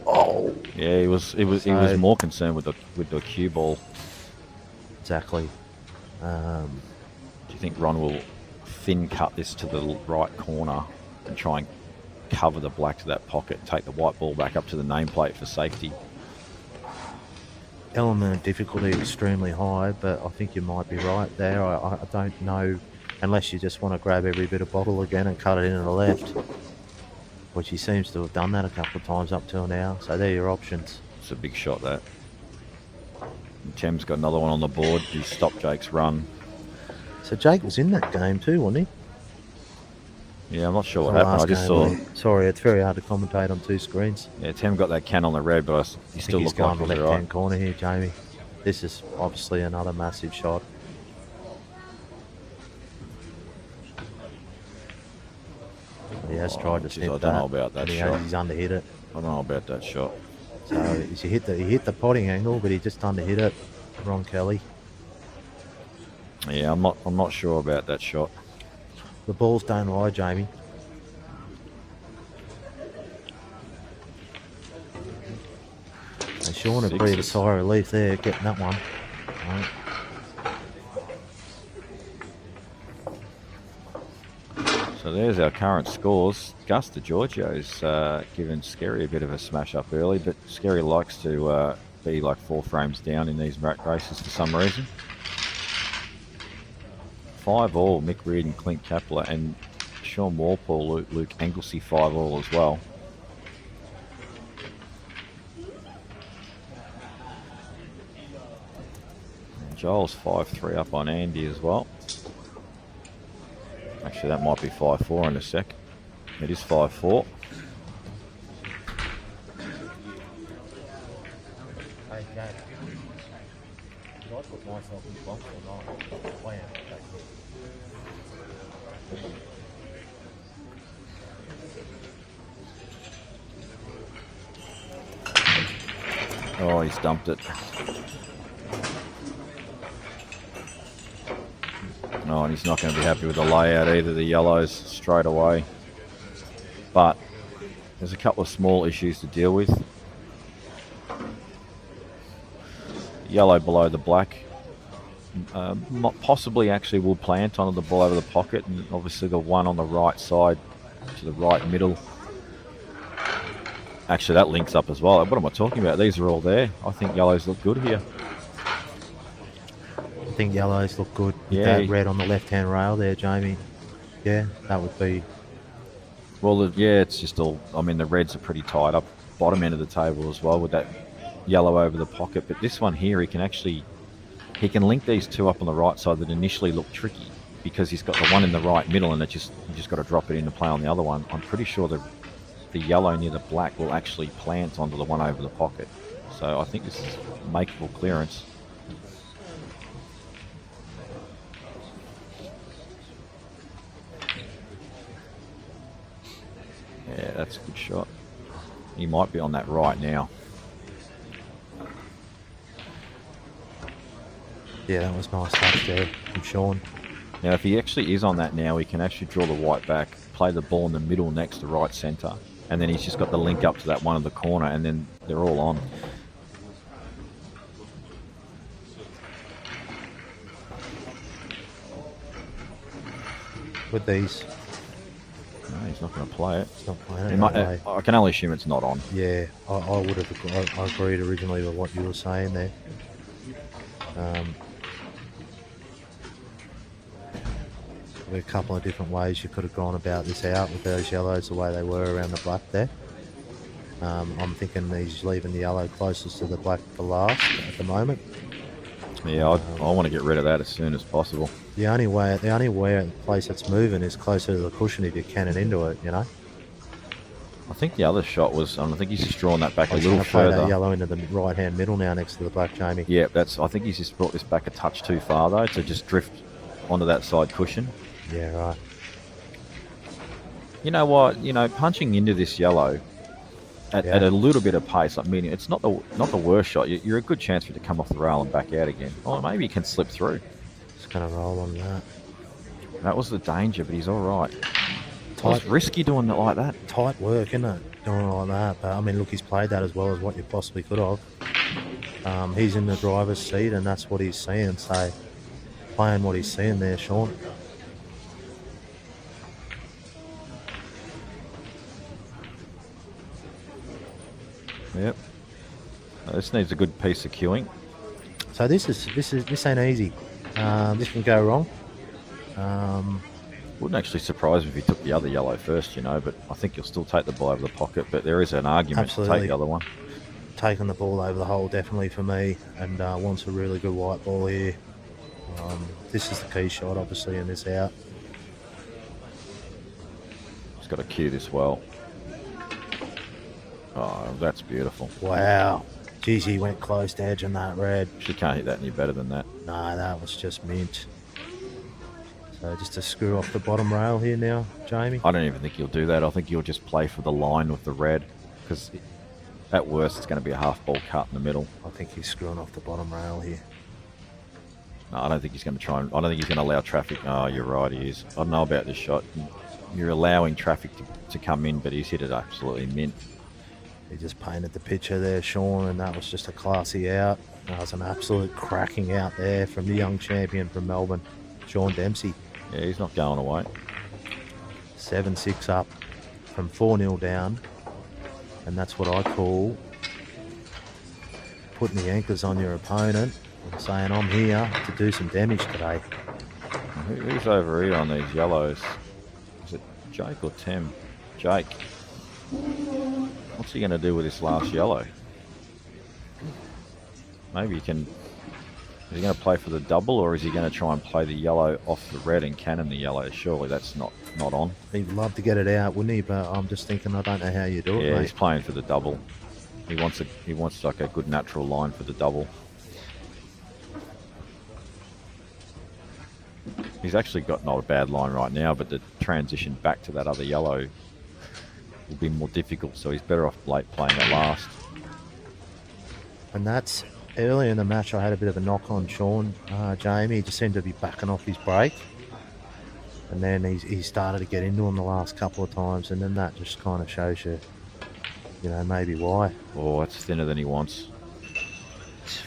Oh, Yeah, he was So- more concerned with the cue ball. exactly. Do you think Ron will thin cut this to the right corner and try and cover the black to that pocket, take the white ball back up to the nameplate for safety? Element of difficulty extremely high, but I think you might be right there. I don't know, unless you just want to grab every bit of bottle again and cut it into the left, which he seems to have done that a couple of times up till now. So they're your options. It's a big shot, that. And Tem's got another one on the board. He stopped Jake's run. So Jake was in that game too, wasn't he? Yeah, I'm not sure what The happened. I last just game, saw. wasn't he? Sorry, it's very hard to commentate on two screens. Yeah, Tem got that can on the red, but he I still think he's looked like going he the was left-hand right. corner here, Jamie. This is obviously another massive shot. He has tried to geez, snip I don't that. know about that and shot. He's underhit it. I don't know about that shot. So he hit the potting angle, but he just underhit it. Ron Kelly. Yeah, I'm not sure about that shot. The balls don't lie, Jamie. And Sean had breathed a Sixes. sigh of relief there, getting that one. Right. So there's our current scores. Gus DeGiorgio's given Scary a bit of a smash up early, but Scary likes to be like 4 frames down in these races for some reason. 5-all, Mick Reed and Clint Kapler, and Sean Walpole, Luke Anglesey 5-all as well. And Joel's 5-3 up on Andy as well. Actually, that might be 5-4 in a sec. It is 5-4. Oh, he's dumped it. Oh, and he's not going to be happy with the layout either, the yellows straight away. But there's a couple of small issues to deal with. Yellow below the black. Possibly actually will plant onto the ball over the pocket, and obviously the one on the right side to the right middle. Actually, that links up as well. What am I talking about? These are all there. I think yellows look good here. I think yellows look good. With Yeah. that red on the left-hand rail there, Jamie. Yeah, that would be. Well, yeah, it's just all. I mean, the reds are pretty tied up bottom end of the table as well with that yellow over the pocket. But this one here, he can link these two up on the right side that initially look tricky because he's got the one in the right middle, and you just got to drop it into play on the other one. I'm pretty sure the yellow near the black will actually plant onto the one over the pocket. So I think this is makeable clearance. Yeah, that's a good shot. He might be on that right now. Yeah, that was nice touch there from Sean. Now, if he actually is on that now, he can actually draw the white back, play the ball in the middle next to right centre, and then he's just got the link up to that one in the corner, and then they're all on. With these, No, he's not going to play it. it's not playing He it might- that way. I can only assume it's not on. Yeah, I would have. I agreed originally with what you were saying there. There are a couple of different ways you could have gone about this out with those yellows the way they were around the black there. I'm thinking he's leaving the yellow closest to the black for last at the moment. Yeah, I want to get rid of that as soon as possible. The only place that's moving is closer to the cushion if you cannon into it, you know. I think the other shot was, I think he's just drawn that back a He's little going to play that further. yellow into the right-hand middle now next to the black, Jamie. Yeah, I think he's just brought this back a touch too far though, to just drift onto that side cushion. Yeah, right. You know what? Punching into this yellow at a little bit of pace, like meaning it's not the worst shot. You're a good chance for it to come off the rail and back out again. Oh, maybe he can slip through. Just going to roll on that. That was the danger, but he's all right. Tight, It's risky doing it like that. tight work, isn't it? Doing it like that. But, I mean, look, he's played that as well as what you possibly could have. He's in the driver's seat, and that's what he's seeing. So, playing what he's seeing there, Sean. Yep. This needs a good piece of queuing. So this ain't easy. This can go wrong. Wouldn't actually surprise me if he took the other yellow first, but I think you'll still take the ball over the pocket. But there is an argument to Absolutely. take the other one. Taking the ball over the hole definitely for me, and wants a really good white ball here. This is the key shot, obviously, in this out. He's got to cue this well. Oh, that's beautiful. Wow. Geez, he went close to edging that red. She can't hit that any better than that. No, that was just mint. So just to screw off the bottom rail here now, Jamie. I don't even think he'll do that. I think he'll just play for the line with the red, because at worst it's going to be a half ball cut in the middle. I think he's screwing off the bottom rail here. No, I don't think he's going to try and... I don't think he's going to allow traffic. Oh, you're right, he is. I don't know about this shot. You're allowing traffic to come in, but he's hit it absolutely mint. He just painted the picture there, Sean, and that was just a classy out. That was an absolute cracking out there from the young champion from Melbourne, Sean Dempsey. Yeah, he's not going away. 7-6 up from 4-0 down. And that's what I call putting the anchors on your opponent and saying, I'm here to do some damage today. Who's over here on these yellows? Is it Jake or Tim? Jake. What's he going to do with this last yellow? Maybe he can... Is he going to play for the double, or is he going to try and play the yellow off the red and cannon the yellow? Surely that's not on. He'd love to get it out, wouldn't he? But I'm just thinking, I don't know how you do it, Yeah, mate. he's playing for the double. He wants like a good natural line for the double. He's actually got not a bad line right now, but the transition back to that other yellow will be more difficult, so he's better off late playing it last. And that's early in the match. I had a bit of a knock on Sean, Jamie. He just seemed to be backing off his break, and then he started to get into him the last couple of times, and then that just kind of shows you, maybe why. Oh, it's thinner than he wants.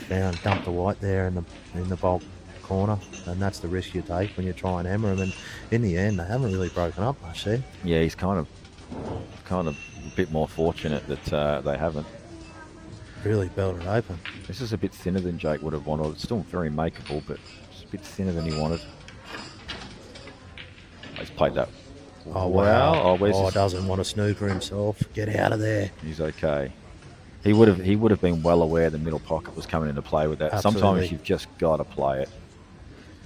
Dumped the white there in the bulk corner, and that's the risk you take when you try and hammer them. And in the end, they haven't really broken up much there. Yeah, he's kind of a bit more fortunate that they haven't. Really belted open. This is a bit thinner than Jake would have wanted. It's still very makeable, but it's a bit thinner than he wanted. He's played that Oh, wow. where's his- Doesn't want to snooper himself. Get out of there. He's okay. He would have been well aware the middle pocket was coming into play with that. Absolutely. Sometimes you've just got to play it.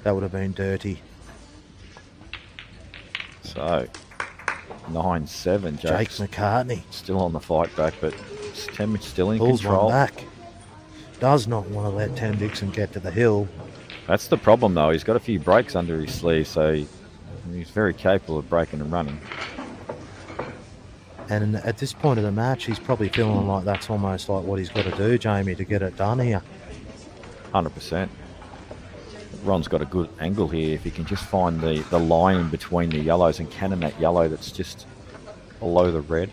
That would have been dirty. So 9-7. Jake Jake's McCartney still on the fight back, but Tem is still in pulls control. one back. Does not want to let Tem Dixon get to the hill. That's the problem, though. He's got a few breaks under his sleeve, so he's very capable of breaking and running. And at this point of the match, he's probably feeling like that's almost like what he's got to do, Jamie, to get it done here. 100%. Ron's got a good angle here. If he can just find the line in between the yellows and cannon that yellow that's just below the red,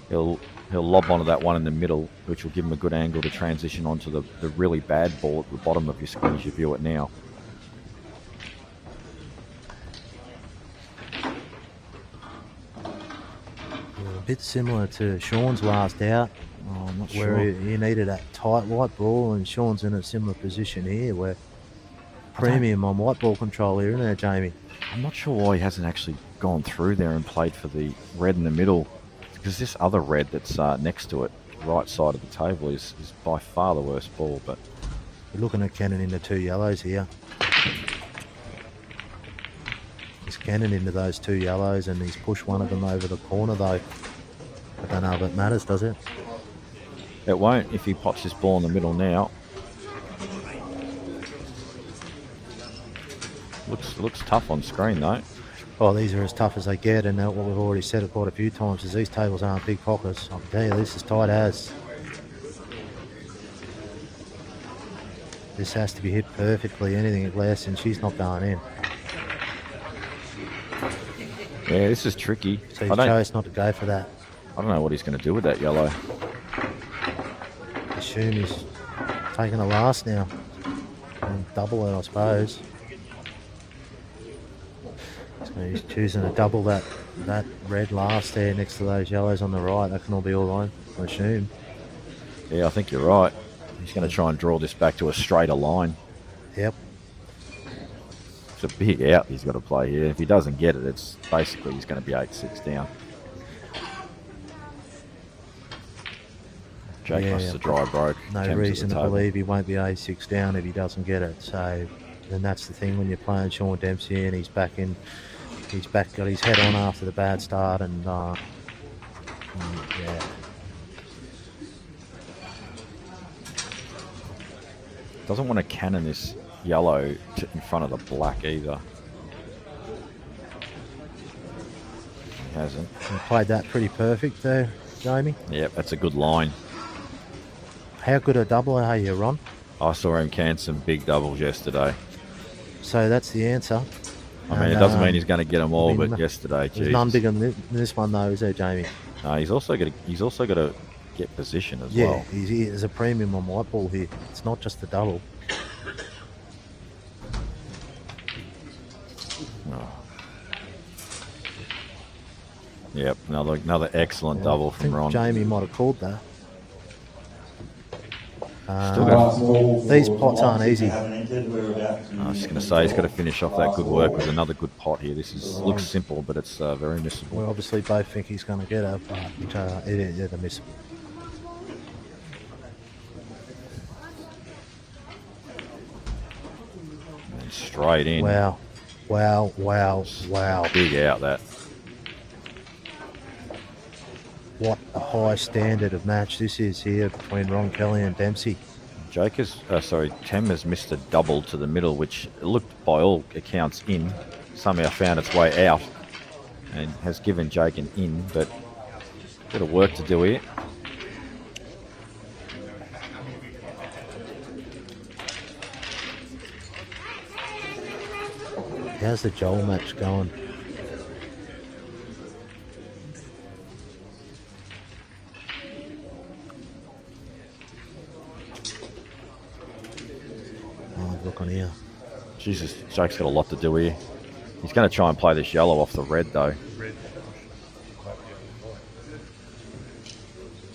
he'll lob onto that one in the middle, which will give him a good angle to transition onto the really bad ball at the bottom of your screen as you view it now. A bit similar to Sean's last out, where he needed that tight white ball, and Sean's in a similar position here, where premium on white ball control here, isn't there, Jamie? I'm not sure why he hasn't actually gone through there and played for the red in the middle, because this other red that's next to it, right side of the table, is by far the worst ball. But We're looking at Cannon into two yellows here. He's Cannon into those two yellows, and he's pushed one of them over the corner, though. I don't know if it matters, does it? it won't if he pops this ball in the middle now. Looks tough on screen, though. Well, these are as tough as they get, and what we've already said it quite a few times is these tables aren't big pockets. I can tell you, this is tight as. This has to be hit perfectly. Anything less, and she's not going in. Yeah, this is tricky. So he chose not to go for that. I don't know what he's going to do with that yellow. I assume he's taking a last now. And double it, I suppose. So he's choosing to double that red last there next to those yellows on the right. That can all be all line, I assume. Yeah, I think you're right. He's going to try and draw this back to a straighter line. Yep. It's a big out he's got to play here. If he doesn't get it, it's basically he's going to be 8-6 down. Jake must have dry broke. No reason to believe he won't be 8-6 down if he doesn't get it. So, and that's the thing when you're playing Sean Dempsey and he's back, got his head on after the bad start, and yeah. Doesn't want to cannon this yellow in front of the black either. He hasn't. He played that pretty perfect there, Jamie. Yep, that's a good line. How good a double are you, Ron? I saw him can some big doubles yesterday. So that's the answer. I mean, it doesn't mean he's going to get them all, but yesterday, there's none bigger than this one, though, is there, Jamie? No, he's also got to get position as yeah, well. Yeah, there's a premium on white ball here. It's not just the double. Oh. Yep, another excellent double from Ron. Jamie might have called that. Still these pots aren't easy. I was just going to say he's got to finish off that good work with another good pot here. This looks simple, but it's very missable. We obviously both think he's going to get it, but they're missable. And straight in. Wow. Big out that. What a high standard of match this is here between Ron Kelly and Dempsey. Tem has missed a double to the middle, which looked by all accounts in. Somehow found its way out and has given Jake an in, but a bit of work to do here. How's the Joel match going? Look on here. Jesus, Jake's got a lot to do here. He's going to try and play this yellow off the red, though.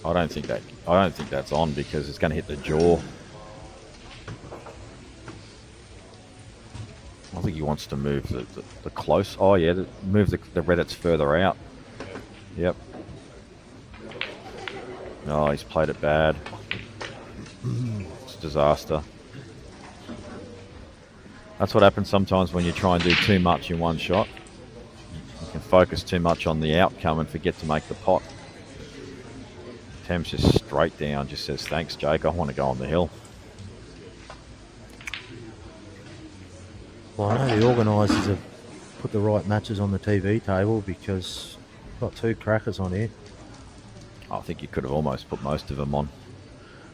I don't think that's on because it's going to hit the jaw. I think he wants to move the close. Oh, yeah, move the red that's further out. Yep. Oh, he's played it bad. It's a disaster. That's what happens sometimes when you try and do too much in one shot. You can focus too much on the outcome and forget to make the pot. Tem's just straight down, just says, thanks, Jake, I want to go on the hill. Well, I know the organisers have put the right matches on the TV table because we've got two crackers on here. I think you could have almost put most of them on.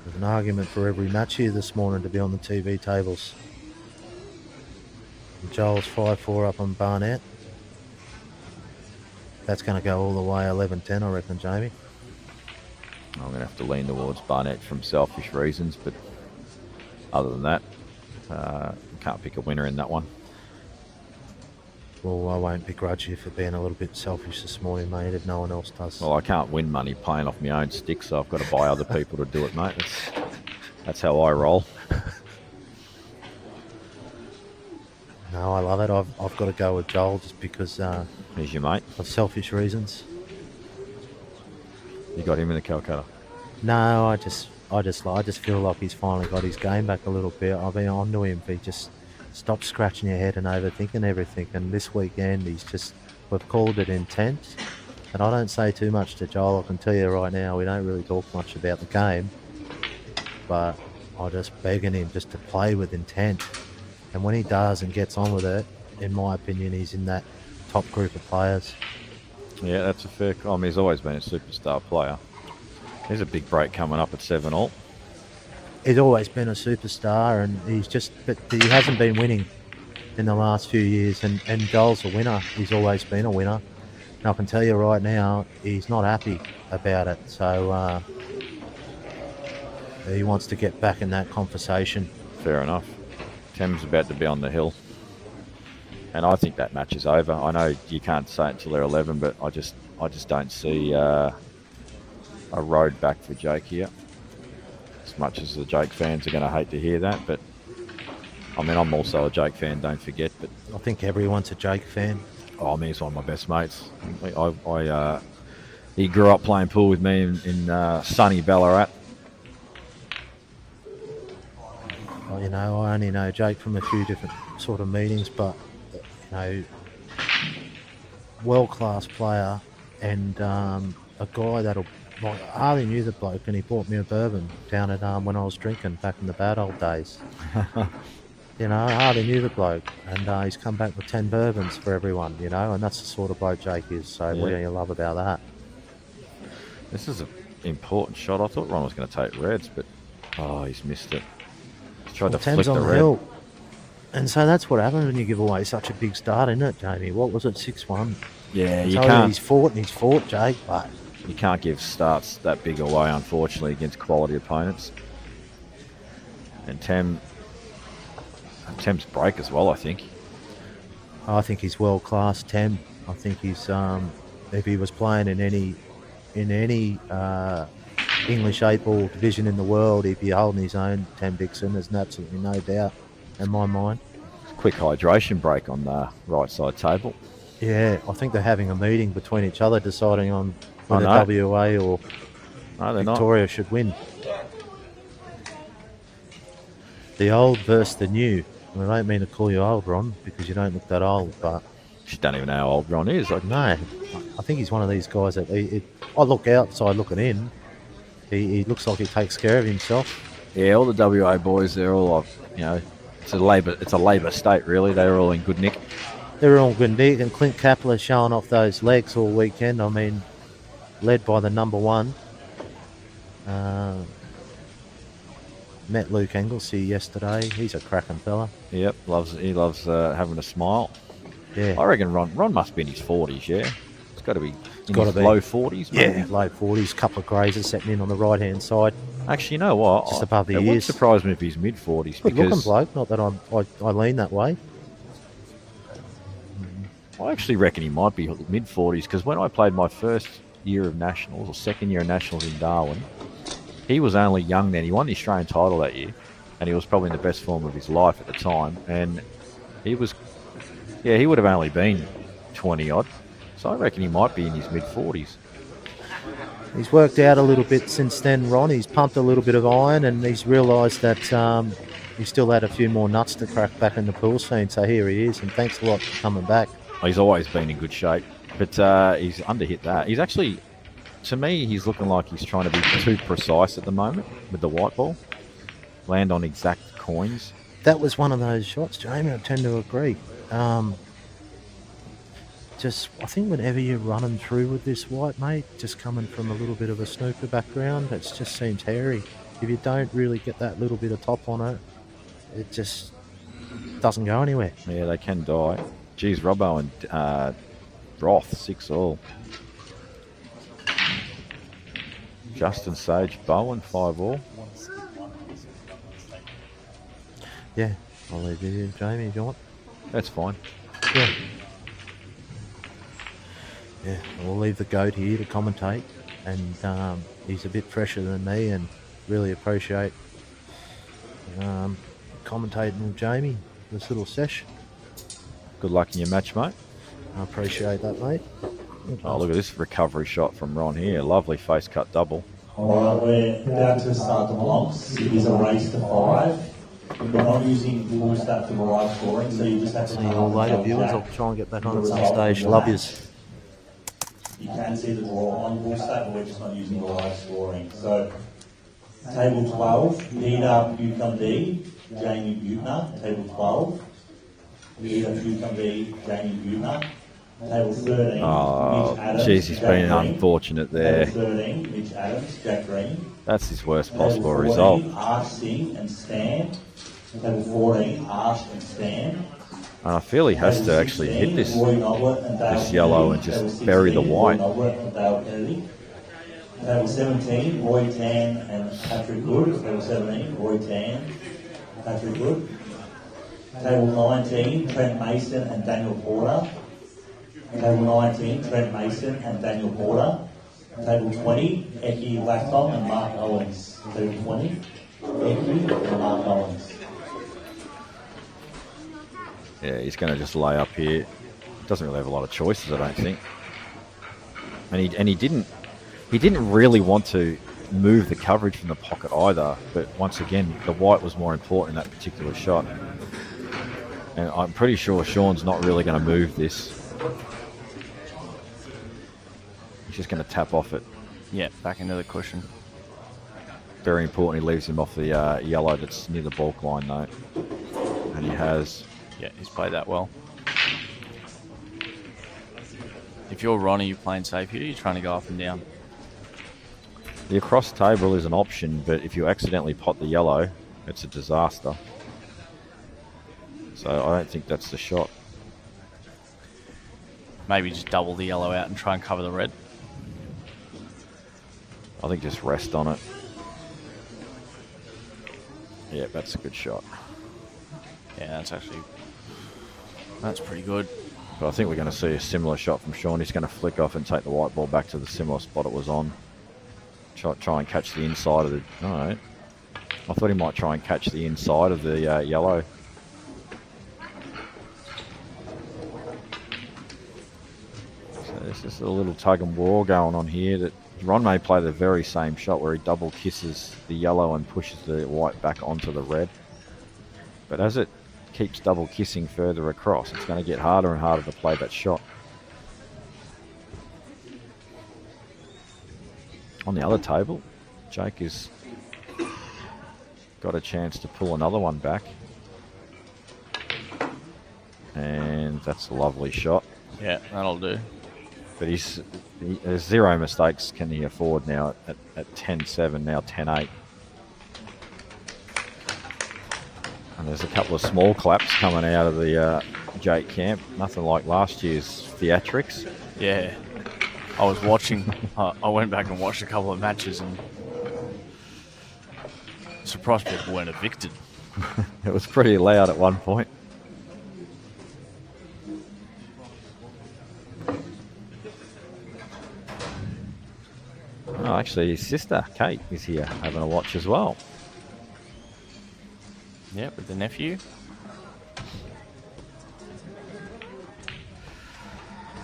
There's an argument for every match here this morning to be on the TV tables. And Joel's 5-4 up on Barnett. That's going to go all the way 11-10, I reckon, Jamie. I'm going to have to lean towards Barnett from selfish reasons, but other than that, can't pick a winner in that one. Well, I won't begrudge you for being a little bit selfish this morning, mate, if no one else does. Well, I can't win money playing off my own stick, so I've got to buy other people to do it, mate. That's how I roll. No, I love it. I've got to go with Joel just because Here's your mate. of selfish reasons. You got him in the Calcutta. No, I just feel like he's finally got his game back a little bit. I mean, I knew him, but he just stopped scratching your head and overthinking everything. And this weekend, we've called it intense. And I don't say too much to Joel. I can tell you right now, we don't really talk much about the game. But I'm just begging him just to play with intent. And when he does and gets on with it, in my opinion, he's in that top group of players. Yeah, that's a fair comment. He's always been a superstar player. There's a big break coming up at 7-all. He's always been a superstar, and but he hasn't been winning in the last few years. And Joel's a winner. He's always been a winner. And I can tell you right now, he's not happy about it. So he wants to get back in that conversation. Fair enough. Tem's about to be on the hill. And I think that match is over. I know you can't say it until they're 11, but I just don't see a road back for Jake here. As much as the Jake fans are going to hate to hear that, but I mean, I'm also a Jake fan, don't forget. But I think everyone's a Jake fan. Oh, I mean, he's one of my best mates. He grew up playing pool with me in sunny Ballarat. Well, you know, I only know Jake from a few different sort of meetings, but you know, world-class player and a guy that'll. Like, I hardly knew the bloke, and he bought me a bourbon down at when I was drinking back in the bad old days. You know, I hardly knew the bloke, and he's come back with 10 bourbons for everyone, you know, and that's the sort of bloke Jake is. So Yeah. what do you love about that? This is an important shot. I thought Ron was going to take reds, but he's missed it. He's tried to flick Tim's the on the red. hill. And so that's what happens when you give away such a big start, isn't it, Jamie? What was it, 6-1? Yeah, you So can't. he's fought, Jake, but You can't give starts that big away, unfortunately, against quality opponents. And Tem's break as well, I think. I think he's world class, Tem. I think he's if he was playing in any English 8-ball division in the world, he'd be holding his own. Tem Dixon, there's absolutely no doubt in my mind. Quick hydration break on the right side table. Yeah, I think they're having a meeting between each other, deciding on whether know. WA or No, they're not. Victoria should win. The old versus the new. And I don't mean to call you old, Ron, because you don't look that old, but Just don't even know how old Ron is. Like, no, I think he's one of these guys that I look outside looking in. He looks like he takes care of himself. yeah, all the WA boys, they're all like, you know, it's a Labor state, really. They're all in good nick. They're all good, Nick, and Clint Kapler showing off those legs all weekend. I mean, led by the number one. Met Luke Anglesey yesterday. He's a cracking fella. Yep, he loves having a smile. Yeah. I reckon Ron must be in his 40s, yeah? It's got to be in gotta his be. low 40s, maybe. Yeah, low 40s, couple of grazers setting in on the right-hand side. Actually, you know what? Just above the It wouldn't ears. surprise me if he's mid-40s Good looking because bloke, not that I lean that way. I actually reckon he might be mid-40s because when I played my first year of Nationals or second year of Nationals in Darwin, he was only young then. He won the Australian title that year and he was probably in the best form of his life at the time. And he was Yeah, he would have only been 20 odd. So I reckon he might be in his mid 40s. He's worked out a little bit since then, Ron. He's pumped a little bit of iron, and he's realised that he still had a few more nuts to crack back in the pool scene. So here he is, and thanks a lot for coming back. He's always been in good shape, but he's underhit that. He's actually, to me, he's looking like he's trying to be too precise at the moment with the white ball. Land on exact coins. That was one of those shots, Jamie. I tend to agree. I think whenever you're running through with this white, mate, just coming from a little bit of a snooker background, it just seems hairy. If you don't really get that little bit of top on it, it just doesn't go anywhere. Yeah, they can die. Geez, Robbo and Roth, 6 all. Justin Sage, Bowen, 5 all. Yeah, I'll leave you here, Jamie, if you want. That's fine. Yeah. Yeah, we'll leave the goat here to commentate, and he's a bit fresher than me, and really appreciate commentating with Jamie this little sesh. Good luck in your match, mate. I appreciate that, mate. Oh, look at this recovery shot from Ron here. Lovely face cut double. All right, we're about to start the blocks. It is a race to 5. We're not using full stack to arrive scoring, so you just have to... See you all later, viewers. I'll try and get back on at some stage. Love yous. You can see the draw on full stack, but we're just not using the live scoring. So, table 12, Peter Buchan-D, Jamie Butner. Table 12, Peter Buchan-D, Jamie Butner. Table 13, Mitch Adams. Jeez, he's been unfortunate there. Table 13, Mitch Adams, Jack Green. That's his worst possible Table 14, result. Arsh Singh and Stan. Table 14, Arsh and Stan. And I feel he has to actually hit this yellow and just bury the white. Table 17, Roy Tan and Patrick Good. Table 17, Roy Tan, Patrick Good. Table 19, Trent Mason and Daniel Porter. Table 19, Trent Mason and Daniel Porter. Table 20, Eki Lactom and Mark Owens. Table 20, Eki and Mark Owens. Yeah, he's going to just lay up here. Doesn't really have a lot of choices, I don't think. And he didn't really want to move the coverage from the pocket either. But once again, the white was more important in that particular shot. And I'm pretty sure Sean's not really going to move this. He's just going to tap off it. Yeah, back into the cushion. Very important, he leaves him off the yellow that's near the balk line though. And he has. Yeah, he's played that well. If you're Ronnie, you're playing safe here, you're trying to go up and down. The across table is an option, but if you accidentally pot the yellow, it's a disaster. So I don't think that's the shot. Maybe just double the yellow out and try and cover the red. I think just rest on it. Yeah, that's a good shot. Yeah, that's pretty good. But I think we're going to see a similar shot from Sean. He's going to flick off and take the white ball back to the similar spot it was on. Try and catch the inside of the... No, I thought he might try and catch the inside of the yellow. So there's just a little tug and war going on here that Ron may play the very same shot where he double kisses the yellow and pushes the white back onto the red. But as it keeps double kissing further across, it's going to get harder and harder to play that shot. On the other table, Jake has got a chance to pull another one back. And that's a lovely shot. Yeah, that'll do. But there's 0 mistakes can he afford now at 10-7, now 10-8. And there's a couple of small claps coming out of the Jake camp. Nothing like last year's theatrics. Yeah. I was watching, I went back and watched a couple of matches and surprised people weren't evicted. It was pretty loud at one point. Oh, actually, his sister, Kate, is here having a watch as well. Yeah, with the nephew.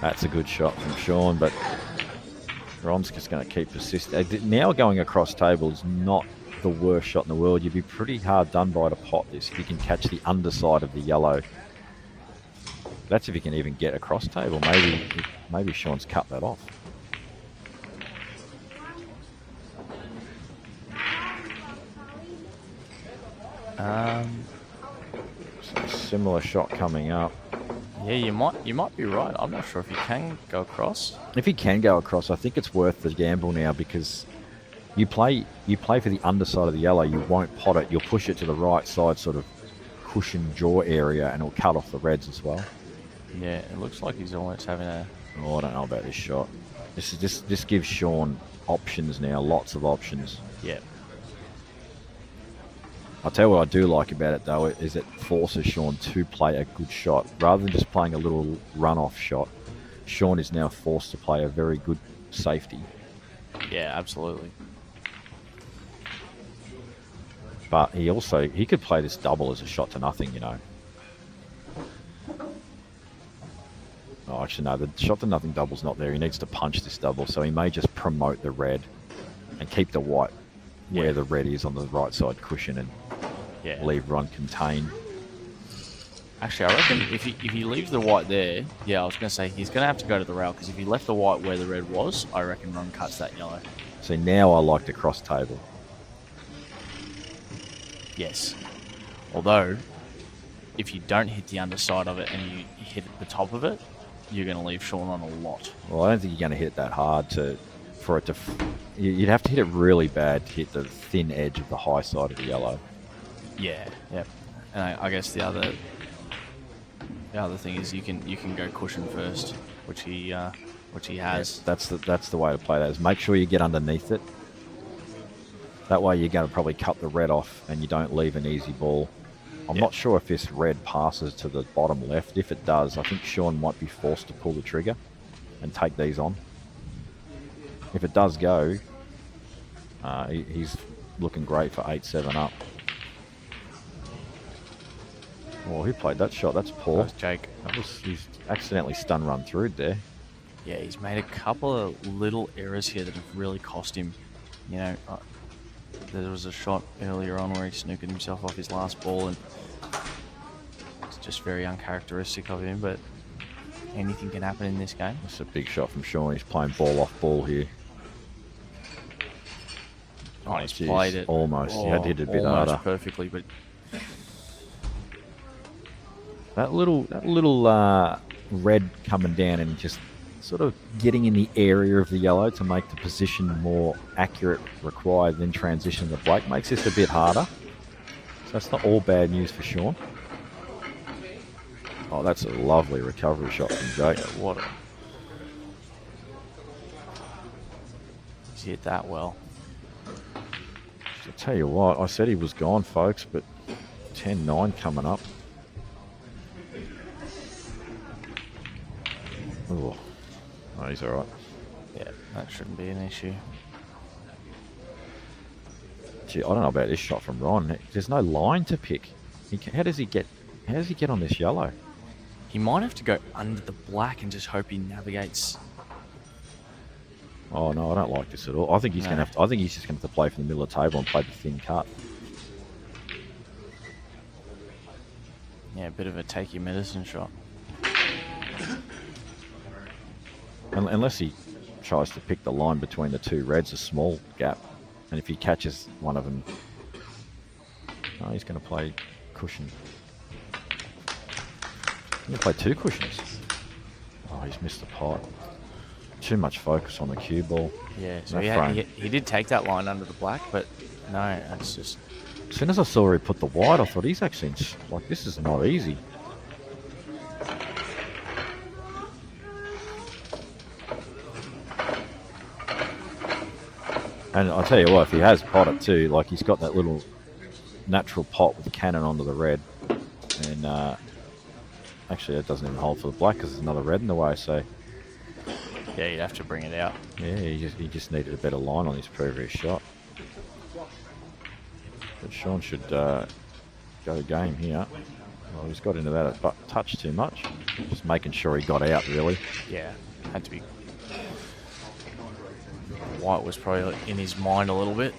That's a good shot from Sean, but Ron's just going to keep persisting. Now going across table is not the worst shot in the world. You'd be pretty hard done by to pot this if you can catch the underside of the yellow. That's if you can even get across table. Maybe Sean's cut that off. So similar shot coming up. Yeah, you might be right. I'm not sure if you can go across. If he can go across, I think it's worth the gamble now because you play for the underside of the yellow. You won't pot it. You'll push it to the right side, sort of cushion jaw area, and it'll cut off the reds as well. Yeah, it looks like he's almost having a... Oh, I don't know about this shot. This gives Sean options now, lots of options. Yeah. I'll tell you what I do like about it, though, is it forces Sean to play a good shot. Rather than just playing a little run-off shot, Sean is now forced to play a very good safety. Yeah, absolutely. But he could play this double as a shot to nothing, you know. Oh, actually, no, the shot to nothing double's not there. He needs to punch this double, so he may just promote the red and keep the white where the red is on the right side cushion and leave Ron contained. Actually, I reckon if he leaves the white there, I was going to say he's going to have to go to the rail because if he left the white where the red was, I reckon Ron cuts that yellow. So now I like the cross table. Yes. Although, if you don't hit the underside of it and you hit the top of it, you're going to leave Sean on a lot. Well, I don't think you're going to hit it that hard for it to... You'd have to hit it really bad to hit the thin edge of the high side of the yellow. Yeah, yep. And I guess the other thing is you can go cushion first, which he has. That's the way to play that. Is make sure you get underneath it. That way you're going to probably cut the red off and you don't leave an easy ball. I'm not sure if this red passes to the bottom left. If it does, I think Sean might be forced to pull the trigger and take these on. If it does go, he's looking great for 8-7 up. Oh, who played that shot? That's Paul. That's Jake. He's accidentally stun run through there. Yeah, he's made a couple of little errors here that have really cost him. You know, there was a shot earlier on where he snookered himself off his last ball, and it's just very uncharacteristic of him, but anything can happen in this game. That's a big shot from Sean. He's playing ball off ball here. Oh, he's played it. Almost. He had to hit it a bit almost harder. Perfectly, but... That little red coming down and just sort of getting in the area of the yellow to make the position more accurate required, then transition to black makes this a bit harder. So that's not all bad news for Sean. Oh, that's a lovely recovery shot from Jake. Yeah, what a... He's hit that well. I'll tell you what, I said he was gone, folks, but 10-9 coming up. Oh, he's all right. Yeah, that shouldn't be an issue. Gee, I don't know about this shot from Ron. There's no line to pick. How does he get on this yellow? He might have to go under the black and just hope he navigates. Oh no, I don't like this at all. I think he's gonna have to, I think he's just gonna have to play from the middle of the table and play the thin cut. Yeah, a bit of a take your medicine shot. Unless he tries to pick the line between the two reds, a small gap, and if he catches one of them, no, he's going to play cushion. He's going to play two cushions. Oh, he's missed the pot. Too much focus on the cue ball. Yeah, so he did take that line under the black, but no, it's just... As soon as I saw he put the white, I thought he's actually like, this is not easy. And I'll tell you what, if he has potted too, like he's got that little natural pot with the cannon onto the red. And actually that doesn't even hold for the black because there's another red in the way, so... Yeah, you'd have to bring it out. Yeah, he just needed a better line on his previous shot. But Sean should go game here. Well, he's got into that a touch too much. Just making sure he got out, really. Yeah, had to be. White was probably in his mind a little bit.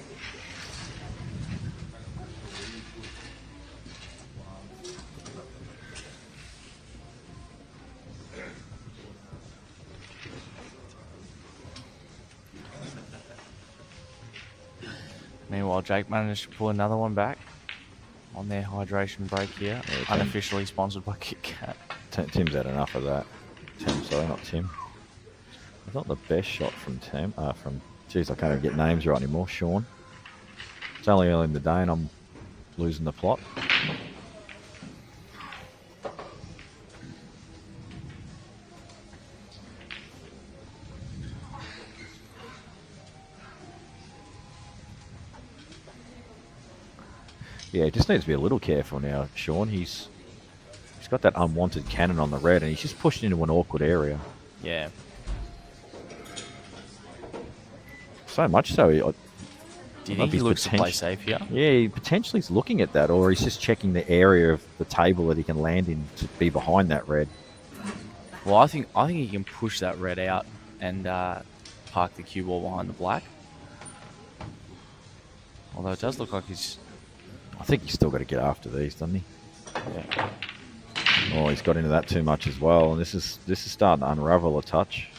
Meanwhile, Jake managed to pull another one back on their hydration break here, unofficially sponsored by Kit Kat. Tim's had enough of that. Sorry, not Tim. It's not the best shot from Tim. Geez, I can't even get names right anymore. Sean. It's only early in the day and I'm losing the plot. Yeah, he just needs to be a little careful now, Sean. He's got that unwanted cannon on the red, and he's just pushed into an awkward area. Yeah. So much so. Do you think he looks to play safe here? Yeah, he potentially is looking at that, or he's just checking the area of the table that he can land in to be behind that red. Well, I think he can push that red out and park the cue ball behind the black. Although it does look like he's... I think he's still got to get after these, doesn't he? Yeah. Oh, he's got into that too much as well, and this is starting to unravel a touch.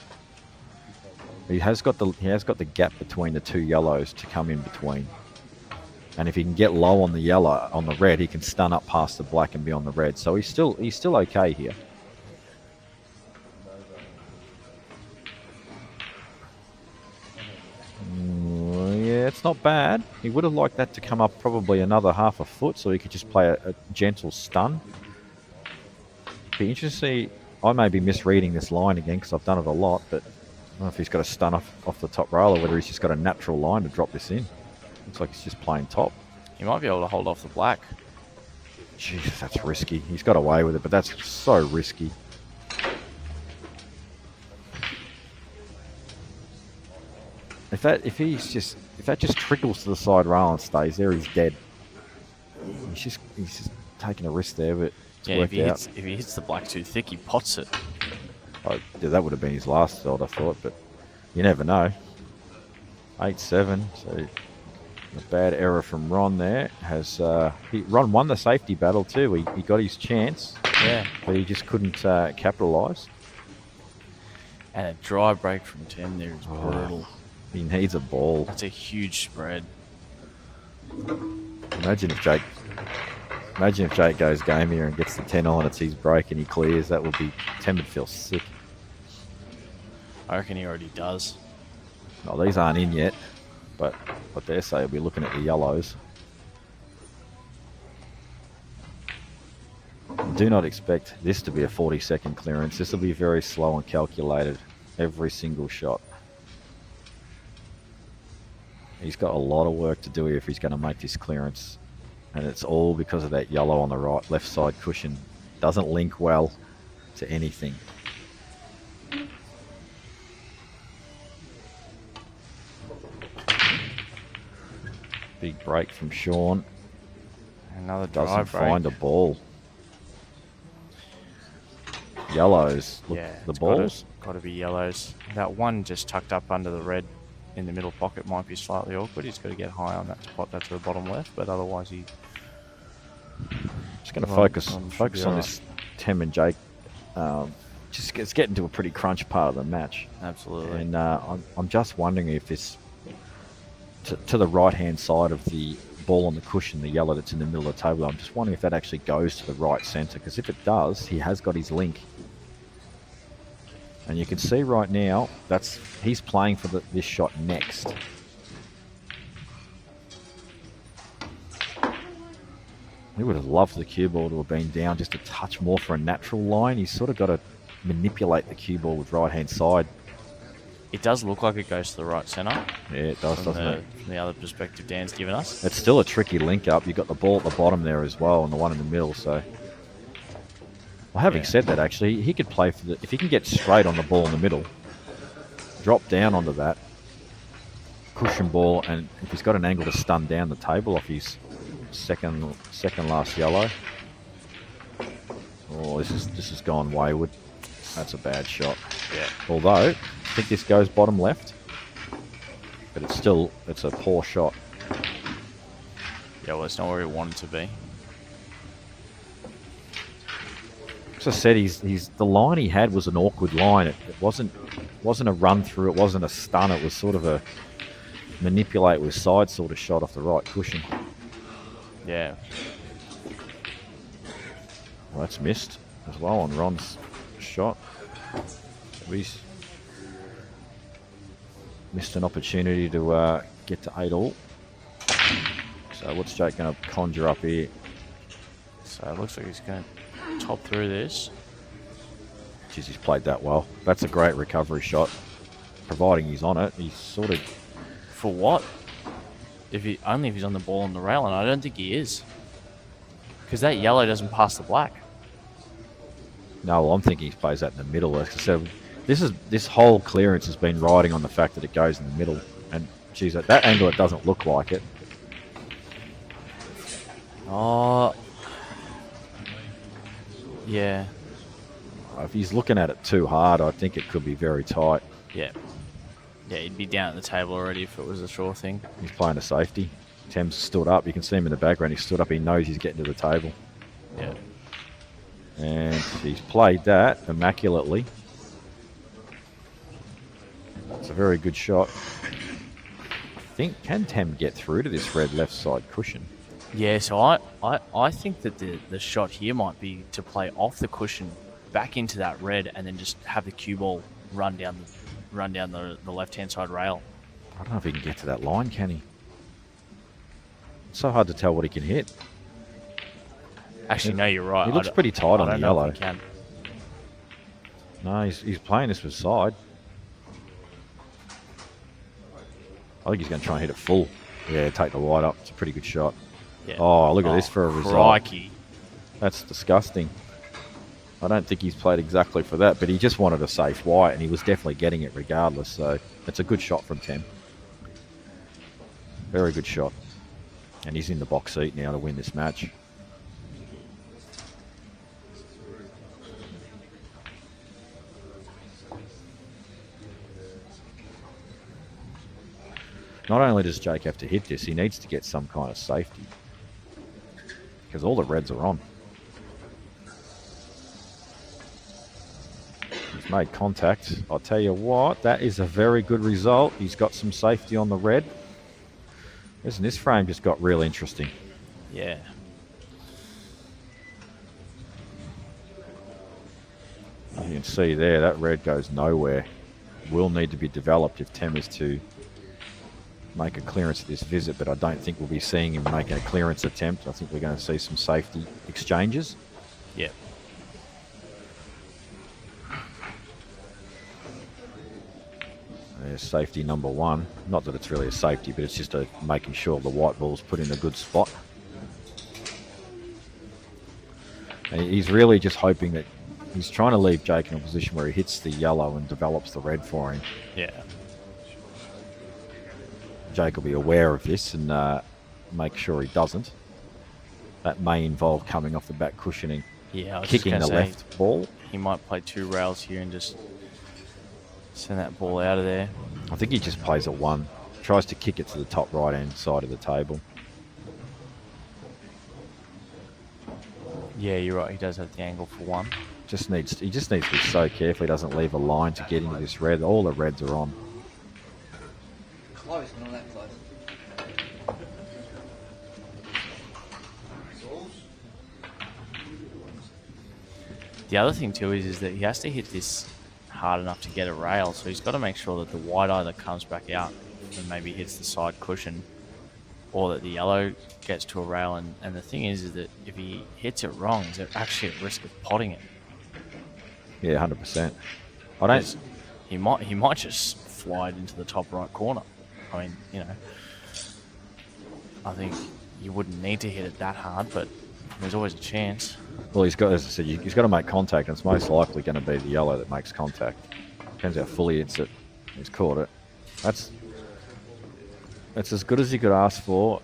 He has got the gap between the two yellows to come in between, and if he can get low on the red, he can stun up past the black and be on the red. So he's still okay here. Yeah, it's not bad. He would have liked that to come up probably another half a foot so he could just play a gentle stun. Be interesting. I may be misreading this line again because I've done it a lot, but I don't know if he's got a stun off the top rail or whether he's just got a natural line to drop this in. Looks like he's just playing top. He might be able to hold off the black. Jesus, that's risky. He's got away with it, but that's so risky. If that just trickles to the side rail and stays there, he's dead. He's just taking a risk there, but yeah, if he hits the black too thick, he pots it. Oh, yeah, that would have been his last shot, I thought, but you never know. 8-7, so a bad error from Ron there. Ron won the safety battle too. He got his chance, yeah, but he just couldn't capitalise. And a dry break from Tim there is brutal. He needs a ball. That's a huge spread. Imagine if Jake goes game here and gets the 10 on, it's his break and he clears. That would be... Tim would feel sick. I reckon he already does. No, these aren't in yet, but I dare say we'll be looking at the yellows. Do not expect this to be a 40-second clearance. This will be very slow and calculated, every single shot. He's got a lot of work to do here if he's going to make this clearance. And it's all because of that yellow on the left side cushion. Doesn't link well to anything. Big break from Sean. Another doesn't break. Find a ball. Yellows. Look, yeah, the balls. Got to be yellows. That one just tucked up under the red in the middle pocket might be slightly awkward. He's got to get high on that to pot that to the bottom left, but otherwise he... Just going to focus on this Tim and Jake. It's getting to a pretty crunch part of the match. Absolutely. And I'm just wondering if this... To the right-hand side of the ball on the cushion, the yellow that's in the middle of the table, I'm just wondering if that actually goes to the right centre, because if it does, he has got his link. And you can see right now, he's playing for this shot next. He would have loved the cue ball to have been down just a touch more for a natural line. He's sort of got to manipulate the cue ball with right-hand side. It does look like it goes to the right centre. Yeah, it does, doesn't it? From the other perspective Dan's given us. It's still a tricky link-up. You've got the ball at the bottom there as well and the one in the middle, so... Well, having said that, actually, he could play for if he can get straight on the ball in the middle, drop down onto that cushion ball, and if he's got an angle to stun down the table off his second last yellow. Oh, this has gone wayward. That's a bad shot. Yeah. Although, I think this goes bottom left. But it's a poor shot. Yeah, well, it's not where he wanted to be. As I said, the line he had was an awkward line. It wasn't a run through. It wasn't a stun. It was sort of a manipulate with side sort of shot off the right cushion. Yeah. Well, that's missed as well on Ron's shot. He's missed an opportunity to get to 8-all. So what's Jake going to conjure up here? So it looks like he's going to top through this. Jeez, he's played that well. That's a great recovery shot. Providing he's on it, he's sort of... For what? Only if he's on the ball on the rail, and I don't think he is. Because that yellow doesn't pass the black. No, well, I'm thinking he plays that in the middle. Like I said, this whole clearance has been riding on the fact that it goes in the middle. And geez, at that angle, it doesn't look like it. Oh. Yeah. If he's looking at it too hard, I think it could be very tight. Yeah. Yeah, he'd be down at the table already if it was a sure thing. He's playing a safety. Thames stood up. You can see him in the background. He stood up. He knows he's getting to the table. Yeah. And he's played that immaculately. It's a very good shot. Can Tam get through to this red left side cushion? Yeah, so I think that the shot here might be to play off the cushion back into that red and then just have the cue ball run down the left-hand side rail. I don't know if he can get to that line, can he? It's so hard to tell what he can hit. Actually, no, you're right. He looks pretty tight on the yellow. If he can. No, he's playing this with side. I think he's going to try and hit it full. Yeah, take the wide up. It's a pretty good shot. Yeah. Oh, look at this for a result. Crikey. That's disgusting. I don't think he's played exactly for that, but he just wanted a safe white, and he was definitely getting it regardless. So it's a good shot from Tem. Very good shot. And he's in the box seat now to win this match. Not only does Jake have to hit this, he needs to get some kind of safety. Because all the reds are on. He's made contact. I'll tell you what, that is a very good result. He's got some safety on the red. Listen, this frame just got real interesting. Yeah. You can see there, that red goes nowhere. Will need to be developed if Tem is to make a clearance at this visit, but I don't think we'll be seeing him making a clearance attempt. I think we're going to see some safety exchanges. Yeah. There's safety number one. Not that it's really a safety, but it's just making sure the white ball's put in a good spot. And he's really just hoping that he's trying to leave Jake in a position where he hits the yellow and develops the red for him. Yeah. Jake will be aware of this and make sure he doesn't. That may involve coming off the back cushioning, kicking the left ball. He might play two rails here and just send that ball out of there. I think he just plays at one. Tries to kick it to the top right-hand side of the table. Yeah, you're right. He does have the angle for one. He just needs to be so careful he doesn't leave a line to get into this red. All the reds are on. Close, not that close. The other thing too is that he has to hit this hard enough to get a rail, so he's got to make sure that the white either comes back out and maybe hits the side cushion, or that the yellow gets to a rail. And the thing is that if he hits it wrong, he's actually at risk of potting it. Yeah, 100%. I don't. He might just fly it into the top right corner. I mean, you know, I think you wouldn't need to hit it that hard, but there's always a chance. Well, he's got, as I said, he's got to make contact, and it's most likely going to be the yellow that makes contact. Depends how fully hits it. He's caught it. That's as good as he could ask for.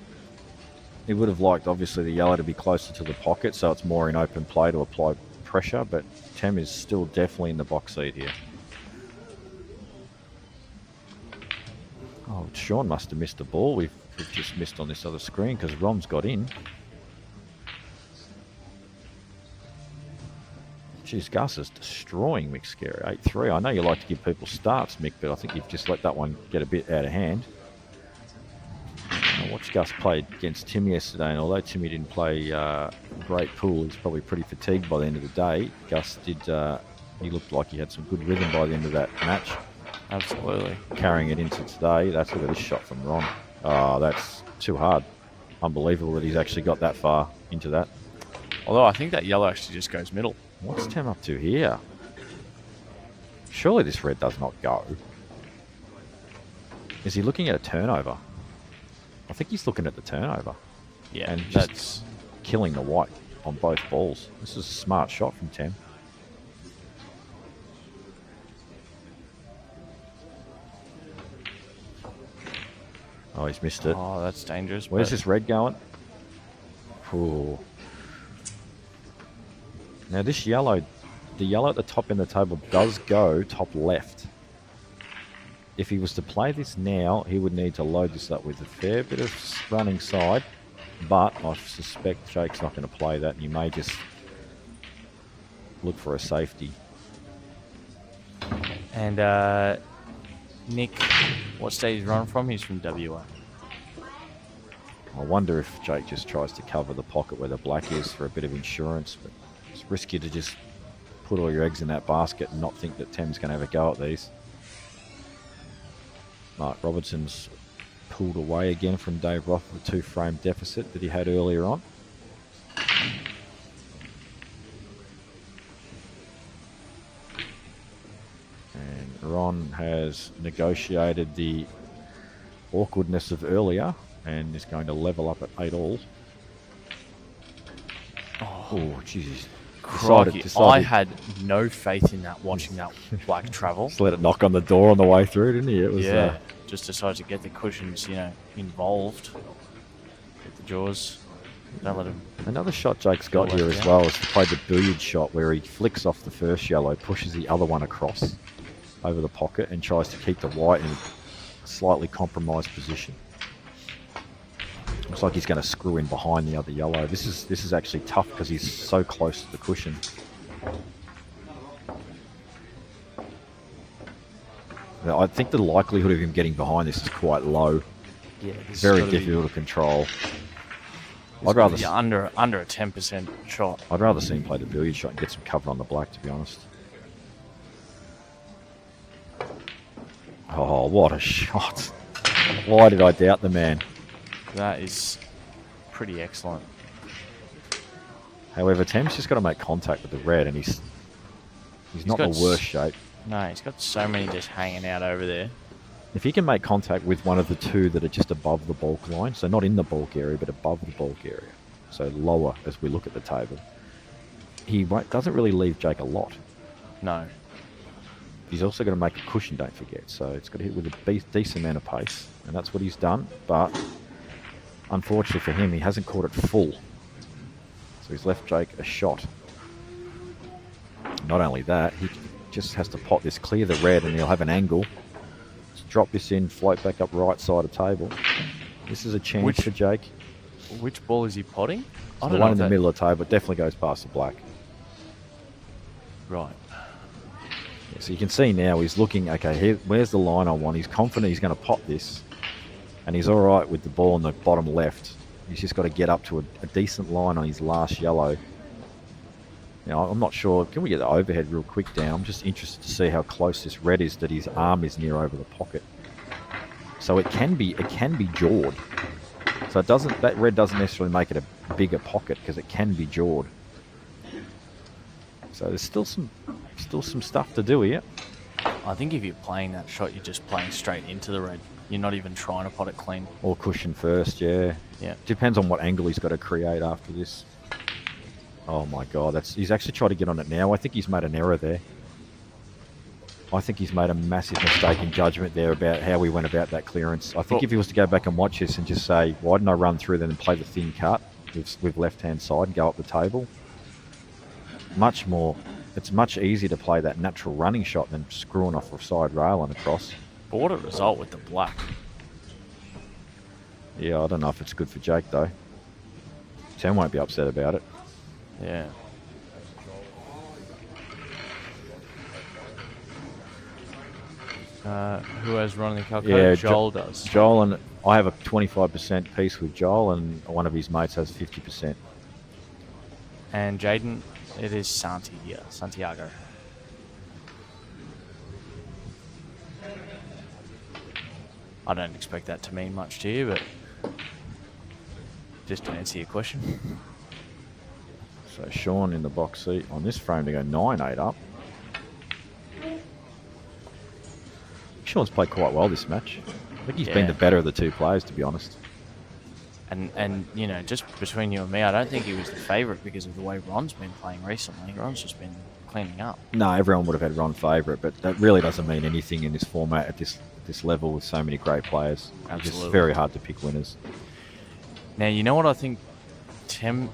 He would have liked, obviously, the yellow to be closer to the pocket, so it's more in open play to apply pressure, but Tem is still definitely in the box seat here. Oh, Sean must have missed the ball. We've just missed on this other screen because Rom's got in. Geez, Gus is destroying Mick Scary. 8-3. I know you like to give people starts, Mick, but I think you've just let that one get a bit out of hand. I watched Gus play against Tim yesterday, and although Timmy didn't play great pool, he's probably pretty fatigued by the end of the day. Gus did, he looked like he had some good rhythm by the end of that match. Absolutely. Carrying it into today. That's a this shot from Ron. Oh, that's too hard. Unbelievable that he's actually got that far into that. Although I think that yellow actually just goes middle. What's Tem up to here? Surely this red does not go. Is he looking at a turnover? I think he's looking at the turnover. Yeah, and just killing the white on both balls. This is a smart shot from Tem. Oh, he's missed it. Oh, that's dangerous. Where's this red going? Ooh. Now this yellow, the yellow at the top end of the table does go top left. If he was to play this now, he would need to load this up with a fair bit of running side, but I suspect Jake's not going to play that, and you may just look for a safety. And Nick, what state he's run from? He's from WA. I wonder if Jake just tries to cover the pocket where the black is for a bit of insurance, but it's risky to just put all your eggs in that basket and not think that Tem's going to have a go at these. Mark Robertson's pulled away again from Dave Roth with a 2-frame deficit that he had earlier on. And Ron has negotiated the awkwardness of earlier and is going to level up at 8-all. Oh, jeez. Crikey, I had no faith in that, watching that black travel. Just let it knock on the door on the way through, didn't he? It was, just decided to get the cushions, involved. Get the jaws. Don't let him. Another shot Jake's got here as well is to play the billiard shot where he flicks off the first yellow, pushes the other one across over the pocket and tries to keep the white in a slightly compromised position. Looks like he's going to screw in behind the other yellow. This is actually tough because he's so close to the cushion. Now, I think the likelihood of him getting behind this is quite low. Yeah, very difficult to control. I'd rather under a 10% shot. I'd rather see him play the billiard shot and get some cover on the black, to be honest. Oh, what a shot! Why did I doubt the man? That is pretty excellent. However, Tem's just got to make contact with the red, and he's not in the worst shape. No, he's got so many just hanging out over there. If he can make contact with one of the two that are just above the bulk line, so not in the bulk area, but above the bulk area, so lower as we look at the table, he doesn't really leave Jake a lot. No. He's also going to make a cushion, don't forget, so it's got to hit with a decent amount of pace, and that's what he's done, but unfortunately for him, he hasn't caught it full. So he's left Jake a shot. Not only that, he just has to pot this clear the red and he'll have an angle. Just drop this in, float back up right side of table. This is a chance for Jake. Which ball is he potting? So the one in the middle of the table. It definitely goes past the black. Right. Yeah, so you can see now he's looking, okay, where's the line I want? He's confident he's going to pot this. And he's all right with the ball on the bottom left. He's just got to get up to a decent line on his last yellow. Now, I'm not sure. Can we get the overhead real quick down? I'm just interested to see how close this red is that his arm is near over the pocket. So it can be jawed. So that red doesn't necessarily make it a bigger pocket because it can be jawed. So there's still some stuff to do here. I think if you're playing that shot, you're just playing straight into the red. You're not even trying to pot it clean. Or cushion first, yeah. Yeah. Depends on what angle he's got to create after this. Oh my God, he's actually tried to get on it now. I think he's made an error there. I think he's made a massive mistake in judgment there about how we went about that clearance. I think if he was to go back and watch this and just say, why didn't I run through then and play the thin cut with left-hand side and go up the table? much more. It's much easier to play that natural running shot than screwing off a side rail and across. But what a result with the black. Yeah, I don't know if it's good for Jake though. Tim won't be upset about it. Yeah. Who has Ron in the calculator? Yeah, Joel does. Joel, and I have a 25% piece with Joel, and one of his mates has 50%. And Jaden, it is Santiago. I don't expect that to mean much to you, but just to answer your question. So Sean in the box seat on this frame to go 9-8 up. Sean's played quite well this match. I think he's been the better of the two players, to be honest. And you know, just between you and me, I don't think he was the favourite because of the way Ron's been playing recently. Ron's just been cleaning up. No, everyone would have had Ron favourite, but that really doesn't mean anything in this format at this level with so many great players. Absolutely. It's very hard to pick winners. Now, you know what I think, Tim?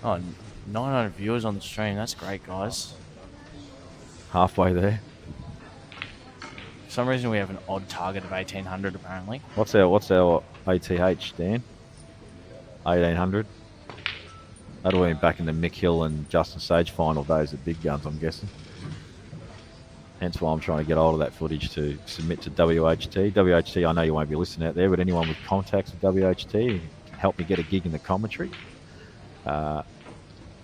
Oh, 900 viewers on the stream. That's great, guys. Halfway there. For some reason, we have an odd target of 1800, apparently. What's our ATH, Dan? 1800. That'll be back in the Mick Hill and Justin Sage final days at Big Guns, I'm guessing. Hence why I'm trying to get hold of that footage to submit to WHT. WHT, I know you won't be listening out there, but anyone with contacts with WHT can help me get a gig in the commentary.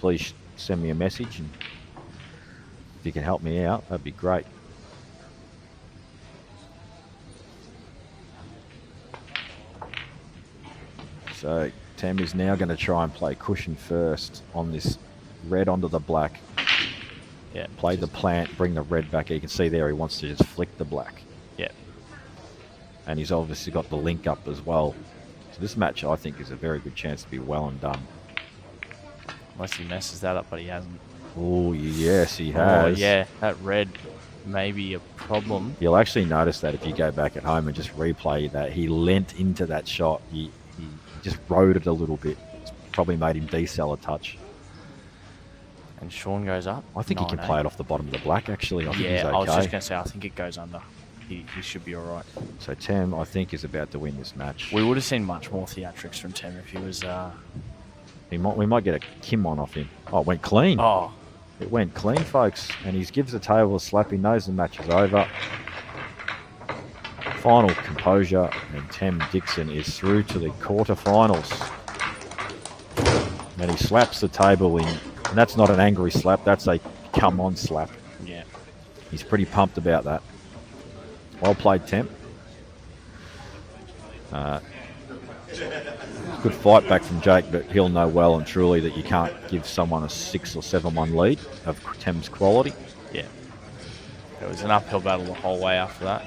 Please send me a message, and if you can help me out, that'd be great. So Tam is now going to try and play cushion first on this red onto the black. Yeah. Play the plant, bring the red back. You can see there he wants to just flick the black. Yeah. And he's obviously got the link up as well. So this match, I think, is a very good chance to be well and done. Unless he messes that up, but he hasn't. Oh, yes, he has. Oh, yeah. That red may be a problem. You'll actually notice that if you go back at home and just replay that. He leant into that shot. He just rode it a little bit. It's probably made him decel a touch. And Sean goes up. I think he can play it off the bottom of the black, actually. I think he's okay. I was just going to say, I think it goes under. He should be all right. So Tam, I think, is about to win this match. We would have seen much more theatrics from Tim if he was... We might get a Kim on off him. Oh, it went clean. Oh. It went clean, folks. And he gives the table a slap. He knows the match is over. Final composure. And Tam Dixon is through to the quarterfinals. And he slaps the table in. And that's not an angry slap. That's a come-on slap. Yeah. He's pretty pumped about that. Well played, Temp. Good fight back from Jake, but he'll know well and truly that you can't give someone a 6 or 7-1 lead of Temp's quality. Yeah. It was an uphill battle the whole way after that.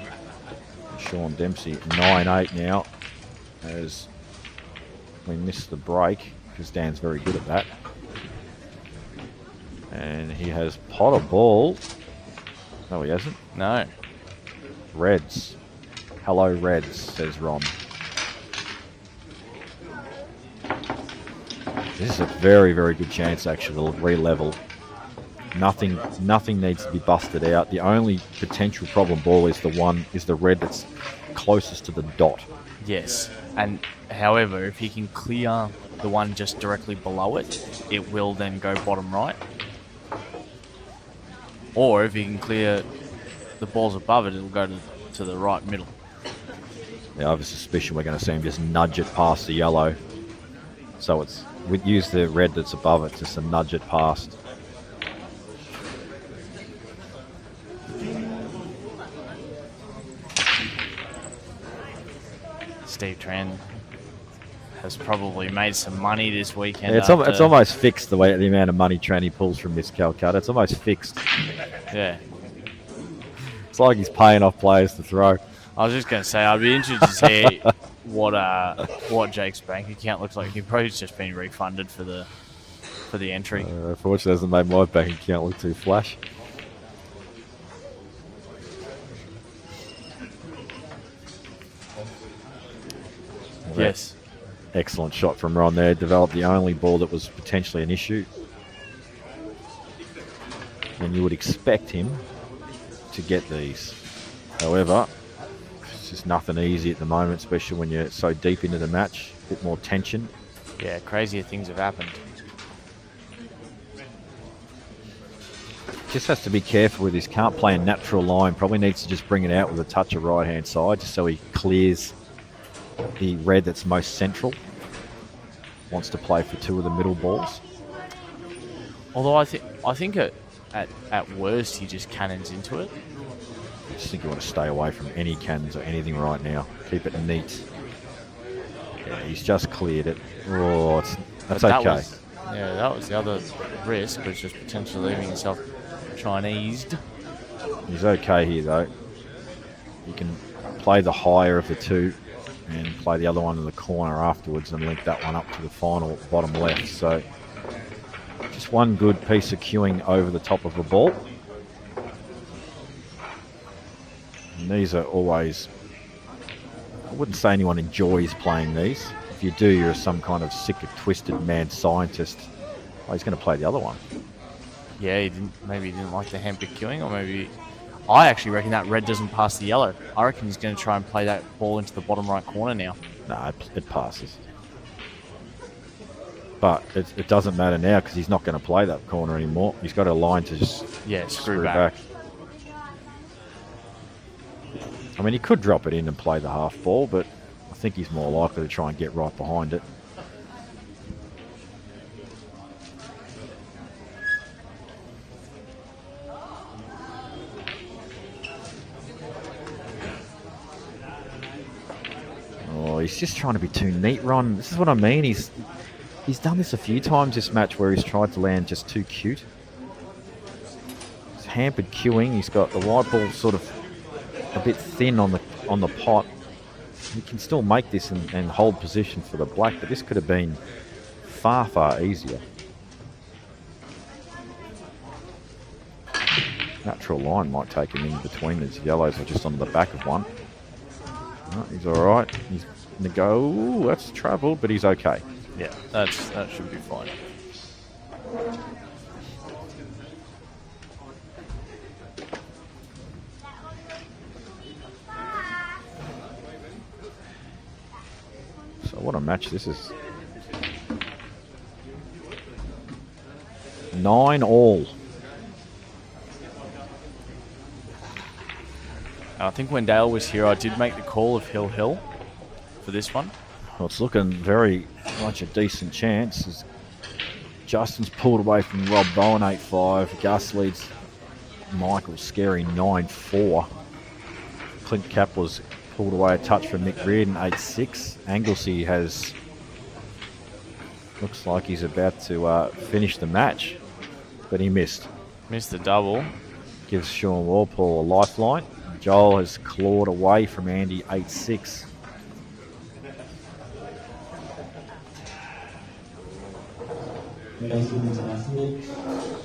Sean Dempsey, 9-8 now, as we missed the break, because Dan's very good at that. And he has pot a ball. No, he hasn't. No. Reds. Hello, Reds, says Ron. This is a very, very good chance, actually, to re-level. Nothing needs to be busted out. The only potential problem ball is the red that's closest to the dot. Yes. And however, if he can clear the one just directly below it, it will then go bottom right. Or if he can clear the balls above it, it'll go to the right middle. Yeah, I have a suspicion we're going to see him just nudge it past the yellow. So we'd use the red that's above it just to nudge it past. Steve Tran has probably made some money this weekend. Yeah, it's almost fixed the amount of money Tranny pulls from this Calcutta. It's almost fixed. Yeah. It's like he's paying off players to throw. I was just going to say, I'd be interested to see what Jake's bank account looks like. He probably just been refunded for the entry. Unfortunately, it hasn't made my bank account look too flash. Yes. Excellent shot from Ron there. Developed the only ball that was potentially an issue. and you would expect him to get these. However, it's just nothing easy at the moment, especially when you're so deep into the match. A bit more tension. Yeah, crazier things have happened. Just has to be careful with this. Can't play a natural line. Probably needs to just bring it out with a touch of right-hand side just so he clears the red that's most central. Wants to play for 2 of the middle balls. Although I think at worst he just cannons into it. I just think you want to stay away from any cannons or anything right now. Keep it neat. Yeah, he's just cleared it. Oh, that's okay. That was the other risk, was just potentially leaving himself Chinesed. He's okay here though. You can play the higher of the 2 and play the other one in the corner afterwards and link that one up to the final bottom left. So just one good piece of cueing over the top of the ball. And these are always, I wouldn't say anyone enjoys playing these. If you do, you're some kind of sick, twisted, mad scientist. Oh, he's going to play the other one. Yeah, maybe he didn't like the hand pick queuing, or maybe... I actually reckon that red doesn't pass the yellow. I reckon he's going to try and play that ball into the bottom right corner now. No, it passes. But it doesn't matter now because he's not going to play that corner anymore. He's got a line to just screw back. I mean, he could drop it in and play the half ball, but I think he's more likely to try and get right behind it. Oh, he's just trying to be too neat, Ron. This is what I mean. He's done this a few times this match where he's tried to land just too cute. He's hampered queuing. He's got the white ball sort of a bit thin on the pot. He can still make this and hold position for the black, but this could have been far, far easier. Natural line might take him in between these yellows or just on the back of one. Oh, he's all right. He's going to go. Ooh, that's travelled, but he's okay. Yeah, that should be fine. So what a match this is. 9-all. I think when Dale was here, I did make the call of Hill for this one. Well, it's looking very much a decent chance. As Justin's pulled away from Rob Bowen 8-5. Gus leads Michael Scary 9-4. Clint Kapler's pulled away a touch from Mick Reardon 8-6. Anglesey looks like he's about to finish the match, but he missed. Missed the double. Gives Sean Walpole a lifeline. Joel has clawed away from Andy 8-6. Table 13.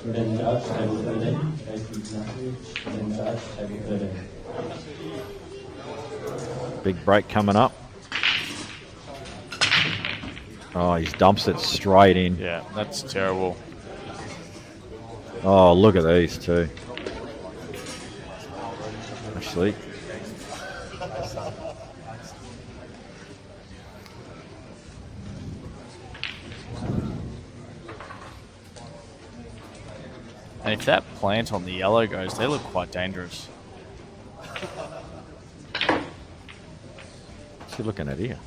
Table 13. Big break coming up. Oh, he dumps it straight in. Yeah, that's terrible. Oh, look at these two. Actually, and if that plant on the yellow goes, they look quite dangerous. what's he looking at here?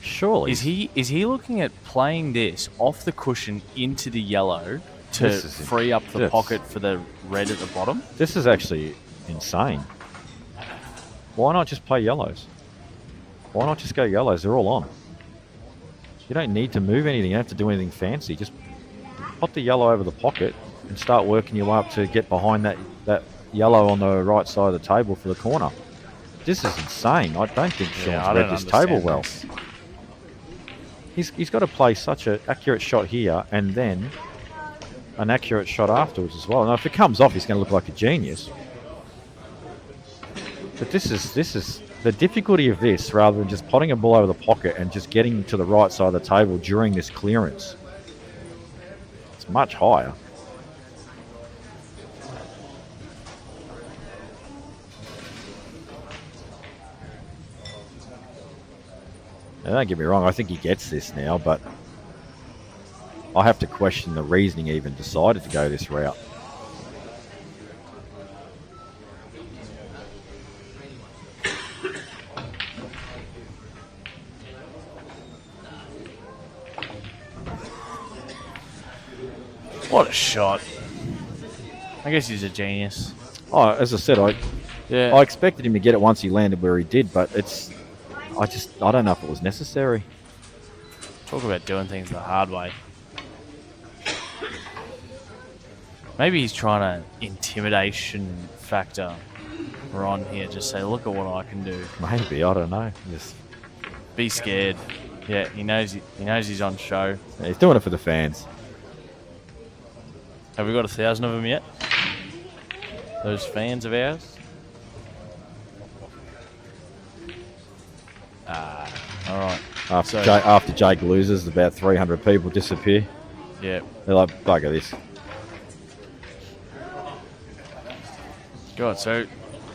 Surely. Is he looking at playing this off the cushion into the yellow to free up the pocket for the red at the bottom? This is actually insane. Why not just play yellows? Why not just go yellows? They're all on. You don't need to move anything. You don't have to do anything fancy. Just pop the yellow over the pocket and start working your way up to get behind that yellow on the right side of the table for the corner. This is insane. I don't think Sean's read this table well. He's got to play such an accurate shot here and then an accurate shot afterwards as well. Now, if it comes off, he's going to look like a genius. But this is the difficulty of this, rather than just potting a ball over the pocket and just getting to the right side of the table during this clearance. It's much higher. Now, don't get me wrong, I think he gets this now, but I have to question the reasoning he even decided to go this route. What a shot. I guess he's a genius. Oh, as I said, I Yeah. expected him to get it once he landed where he did, but I don't know if it was necessary. Talk about doing things the hard way. Maybe he's trying to intimidation factor Ron here. Just say, look at what I can do. Maybe, I don't know. Just, Be scared. Yeah, he knows he's on show. he's doing it for the fans. Have we got 1,000 of them yet? Those fans of ours? All right. After Jake loses, about 300 people disappear. Yeah. They're like, bugger this. God, so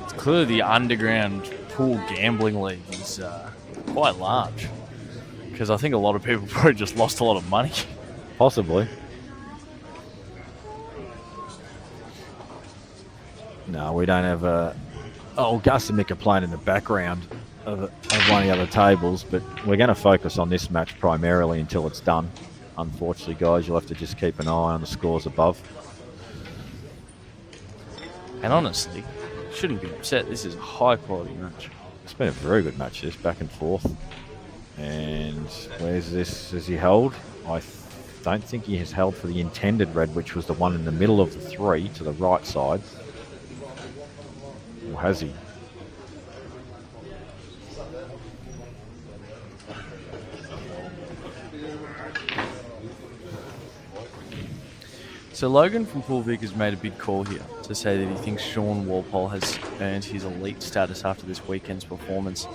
it's clearly the underground pool gambling league is quite large. Because I think a lot of people probably just lost a lot of money. Possibly. No, we don't have Gus and Mick are playing in the background of one of the other tables, but we're going to focus on this match primarily until it's done. Unfortunately, guys, you'll have to just keep an eye on the scores above. And honestly, shouldn't be upset. This is a high quality match. It's been a very good match, this, back and forth. And where's this? Has he held? I don't think he has held for the intended red, which was the one in the middle of the three to the right side. Or has he? So Logan from Pool Vic has made a big call here to say that he thinks Sean Walpole has earned his elite status after this weekend's performance.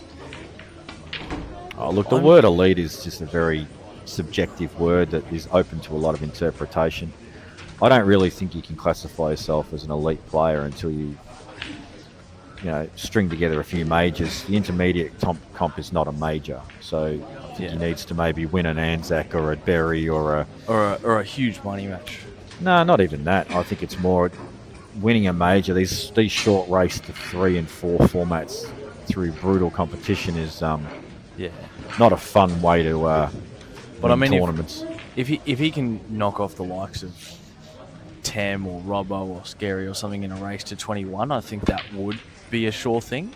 Oh, look, the word elite is just a very subjective word that is open to a lot of interpretation. I don't really think you can classify yourself as an elite player until you string together a few majors. The intermediate comp is not a major, so I think he needs to maybe win an Anzac or a Berry or a huge money match. No, not even that. I think it's more winning a major. These short race to 3 and 4 formats through brutal competition is not a fun way to win tournaments. If he can knock off the likes of Tam or Robbo or Scary or something in a race to 21, I think that would be a sure thing.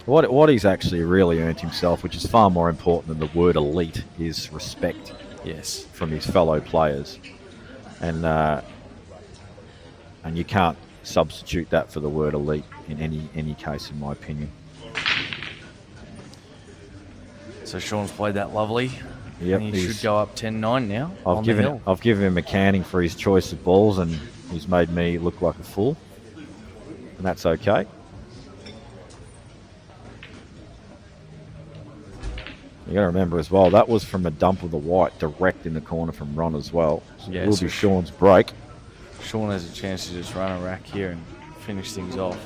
What he's actually really earned himself, which is far more important than the word elite, is respect. Yes, from his fellow players, and you can't substitute that for the word elite in any case, in my opinion. So Sean's played that lovely. Yep, and he should go up 10-9 now. I've given him a canning for his choice of balls, and he's made me look like a fool, and that's okay. You got to remember as well, that was from a dump of the white direct in the corner from Ron as well. So it will be Sean's break. Sean has a chance to just run a rack here and finish things off.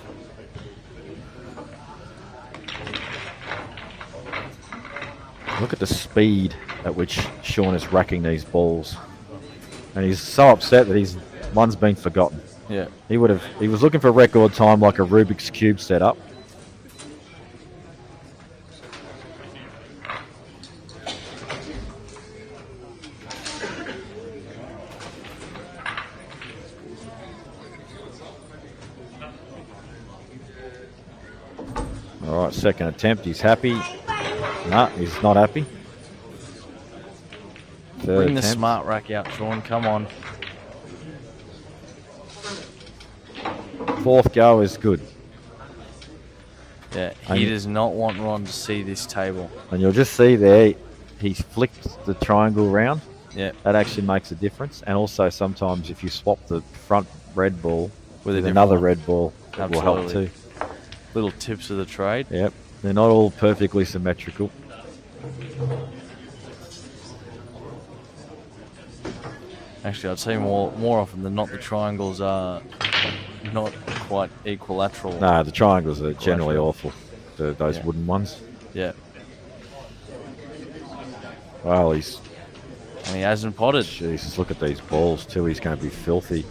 Look at the speed at which Sean is racking these balls. And he's so upset that one's been forgotten. Yeah. He was looking for record time like a Rubik's Cube setup. All right, second attempt. He's happy. No, he's not happy. Bring the smart rack out, Sean. Come on. Fourth go is good. Yeah, he does not want Ron to see this table. And you'll just see there, he flicked the triangle round. Yeah. That actually makes a difference. And also sometimes if you swap the front red ball with a another different red ball, it will help too. Little tips of the trade. Yep. They're not all perfectly symmetrical. Actually, I'd say more often than not the triangles are not quite equilateral. No, the triangles are generally awful. Those wooden ones. Yeah. Well, he's... And he hasn't potted. Jesus, look at these balls too. He's going to be filthy.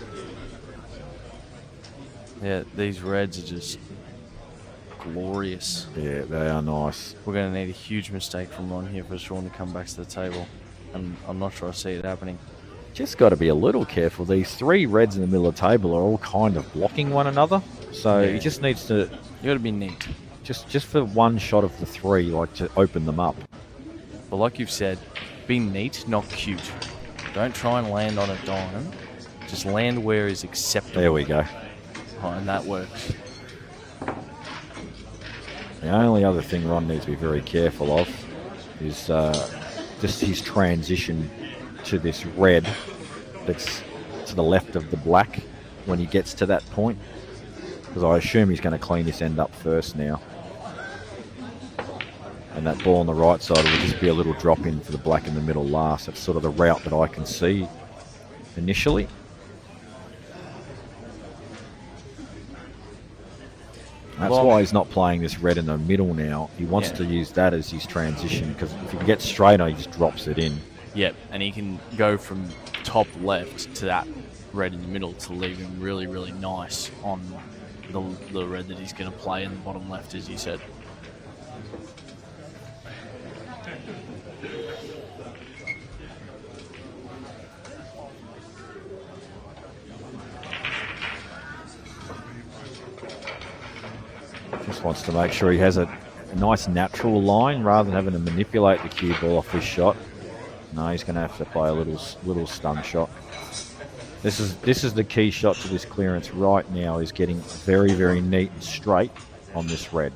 Yeah, these reds are just glorious. Yeah, they are nice. We're going to need a huge mistake from Ron here for Sean to come back to the table. And I'm not sure I see it happening. Just got to be a little careful. These three reds in the middle of the table are all kind of blocking one another. So Yeah. he just needs to... You got to be neat. Just for one shot of the three, like to open them up. But like you've said, be neat, not cute. Don't try and land on a dime. Just land where is acceptable. There we go. Oh, and that works. The only other thing Ron needs to be very careful of is just his transition to this red that's to the left of the black when he gets to that point. Because I assume he's going to clean this end up first now. And that ball on the right side will just be a little drop in for the black in the middle last. That's sort of the route that I can see initially. That's why he's not playing this red in the middle now. He wants to use that as his transition, because if he gets straight on, he just drops it in. Yep, and he can go from top left to that red in the middle to leave him really, really nice on the red that he's going to play in the bottom left, as you said. Just wants to make sure he has a nice natural line rather than having to manipulate the cue ball off this shot. No, he's going to have to play a little stun shot. This is the key shot to this clearance right now, is getting very, very neat and straight on this red.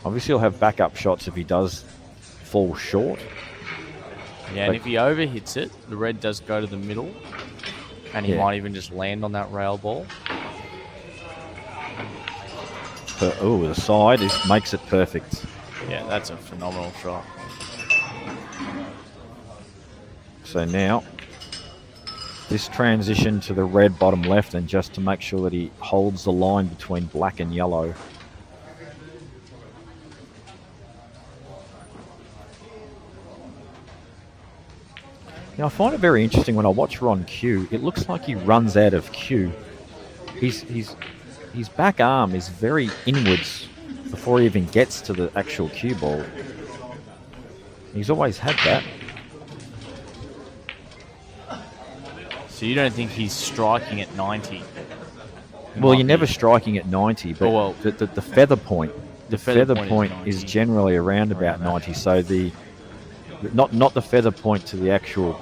Obviously he'll have backup shots if he does fall short. Yeah, and if he overhits it, the red does go to the middle, and he might even just land on that rail ball. The side makes it perfect. Yeah, that's a phenomenal shot. So now, this transition to the red bottom left, and just to make sure that he holds the line between black and yellow. Now I find it very interesting when I watch Ron cue. It looks like he runs out of cue. His back arm is very inwards before he even gets to the actual cue ball. He's always had that. So you don't think he's striking at 90? Well, you're never striking at 90, but the feather point, the feather point is generally around about 90. So not the feather point to the actual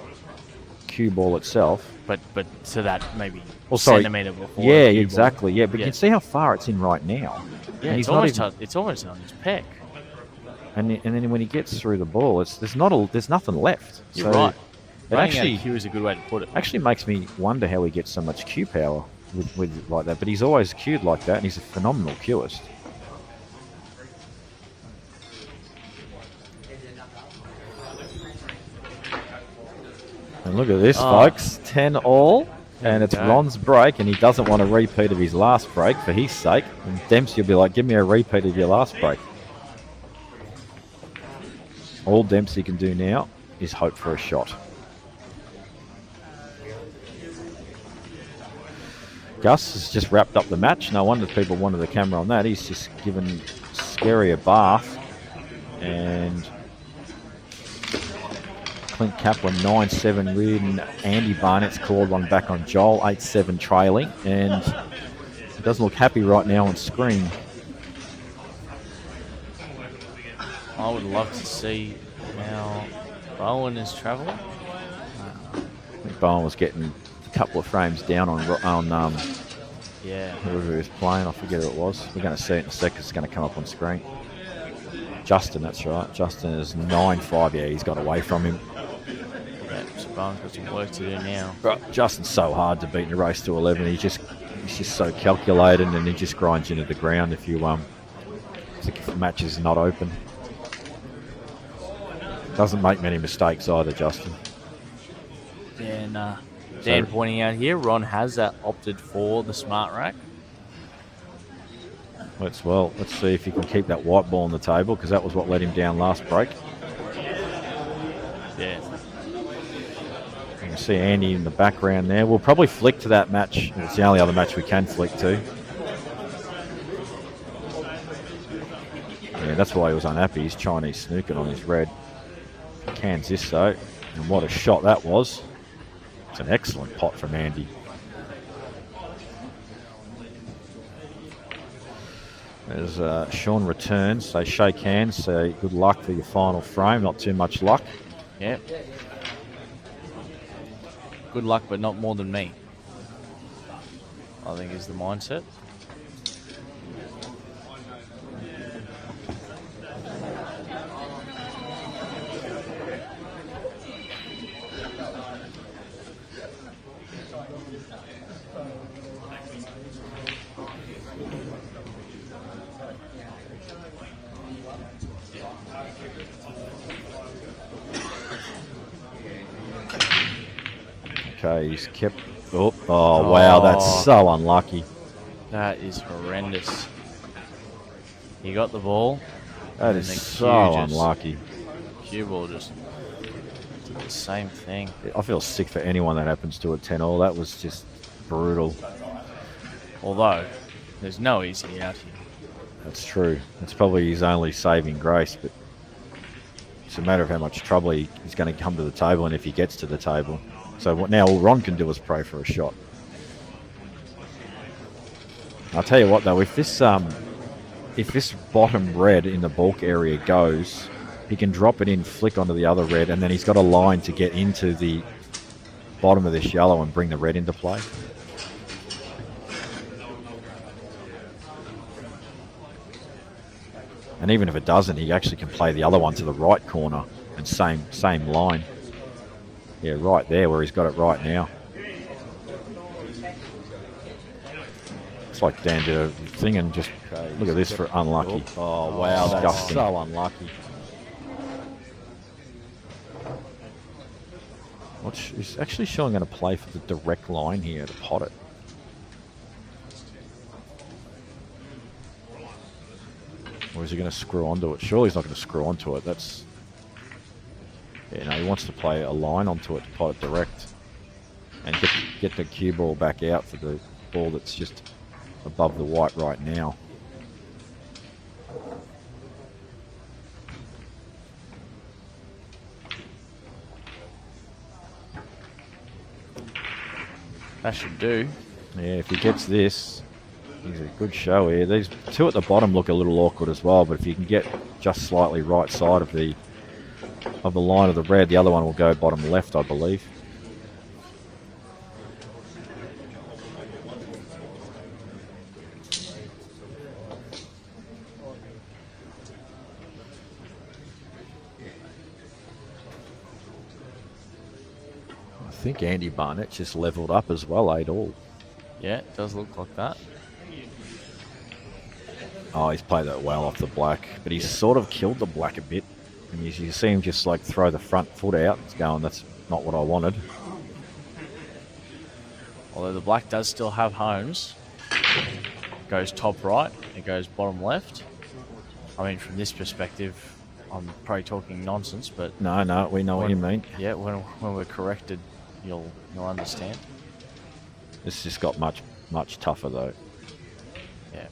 cue ball itself, but to that maybe centimetre before. Yeah, exactly. Yeah, but you can see how far it's in right now. Yeah, and it's almost on his pec. And then when he gets through the ball, there's nothing left. You're right. It actually, cue is a good way to put it. Actually makes me wonder how he gets so much cue power with like that. But he's always cued like that, and he's a phenomenal cueist. And look at this, folks. 10 all. And it's Ron's break, and he doesn't want a repeat of his last break for his sake. And Dempsey will be like, give me a repeat of your last break. All Dempsey can do now is hope for a shot. Gus has just wrapped up the match. No wonder people wanted the camera on that. He's just given Scary a bath. And Clint Kaplan 9-7 leading. Andy Barnett's called one back on Joel, 8-7 trailing. And he doesn't look happy right now on screen. I would love to see how Bowen is travelling. I think Bowen was getting a couple of frames down on whoever he was playing. I forget who it was. We're going to see it in a second. It's going to come up on screen. Justin, that's right. Justin is 9-5. Yeah, he's got away from him. Yeah, so Bowen's got some work to do now. But Justin's so hard to beat in a race to 11. He's just so calculated, and he just grinds you into the ground if the match is not open. Doesn't make many mistakes either, Justin. And Dan pointing out here, Ron has opted for the smart rack. Let's see if he can keep that white ball on the table, because that was what let him down last break. Yeah. You can see Andy in the background there. We'll probably flick to that match. It's the only other match we can flick to. Yeah, that's why he was unhappy. He's Chinese snooking on his red. Cans this though, and what a shot that was. It's an excellent pot from Andy. As Sean returns, they shake hands, say good luck for your final frame, not too much luck. Yeah. Good luck, but not more than me, I think is the mindset. Okay, he's kept... Oh, wow, that's so unlucky. That is horrendous. He got the ball. That is so unlucky. Cue ball just did the same thing. I feel sick for anyone that happens to a 10-all. That was just brutal. Although, there's no easy out here. That's true. It's probably his only saving grace, but it's a matter of how much trouble he's going to come to the table, and if he gets to the table. So what now all Ron can do is pray for a shot. I'll tell you what though, if this bottom red in the bulk area goes, he can drop it in, flick onto the other red, and then he's got a line to get into the bottom of this yellow and bring the red into play. And even if it doesn't, he actually can play the other one to the right corner and same line. Yeah, right there where he's got it right now. It's like Dan did a thing and just look at this for unlucky. Oh, wow, that's so unlucky. He's actually showing going to play for the direct line here to pot it. Or is he going to screw onto it? Surely he's not going to screw onto it. That's... Yeah, no, he wants to play a line onto it to pot it direct. And get the cue ball back out for the ball that's just above the white right now. That should do. Yeah, if he gets this, he's a good show here. These two at the bottom look a little awkward as well, but if you can get just slightly right side of the line of the red, the other one will go bottom left, I believe. I think Andy Barnett just leveled up as well, 8-all. Yeah, it does look like that. Oh, he's played that well off the black, but he's sort of killed the black a bit. And you see him just like throw the front foot out. It's going, that's not what I wanted. Although the black does still have homes. It goes top right, it goes bottom left. I mean, from this perspective, I'm probably talking nonsense, but... No, we know what you mean. Yeah, when we're corrected, you'll understand. This just got much tougher though. Yeah.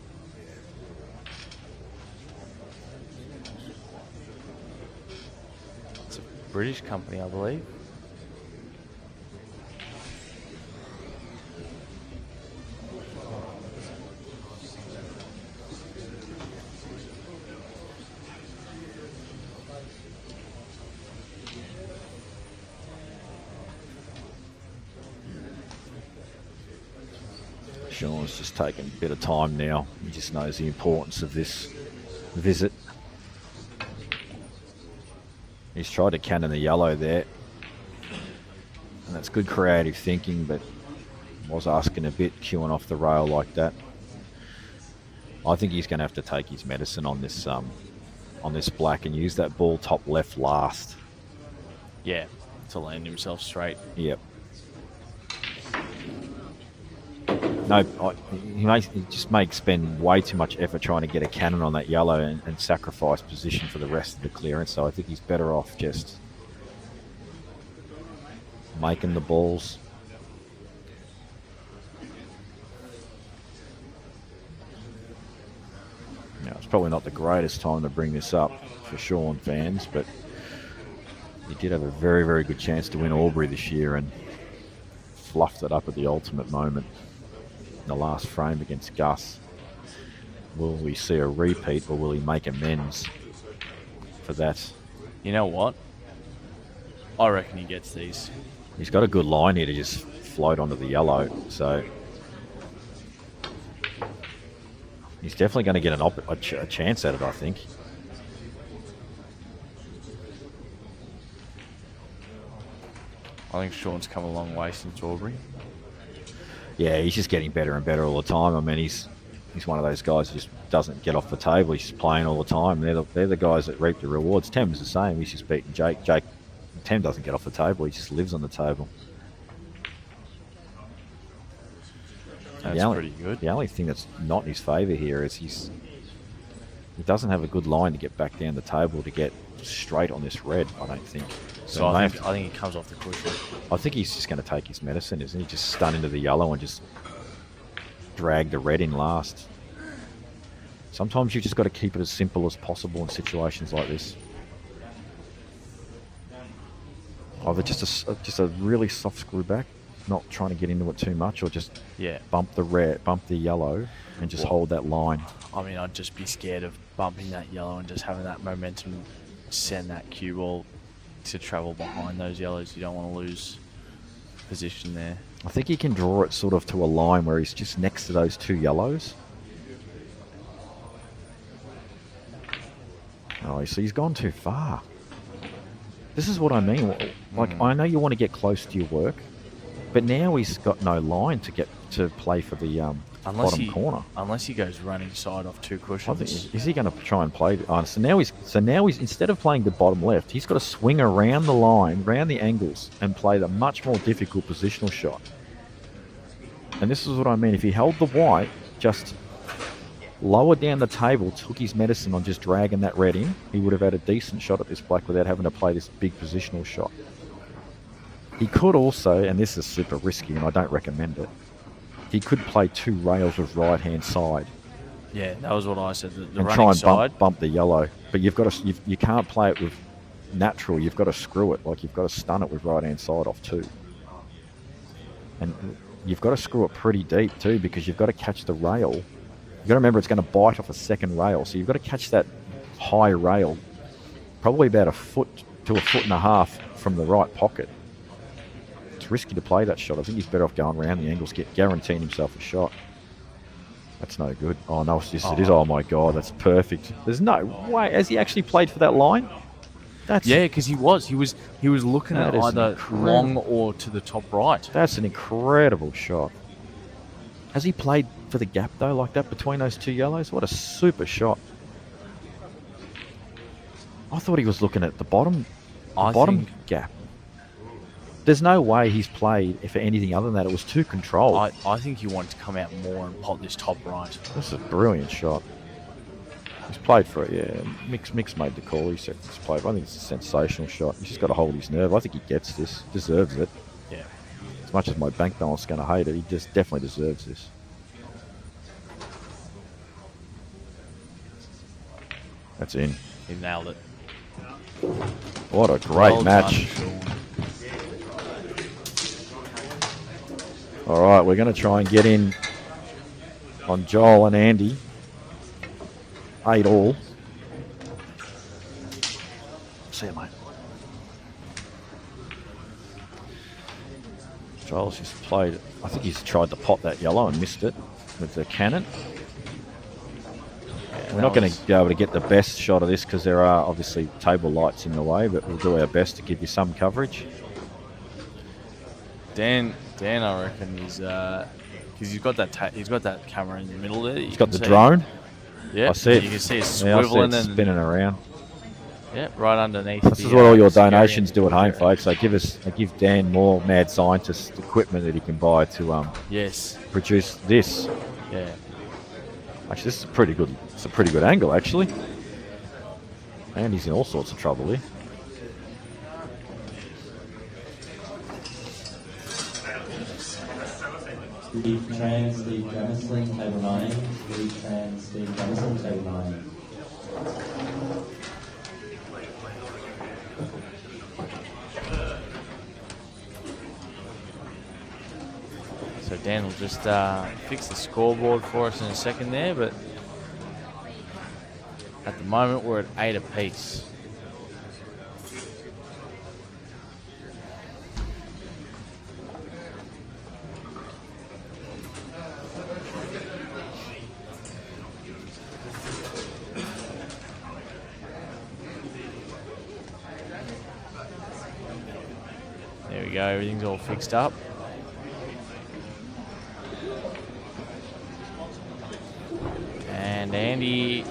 It's a British company, I believe. Sean's just taking a bit of time now. He just knows the importance of this visit. He's tried to cannon the yellow there. And that's good creative thinking, but was asking a bit, queuing off the rail like that. I think he's going to have to take his medicine on this black and use that ball top left last. Yeah, to land himself straight. Yep. he just makes spend way too much effort trying to get a cannon on that yellow and sacrifice position for the rest of the clearance. So I think he's better off just making the balls. Now, it's probably not the greatest time to bring this up for Sean fans, but he did have a very, very good chance to win Albury this year and fluffed it up at the ultimate moment in the last frame against Gus. Will we see a repeat, or will he make amends for that? You know what? I reckon he gets these. He's got a good line here to just float onto the yellow, so he's definitely going to get a chance at it, I think. I think Sean's come a long way since Aubrey. Yeah, he's just getting better and better all the time. I mean, he's one of those guys who just doesn't get off the table. He's just playing all the time. They're the guys that reap the rewards. Tem's the same. He's just beating Jake. Tem doesn't get off the table. He just lives on the table. That's pretty good. The only thing that's not in his favour here is he doesn't have a good line to get back down the table to get straight on this red, I don't think. So I think he comes off the cushion. I think he's just going to take his medicine, isn't he? Just stun into the yellow and just drag the red in last. Sometimes you've just got to keep it as simple as possible in situations like this. Either just a really soft screw back, not trying to get into it too much, or just bump the yellow and just hold that line. I mean, I'd just be scared of bumping that yellow and just having that momentum send that cue ball to travel behind those yellows. You don't want to lose position there. I think he can draw it sort of to a line where he's just next to those two yellows. Oh, so he's gone too far. This is what I mean. Like, I know you want to get close to your work, but now he's got no line to get to play for the bottom corner. Unless he goes running side off two cushions. I think, is he going to try and play? So now he's instead of playing the bottom left, he's got to swing around the line, around the angles, and play the much more difficult positional shot. And this is what I mean. If he held the white, just lowered down the table, took his medicine on just dragging that red in, he would have had a decent shot at this black without having to play this big positional shot. He could also, and this is super risky and I don't recommend it, he could play two rails with right-hand side. Yeah, that was what I said. The and running try and bump the yellow. But you've got to, you can't play it with natural. You've got to screw it. Like, you've got to stun it with right-hand side off too. And you've got to screw it pretty deep too, because you've got to catch the rail. You've got to remember it's going to bite off a second rail. So you've got to catch that high rail, probably about a foot to a foot and a half from the right pocket. It's risky to play that shot. I think he's better off going around the angles, guaranteeing himself a shot. That's no good. Oh, no, it is. Oh, my God, that's perfect. There's no way. Has he actually played for that line? Yeah, because he was looking at either long or to the top right. That's an incredible shot. Has he played for the gap, though, like that between those two yellows? What a super shot. I thought he was looking at the bottom gap. There's no way he's played for anything other than that. It was too controlled. I think he wanted to come out more and pop this top right. This is a brilliant shot. He's played for it, yeah. Mix made the call. He said he's played. I think it's a sensational shot. He's just got to hold his nerve. I think he gets this. Deserves it. Yeah. As much as my bank balance is going to hate it, he just definitely deserves this. That's in. He nailed it. What a great match. All right, we're going to try and get in on Joel and Andy. 8 all. See you, mate. Joel's just played. I think he's tried to pot that yellow and missed it with the cannon. Yeah, we're not going to be able to get the best shot of this because there are obviously table lights in the way, but we'll do our best to give you some coverage. Dan, I reckon he's because he's got that camera in the middle there. He's got the drone. Yeah, I see it. You can see it swiveling and spinning around. Yeah, right underneath. This is what all your donations do at home, folks. They give Dan more mad scientist equipment that he can buy to yes, produce this. yeah. Actually, this is a pretty good. It's a pretty good angle, actually. And he's in all sorts of trouble here. Steve Tran, Steve Jamison, table 9. Steve Tran, Steve Jamison, table 9. So Dan will just fix the scoreboard for us in a second there, but at the moment we're at 8 apiece. There we go, everything's all fixed up. And Andy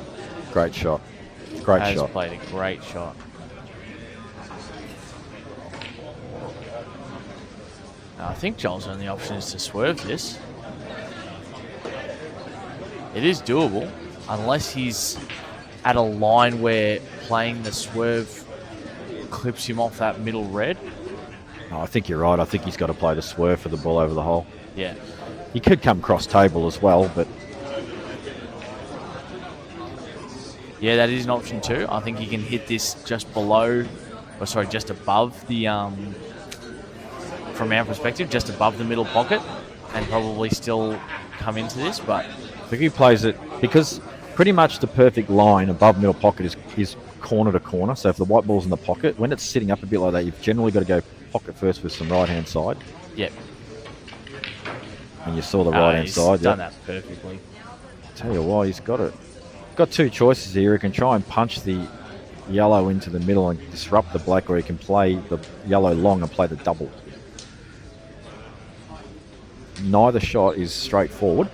Great shot. Great has shot. played a great shot. Now, I think Joel's only option is to swerve this. It is doable, unless he's at a line where playing the swerve clips him off that middle red. Oh, I think you're right. I think he's got to play the swerve for the ball over the hole. Yeah. He could come cross table as well, but Yeah, that is an option too. I think he can hit this just below, or sorry, just above the, from our perspective, just above the middle pocket, and probably still come into this. But I think he plays it because pretty much the perfect line above middle pocket is corner to corner. So if the white ball's in the pocket, when it's sitting up a bit like that, you've generally got to go pocket first with some right-hand side. Yep. And you saw the right-hand he's side. done Yep. that perfectly. Tell you why, he's got it. Got two choices here. He can try and punch the yellow into the middle and disrupt the black, or he can play the yellow long and play the double. Neither shot is straightforward.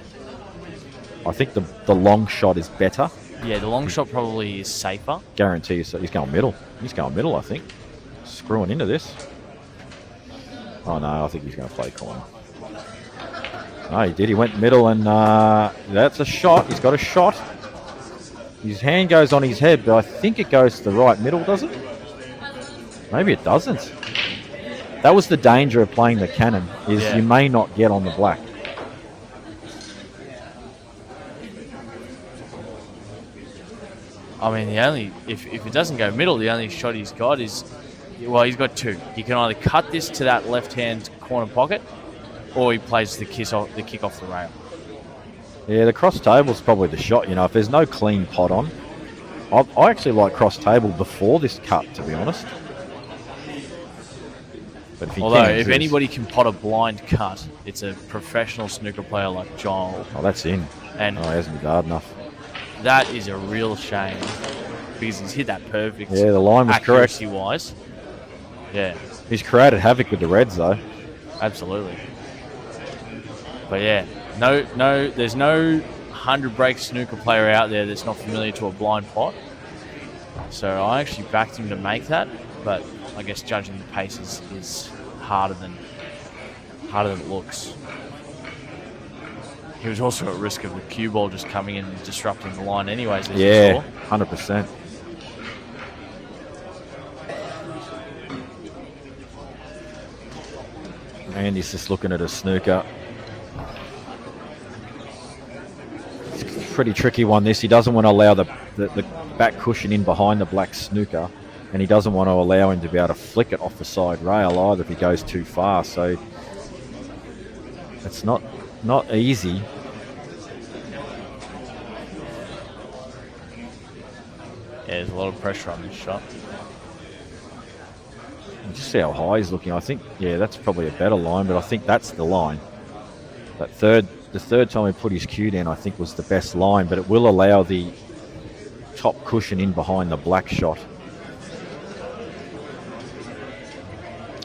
I think the long shot is better. Yeah, the long shot probably is safer. Guarantee you. So he's going middle. He's going middle, I think. Screwing into this. Oh no, I think he's going to play corner. No, he did. He went middle, and that's a shot. He's got a shot. His hand goes on his head, but I think it goes to the right middle, does it? Maybe it doesn't. That was the danger of playing the cannon, is you may not get on the black. I mean, the only if it doesn't go middle, the only shot he's got is, well, he's got two. He can either cut this to that left-hand corner pocket, or he plays the kick off the rail. Yeah, the cross table's probably the shot. You know, if there's no clean pot on, I actually like cross table before this cut, to be honest. But if Although, if anybody can pot a blind cut, it's a professional snooker player like Joel. Oh, that's in. And he hasn't been hard enough. That is a real shame, because he's hit that perfect. Yeah, the line was correct. Accuracy-wise. Yeah. He's created havoc with the reds, though. Absolutely. But yeah, there's no 100 break snooker player out there that's not familiar to a blind pot. So I actually backed him to make that, but I guess judging the pace is harder than it looks. He was also at risk of the cue ball just coming in and disrupting the line anyways, as you saw. 100%. Andy's just looking at a snooker. It's a pretty tricky one, this. He doesn't want to allow the back cushion in behind the black snooker, and he doesn't want to allow him to be able to flick it off the side rail either if he goes too far. So it's not easy. Yeah, there's a lot of pressure on this shot. Just see how high he's looking. I think, yeah, that's probably a better line, but I think that's the line. The third time he put his cue down, I think, was the best line, but it will allow the top cushion in behind the black shot.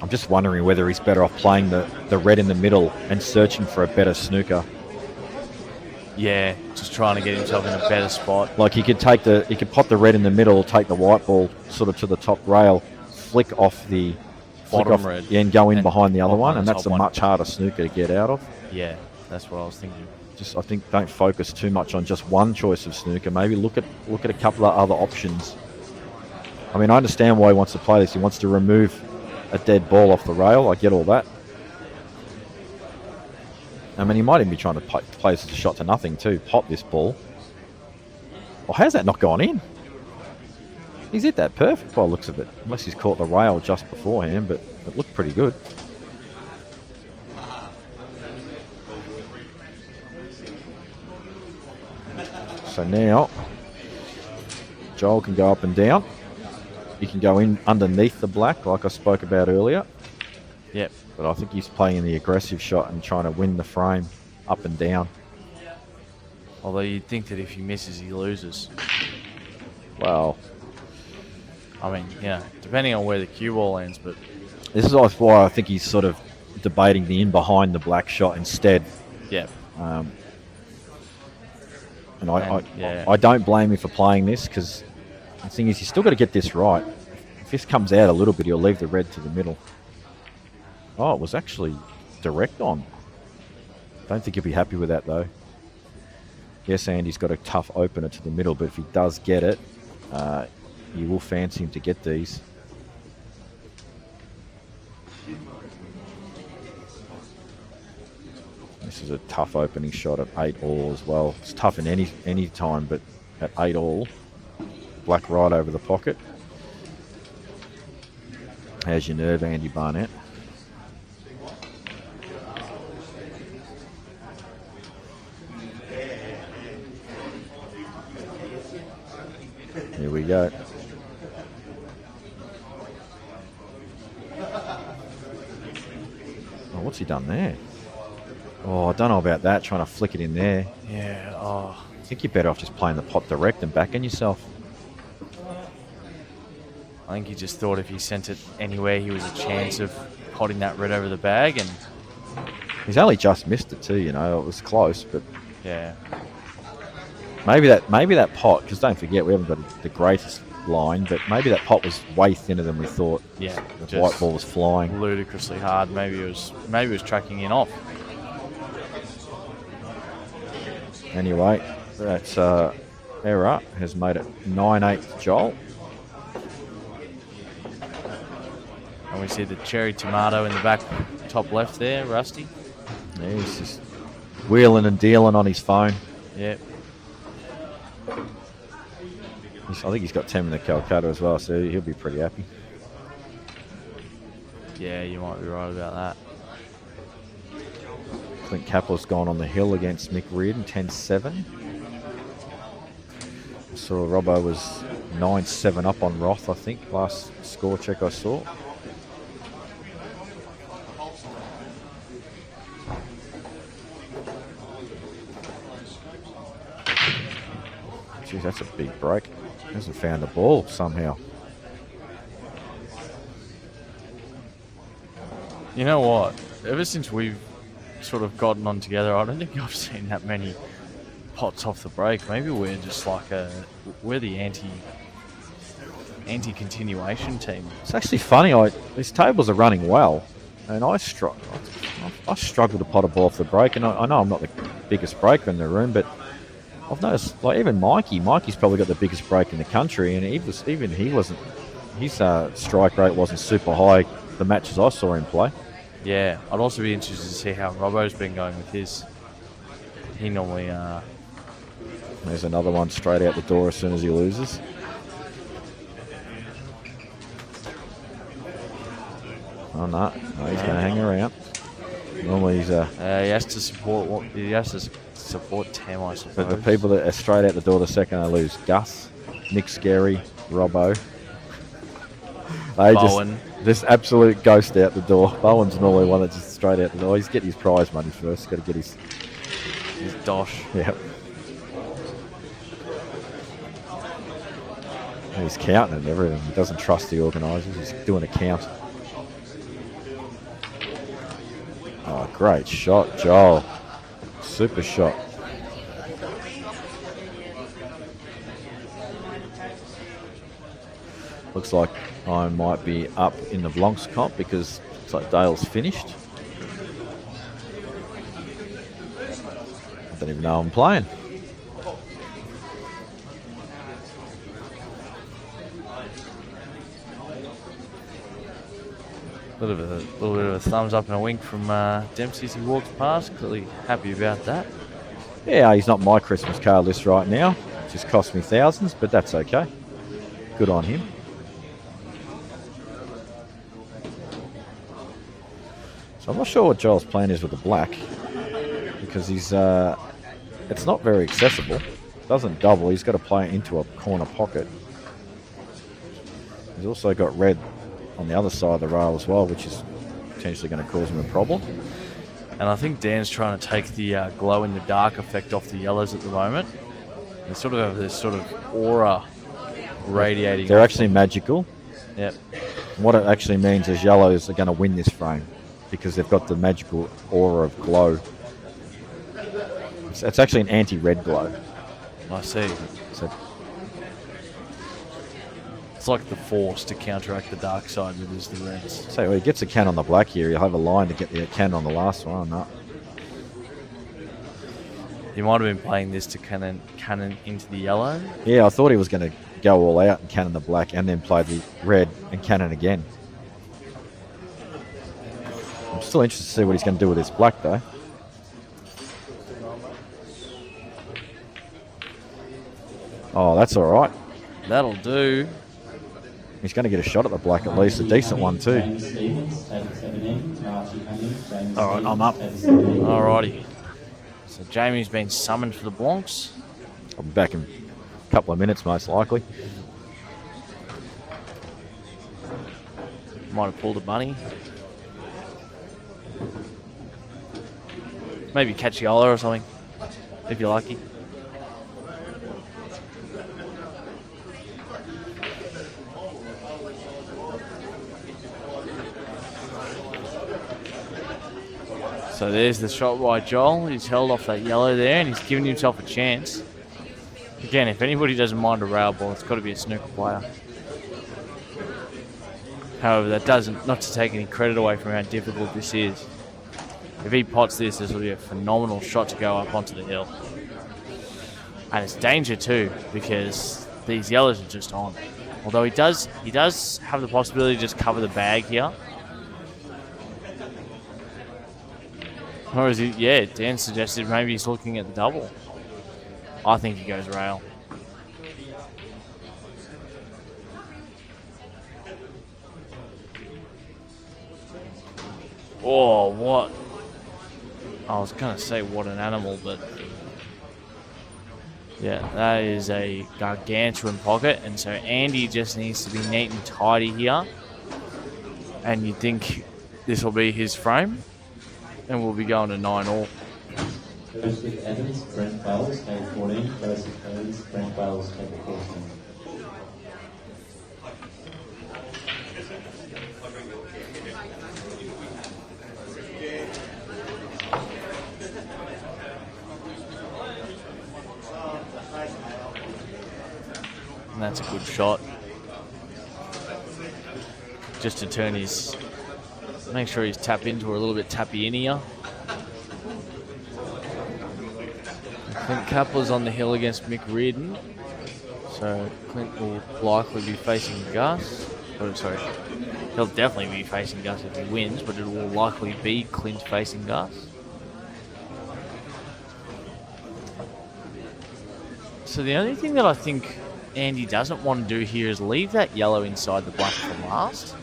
I'm just wondering whether he's better off playing the red in the middle and searching for a better snooker. Yeah, just trying to get himself in a better spot. Like he could pot the red in the middle, take the white ball sort of to the top rail, flick off the Bottom red. yeah, and go in And behind the other pop one, on and the that's top a one. much harder snooker to get out of. Yeah, that's what I was thinking. Just I think don't focus too much on just one choice of snooker. Maybe look at a couple of other options. I mean, I understand why he wants to play this. He wants to remove a dead ball off the rail. I get all that. I mean, he might even be trying to play this as a shot to nothing too. Pop this ball. Well, how's that not gone in? He's hit that perfect by the looks of it. Unless he's caught the rail just beforehand, but it looked pretty good. So now, Joel can go up and down. He can go in underneath the black, like I spoke about earlier. Yep. But I think he's playing in the aggressive shot and trying to win the frame up and down. Although you'd think that if he misses, he loses. Well, I mean, yeah, depending on where the cue ball lands, but this is why I think he's sort of debating the in behind the black shot instead. yeah. And yeah. I don't blame him for playing this, because the thing is, he's still got to get this right. If this comes out a little bit, he'll leave the red to the middle. Oh, it was actually direct on. Don't think he'll be happy with that, though. Yes, Andy's got a tough opener to the middle, but if he does get it, you will fancy him to get these. This is a tough opening shot at 8-all as well. It's tough in any time, but at 8-all, black right over the pocket. How's your nerve, Andy Barnett? Here we go. Oh, what's he done there? Oh, I don't know about that, trying to flick it in there. Yeah, oh. I think you're better off just playing the pot direct and backing yourself. I think he just thought if he sent it anywhere, he was a chance of potting that red over the bag, and He's only just missed it too, you know. It was close, but yeah. maybe that pot, because don't forget, we haven't got the greatest line, but maybe that pot was way thinner than we thought. Yeah, The just white ball was flying. ludicrously hard. Maybe it was tracking in off. Anyway, that error has made it 9-8 to Joel. And we see the cherry tomato in the back top left there, Rusty. Yeah, he's just wheeling and dealing on his phone. Yep. I think he's got 10 in the Calcutta as well, so he'll be pretty happy. Yeah, you might be right about that. Clint Kapler's gone on the hill against Mick Reardon, 10-7. Saw Robbo was 9-7 up on Roth, I think, last score check I saw. Jeez, that's a big break. Hasn't found the ball somehow. You know what? Ever since we've sort of gotten on together, I don't think I've seen that many pots off the break. Maybe we're just like we're the anti-continuation team. It's actually funny. These tables are running well, and I struggle to pot a ball off the break. And I know I'm not the biggest breaker in the room, but I've noticed, like, even Mikey's probably got the biggest break in the country, and his strike rate wasn't super high the matches I saw him play. Yeah, I'd also be interested to see how Robbo's been going with his. He normally... There's another one straight out the door as soon as he loses. Oh, no, he's going to hang around. Normally he's he has to support 10, I suppose. But the people that are straight out the door the second they lose: Gus, Nick Scary, Robbo. They Bowen. just absolute ghost out the door. Bowen's normally one that's just straight out the door. He's getting his prize money first. Got to get his dosh. Yeah. He's counting and everything. He doesn't trust the organisers. He's doing a count. Oh, great shot, Joel. Super shot. Looks like I might be up in the Blancs comp because it's like Dale's finished. I don't even know I'm playing. Little bit of a thumbs up and a wink from Dempsey as he walks past. Clearly happy about that. Yeah, he's not my Christmas card list right now. Just cost me thousands, but that's okay. Good on him. So I'm not sure what Joel's plan is with the black because he's it's not very accessible. Doesn't double. He's got to play it into a corner pocket. He's also got red on the other side of the rail as well, which is potentially going to cause him a problem. And I think Dan's trying to take the glow in the dark effect off the yellows at the moment. They sort of have this sort of aura radiating. They're actually magical. Yep. What it actually means is yellows are going to win this frame because they've got the magical aura of glow. It's actually an anti-red glow. I see. So it's like the force to counteract the dark side that is the reds. So when he gets a can on the black here, he'll have a line to get the can on the last one. No. He might have been playing this to cannon into the yellow. Yeah, I thought he was going to go all out and cannon the black and then play the red and cannon again. I'm still interested to see what he's going to do with this black though. Oh, that's all right. That'll do. He's going to get a shot at the black at least, a decent one too. All right, I'm up. Alrighty. So Jamie's been summoned for the Blancs. I'll be back in a couple of minutes most likely. Might have pulled a bunny. Maybe catch Yola or something, if you're lucky. So there's the shot by Joel. He's held off that yellow there and he's given himself a chance. Again, if anybody doesn't mind a rail ball, it's got to be a snooker player. However, that doesn't, not to take any credit away from how difficult this is. If he pots this will be a phenomenal shot to go up onto the hill. And it's danger too, because these yellows are just on. Although he does have the possibility to just cover the bag here. Or is he, yeah, Dan suggested maybe he's looking at the double. I think he goes rail. Oh, what? I was going to say what an animal, but yeah, that is a gargantuan pocket. And so Andy just needs to be neat and tidy here. And you'd think this will be his frame. And we'll be going to 9-all. First with Evans, Brent Wells, table 14. First with Evans, Brent Wells, table 14. And that's a good shot. Just to turn his... Make sure he's tap into or a little bit tappy in here. Clint Kapler's on the hill against Mick Reardon. So Clint will likely be facing Gus. Oh, sorry. He'll definitely be facing Gus if he wins, but it will likely be Clint facing Gus. So the only thing that I think Andy doesn't want to do here is leave that yellow inside the black for last.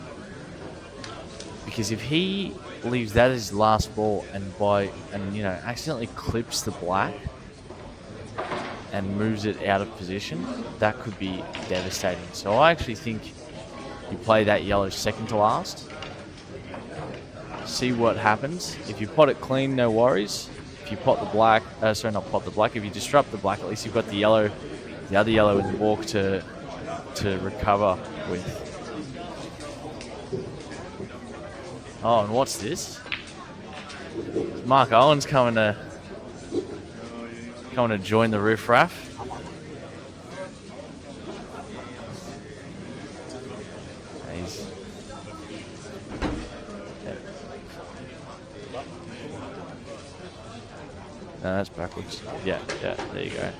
Because if he leaves that as his last ball and accidentally clips the black and moves it out of position, that could be devastating. So I actually think you play that yellow second to last. See what happens. If you pot it clean, no worries. If you pot the black, not pot the black. If you disrupt the black, at least you've got the yellow, the other yellow in the walk to recover with. Oh, and what's this? Mark Owen's coming to join the riffraff. No, that's backwards. Yeah, there you go.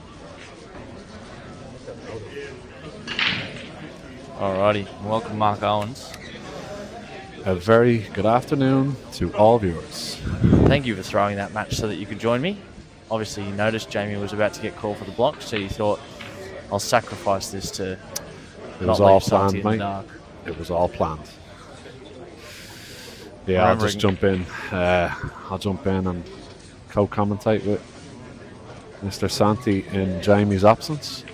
Alrighty, welcome Mark Owens. A very good afternoon to all viewers. Thank you for throwing that match so that you could join me. Obviously, you noticed Jamie was about to get called for the block, so you thought, I'll sacrifice this to It was all planned, mate. It was all planned. Yeah, I'll just jump in. I'll jump in and co-commentate with Mr. Santi in Jamie's absence.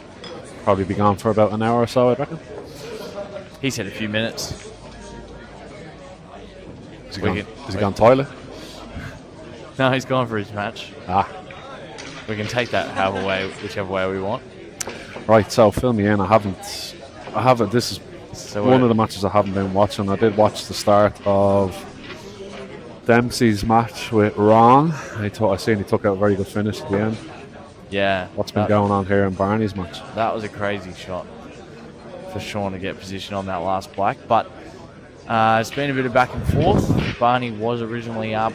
Probably be gone for about an hour or so, I reckon. He said a few minutes. Is he gone toilet? No, he's gone for his match. We can take that whichever way we want. Right, so fill me in. I haven't. This is one of the matches I haven't been watching. I did watch the start of Dempsey's match with Ron. I seen he took out a very good finish at the end. Yeah. What's been going on here in Barney's match? That was a crazy shot for Sean to get position on that last black, but it's been a bit of back and forth. Barney was originally up.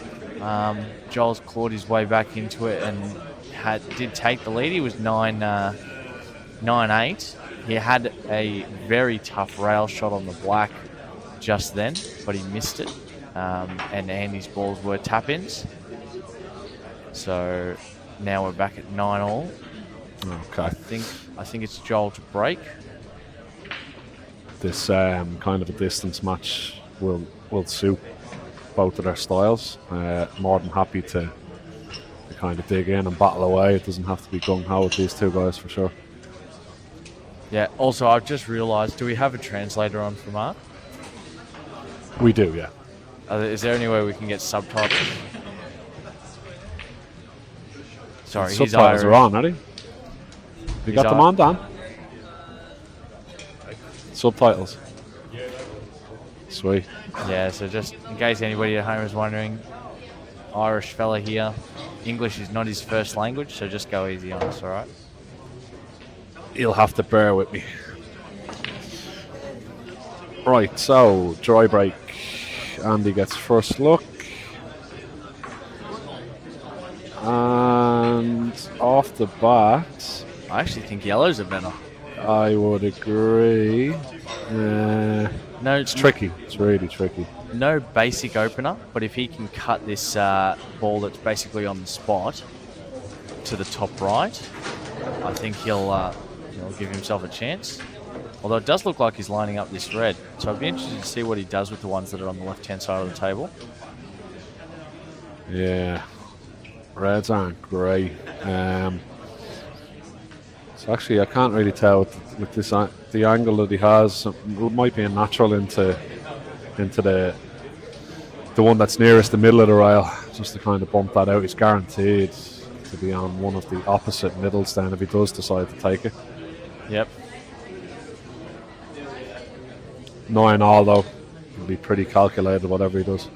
Joel's clawed his way back into it and did take the lead. He was 9-8. He had a very tough rail shot on the black just then, but he missed it. And Andy's balls were tap-ins. So now we're back at 9-all. Okay. I think it's Joel to break. This kind of a distance match will suit both of their styles. More than happy to kind of dig in and battle away. It doesn't have to be gung-ho with these two guys for sure. Yeah, also I've just realised, do we have a translator on for Mark? We do, yeah. Is there any way we can get subtitles? Sorry, the subtitles are on, ready? You got them on, Dan? Subtitles. Sweet. Yeah, so just in case anybody at home is wondering, Irish fella here. English is not his first language, so just go easy on us, alright? You'll have to bear with me. Right, so dry break. Andy gets first look. And off the bat, I actually think yellows are better. I would agree. No, it's tricky. It's really tricky. No basic opener, but if he can cut this ball that's basically on the spot to the top right, I think he'll give himself a chance. Although it does look like he's lining up this red, so I'd be interested to see what he does with the ones that are on the left-hand side of the table. Yeah, reds aren't great. So actually, I can't really tell with this the angle that he has. It might be a natural into the one that's nearest the middle of the rail, just to kind of bump that out. He's guaranteed to be on one of the opposite middles then if he does decide to take it. Yep. 9-all though, he'll be pretty calculated whatever he does.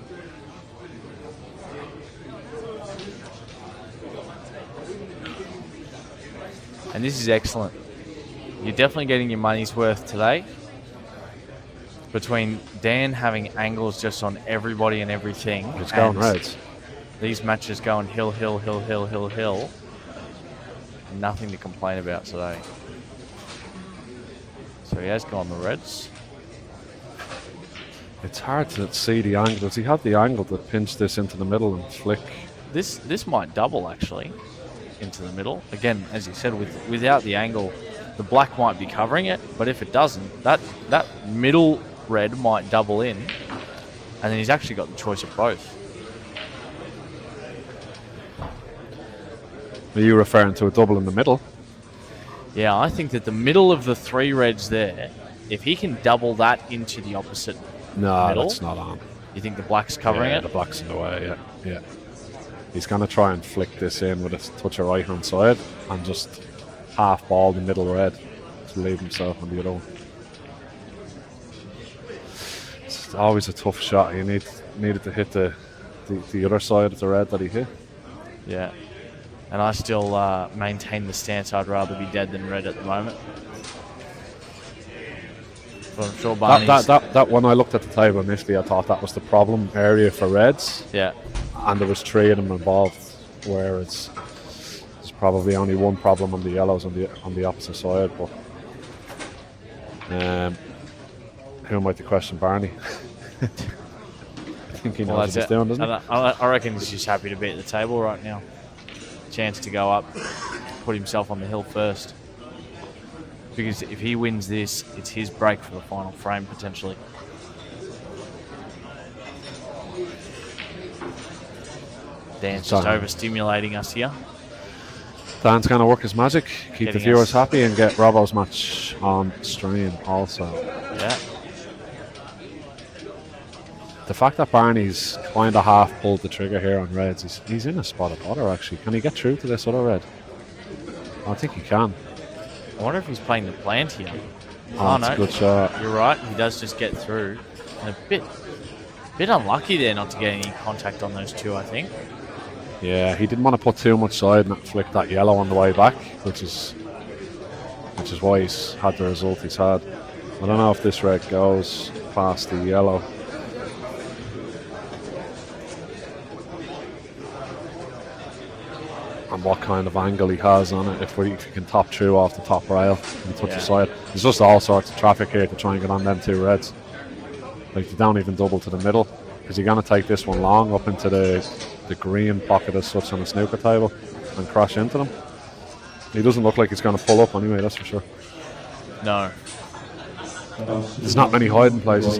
And this is excellent. You're definitely getting your money's worth today. Between Dan having angles just on everybody and everything. It's going reds. These matches going hill, hill, hill, hill, hill, hill. Nothing to complain about today. So he has gone the reds. It's hard to see the angle. Does he have the angle to pinch this into the middle and flick? This might double actually into the middle. Again, as you said, without the angle, the black might be covering it, but if it doesn't, that middle red might double in, and then he's actually got the choice of both. Are you referring to a double in the middle? Yeah, I think that the middle of the three reds there, if he can double that into the opposite middle, that's not on. You think the black's covering it? The black's in the way, yeah. He's going to try and flick this in with a touch of right-hand side and just half ball the middle red to leave himself on the other one. It's always a tough shot. You needed to hit the other side of the red that he hit. Yeah. And I still maintain the stance I'd rather be dead than red at the moment. But I'm sure Barney's... That when I looked at the table initially, I thought that was the problem area for reds. Yeah. And there was 3 of them involved, whereas probably only one problem on the yellows on the opposite side, but who might the question Barney? I think he knows what he's doing, doesn't he? I reckon he's just happy to be at the table right now. Chance to go up, put himself on the hill first. Because if he wins this, it's his break for the final frame potentially. Dan's just overstimulating us here. Dan's going to work his magic, keep the viewers happy, and get Robbo's match on stream also. Yeah. The fact that Barney's kind of half pulled the trigger here on reds, he's in a spot of bother actually. Can he get through to this other red? I think he can. I wonder if he's playing the plant here. Oh, no. A good shot. You're right, he does just get through. And a bit unlucky there not to get any contact on those two, I think. Yeah, he didn't want to put too much side and flick that yellow on the way back, which is why he's had the result he's had. I don't know if this red goes past the yellow. And what kind of angle he has on it, if he can top through off the top rail and touch the side. There's just all sorts of traffic here to try and get on them two reds. Like, they don't even double to the middle, because you're going to take this one long up into the green pocket as such on the snooker table and crash into them. He doesn't look like he's going to pull up anyway, that's for sure. No. There's not many hiding places.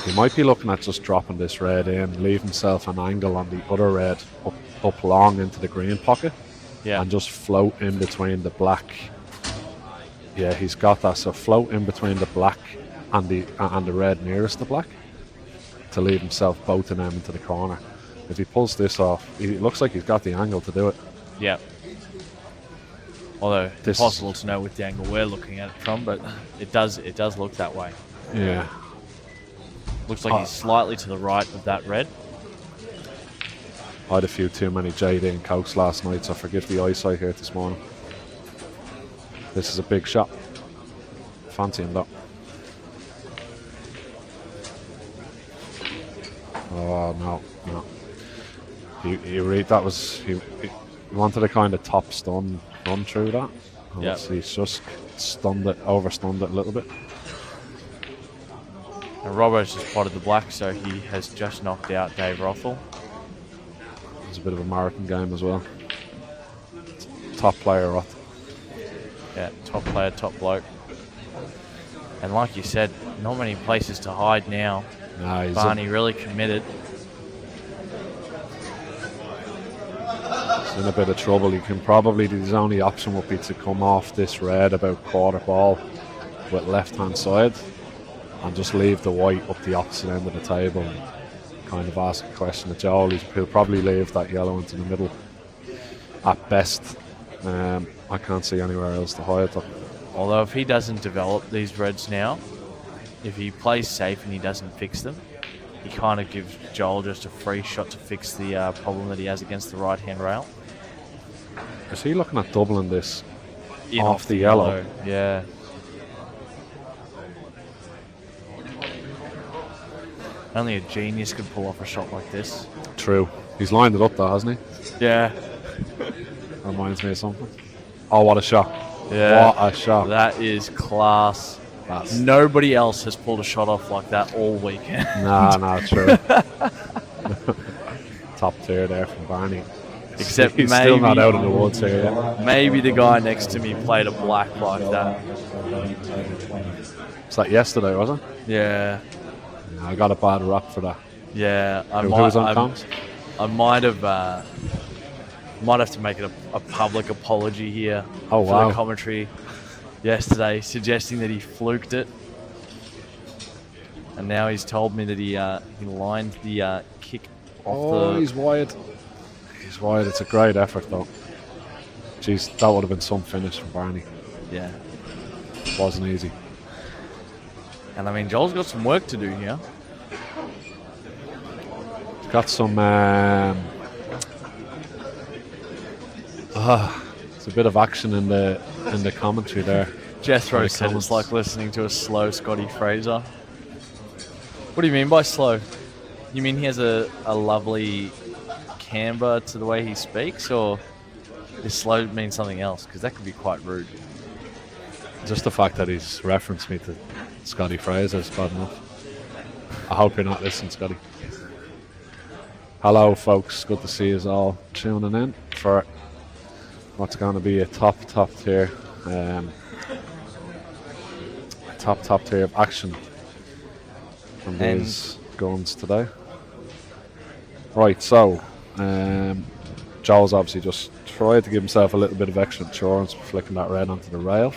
He might be looking at just dropping this red in, leave himself an angle on the other red up long into the green pocket, and just float in between the black. Yeah, he's got that. So float in between the black and the red nearest the black to leave himself both of them into the corner. If he pulls this off, it looks like he's got the angle to do it. Yeah. Although it's impossible to know with the angle we're looking at it from, but it does look that way. Yeah. Looks like he's slightly to the right of that red. I had a few too many JD and Cokes last night, so forgive the eyesight here this morning. This is a big shot. Fancy him that. Oh no. He wanted a kind of top stun run through that. Yeah. He's just overstunned it a little bit. And Robbo's just spotted the black, so he has just knocked out Dave Rothel. It's a bit of an American game as well. Top player, Rothel. Yeah, top player, top bloke. And like you said, not many places to hide now. No, Barney really committed. He's in a bit of trouble. He can probably, his only option would be to come off this red about quarter ball with left hand side and just leave the white up the opposite end of the table and kind of ask a question to Joel. He'll probably leave that yellow into the middle at best. I can't see anywhere else to hide though. Although if he doesn't develop these reds now, if he plays safe and he doesn't fix them, he kind of gives Joel just a free shot to fix the problem that he has against the right-hand rail. Is he looking at doubling this off the yellow? Yeah. Only a genius could pull off a shot like this. True. He's lined it up though, hasn't he? Yeah. Reminds me of something. Oh, what a shot. Yeah. What a shot. That is class. Nobody else has pulled a shot off like that all weekend. No, true. Top tier there from Barney. Except he's maybe, still not out of the woods here yet. Maybe the guy next to me played a black like that. Was that yesterday, wasn't it? Yeah. I got a bad rap for that. Yeah, Who was on comms? I might have to make it a public apology here for the commentary yesterday, suggesting that he fluked it, and now he's told me that he lined the kick off the. He's wide. He's wide. It's a great effort though. Jeez, that would have been some finish from Barney. Yeah, it wasn't easy. And I mean, Joel's got some work to do here. got some. It's a bit of action in the commentary there. Jethro said it's like listening to a slow Scotty Fraser. What do you mean by slow? You mean he has a lovely camber to the way he speaks, or does slow mean something else? Because that could be quite rude. Just the fact that he's referenced me to Scotty Fraser is bad enough. I hope you're not listening, Scotty. Hello, folks. Good to see you all tuning in for what's going to be a top tier, top tier of action from these guns today. Right, so Joel's obviously just tried to give himself a little bit of extra insurance for flicking that red onto the rail.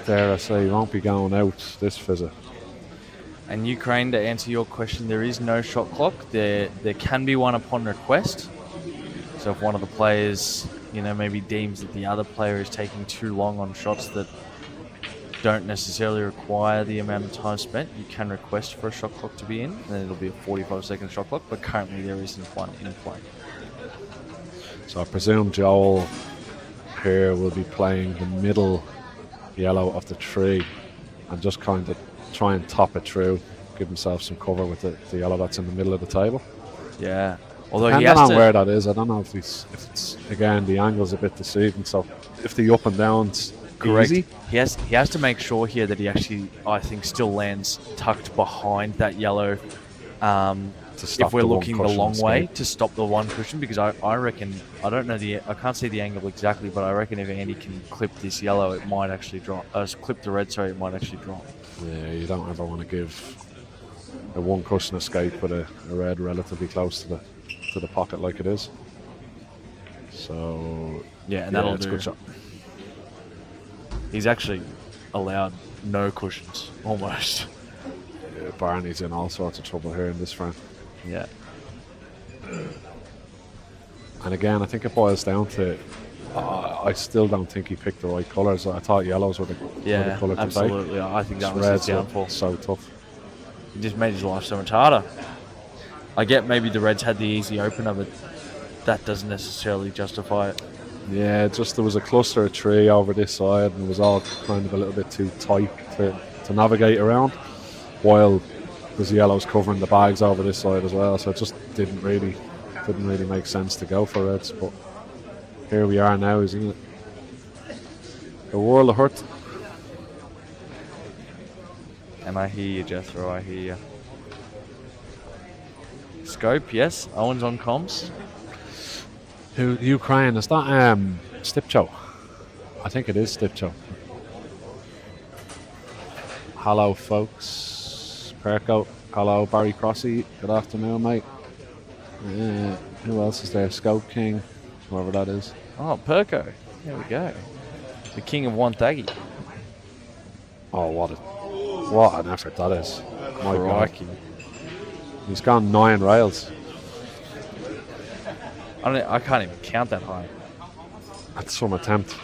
Dare I say, he won't be going out this visit. And Ukraine, to answer your question, there is no shot clock. There can be one upon request. So if one of the players, maybe deems that the other player is taking too long on shots that don't necessarily require the amount of time spent, you can request for a shot clock to be in, and it'll be a 45-second shot clock, but currently there isn't one in play. So I presume Joel here will be playing the middle yellow of the tree and just kind of try and top it through, give himself some cover with the yellow that's in the middle of the table. Yeah. Although Depending on where that is, I don't know if it's again, the angle's a bit deceiving, so if the up and down's correct, easy. He has to make sure here that he actually, I think, still lands tucked behind that yellow. If we're looking the long way, to stop the one cushion, because I reckon, I can't see the angle exactly, but I reckon if Andy can clip this yellow, it might actually drop. Clip the red, sorry, it might actually drop. Yeah, you don't ever want to give a one cushion escape with a red relatively close to the pocket like it is. So yeah, and that'll it's do. a good shot. He's actually allowed no cushions, almost. Yeah, Barney's in all sorts of trouble here in this frame. Yeah. And again, I think it boils down to I still don't think he picked the right colours. I thought yellows were the colour to absolutely. take. I think that was Reds his downfall. So tough. He just made his life so much harder. I get maybe the Reds had the easy opener, but that doesn't necessarily justify it. Yeah, just there was a cluster of tree over this side, and it was all kind of a little bit too tight to navigate around, while there's yellows covering the bags over this side as well. So it just didn't really make sense to go for Reds. But here we are now, isn't it? A world of hurt. And I hear you, Jethro. I hear you. Scope, yes. Owen's on comms. Who Ukraine is that? Stipcho. I think it is Stipcho. Hello, folks. Perko. Hello, Barry Crossy. Good afternoon, mate. Who else is there? Scope King, whoever that is. Oh, Perko. There we go. The king of one thaggy. Oh, what an effort that is! My God. Crikey. He's gone 9 rails. I can't even count that high. That's some attempt.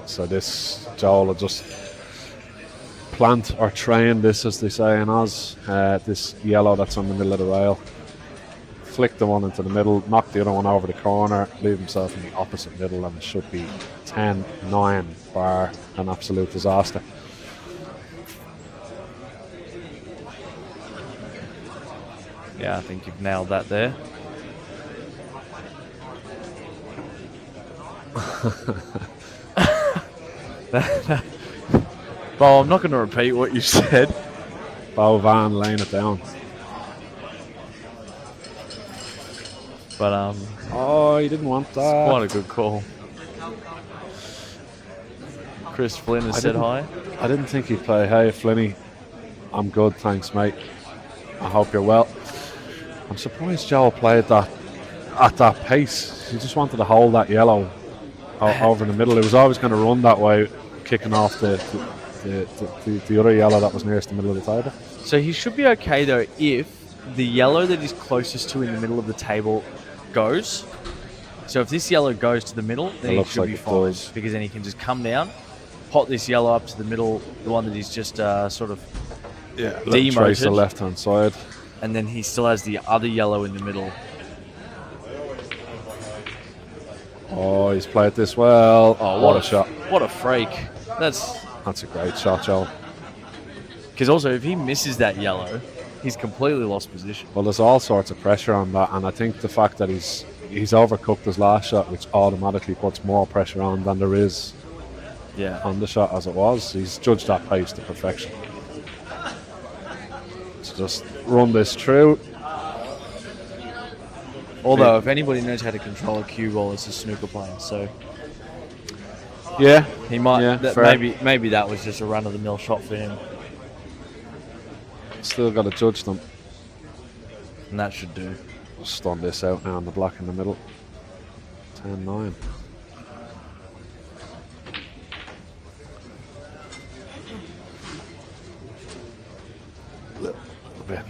So this Joel will just plant or train this, as they say in Oz, this yellow that's on the middle of the rail. Flick the one into the middle, knock the other one over the corner, leave himself in the opposite middle, and it should be 10-9 bar an absolute disaster. Yeah, I think you've nailed that there. Well, I'm not going to repeat what you said. Bo Van laying it down. But oh, he didn't want that. Quite a good call. Chris Flynn has said hi. I didn't think he'd play. Hey, Flinny. I'm good, thanks, mate. I hope you're well. I'm surprised Joel played that at that pace. He just wanted to hold that yellow over in the middle. It was always going to run that way, kicking off the other yellow that was nearest the middle of the table. So he should be okay, though, if the yellow that is closest to in the middle of the table goes, So if this yellow goes to the middle, then It he looks should like be it fine. does. Because then he can just come down, pot this yellow up to the middle, the one that he's just sort of Yeah, demoted. trace the left-hand side. And then he still has the other yellow in the middle. Oh, he's played this well. Oh, what a shot. What a freak. That's a great shot, Joe. because also if he misses that yellow, he's completely lost position. Well, there's all sorts of pressure on that, and I think the fact that he's overcooked his last shot, which automatically puts more pressure on than there is on the shot as it was. He's judged that pace to perfection. So just run this through. Although, if anybody knows how to control a cue ball, it's a snooker player. So, Yeah, he might. Yeah, fair. Maybe that was just a run of the mill shot for him, Still got to judge them. and that should do. Stun this out now on the black in the middle. 10-9. Little bit.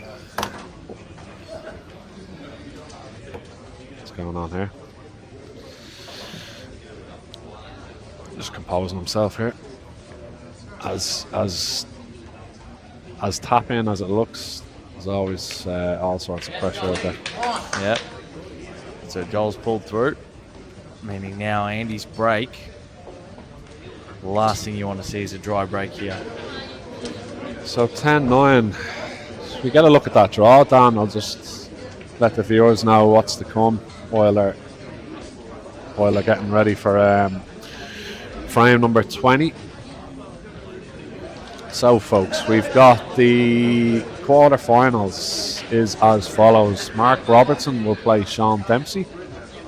What's going on here? Just composing himself here. As tap in as it looks, there's always all sorts of pressure out there. Yep. So Joel's pulled through, meaning now Andy's break. The last thing you want to see is a dry break here. So 10-9. We get a look at that draw, Dan. I'll just let the viewers know what's to come while they're getting ready for frame number 20. So, folks, we've got the quarterfinals is as follows. Mark Robertson will play Sean Dempsey.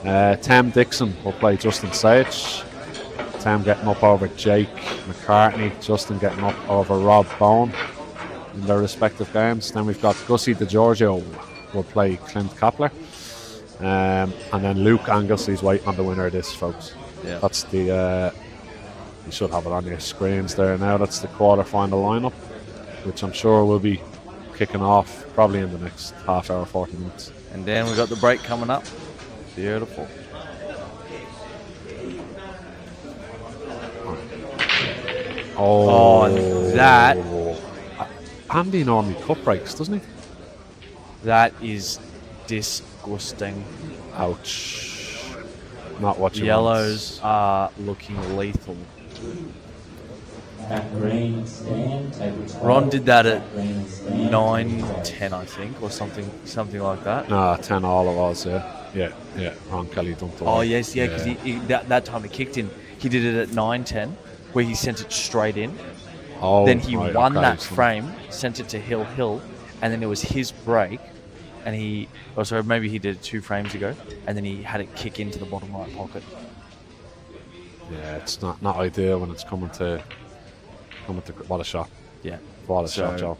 Tem Dixon will play Justin Sage. Tem getting up over Jake McCartney. Justin getting up over Rob Bone in their respective games. Then we've got Gussie DeGiorgio will play Clint Kapler. And then Luke Anglesey's waiting on the winner of this, folks. Yeah. That's the... you should have it on your screens there now. That's the quarter-final lineup, which I'm sure will be kicking off probably in the next half hour, 40 minutes. And then we've got the break coming up. Beautiful. Oh, that. Andy normally cut breaks, doesn't he? That is disgusting. Ouch. Not what you Yellows are looking lethal. Back green stand, table 12. Ron did that at Back green stand, 9-10, I think, or something like that. Nah, 10 all it was, yeah. Yeah. Ron Kelly dumped away. Oh, yes, yeah, because that time it kicked in. He did it at 9-10, where he sent it straight in. Oh, then he right, won okay, that so- frame, sent it to Hill, and then it was his break. And maybe he did it 2 frames ago, and then he had it kick into the bottom right pocket. Yeah, it's not ideal when it's coming to what a shot. Yeah. What a shot, Joe.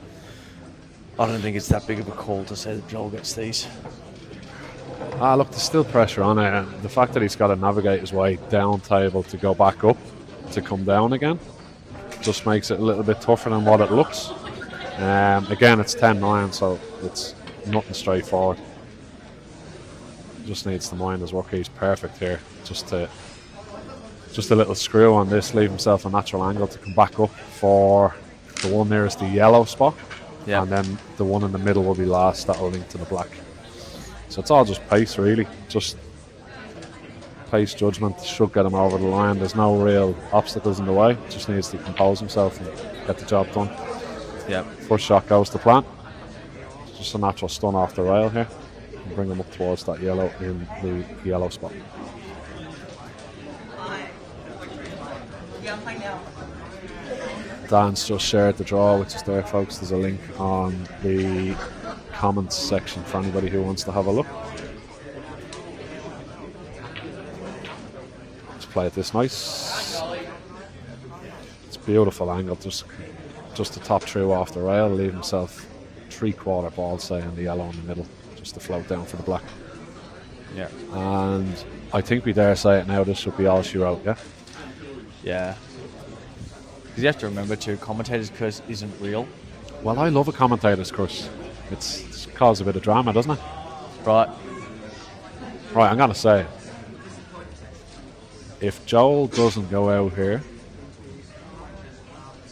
I don't think it's that big of a call to say that Joel gets these. Look, there's still pressure on it. And the fact that he's got to navigate his way down table to go back up, to come down again, just makes it a little bit tougher than what it looks. Again, it's 10-9, so it's nothing straightforward. Just needs to mind his work. He's perfect here. Just a little screw on this, leave himself a natural angle to come back up for the one nearest the yellow spot. Yeah. And then the one in the middle will be last. That will link to the black. So it's all just pace, really. Just pace judgment should get him over the line. There's no real obstacles in the way. Just needs to compose himself and get the job done. Yeah. First shot goes to plan. Just a natural stun off the rail here. And bring him up towards that yellow in the yellow spot. Dan's just shared the draw, which is there, folks. There's a link on the comments section for anybody who wants to have a look. Let's play it this nice. It's a beautiful angle, just to top through off the rail, leave himself 3/4 ball, say, in the yellow in the middle, just to float down for the black. Yeah. And I think we dare say it now, this should be all she wrote, yeah? Yeah. Because you have to remember too, commentator's curse isn't real. Well, I love a commentator's curse. It's caused a bit of drama, doesn't it? Right. Right, I'm going to say it. if Joel doesn't go out here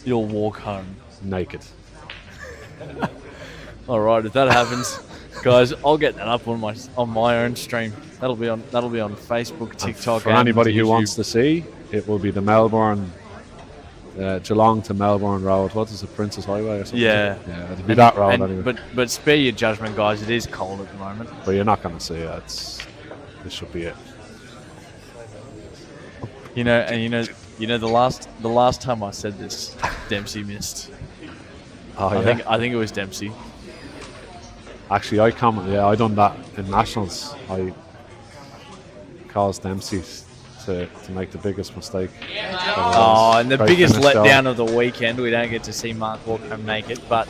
You'll walk home. naked. All right, if that happens, guys, I'll get that up on my own stream. That'll be on Facebook, TikTok. For anybody who YouTube. wants to see, it will be the Melbourne, Geelong to Melbourne Road. What is it, Princess Highway or something? Yeah. It'll be that road anyway. But spare your judgment, guys. It is cold at the moment. But you're not going to see it. This should be it. The last time I said this, Dempsey missed. Oh, I think it was Dempsey. Actually, I done that in Nationals. I caused Dempsey to make the biggest mistake. And the Great biggest finish, Joel. letdown of the weekend. We don't get to see Mark Walker make it, but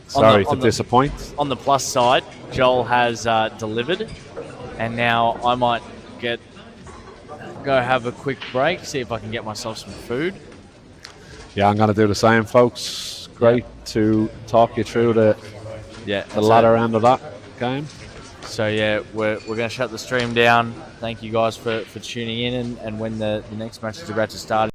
Sorry to disappoint. On the plus side, Joel has delivered, and now I might go have a quick break, see if I can get myself some food. Yeah, I'm going to do the same, folks. Great to talk you through the latter end of that game. So yeah, we're going to shut the stream down. Thank you guys for tuning in, and when the next match is about to start.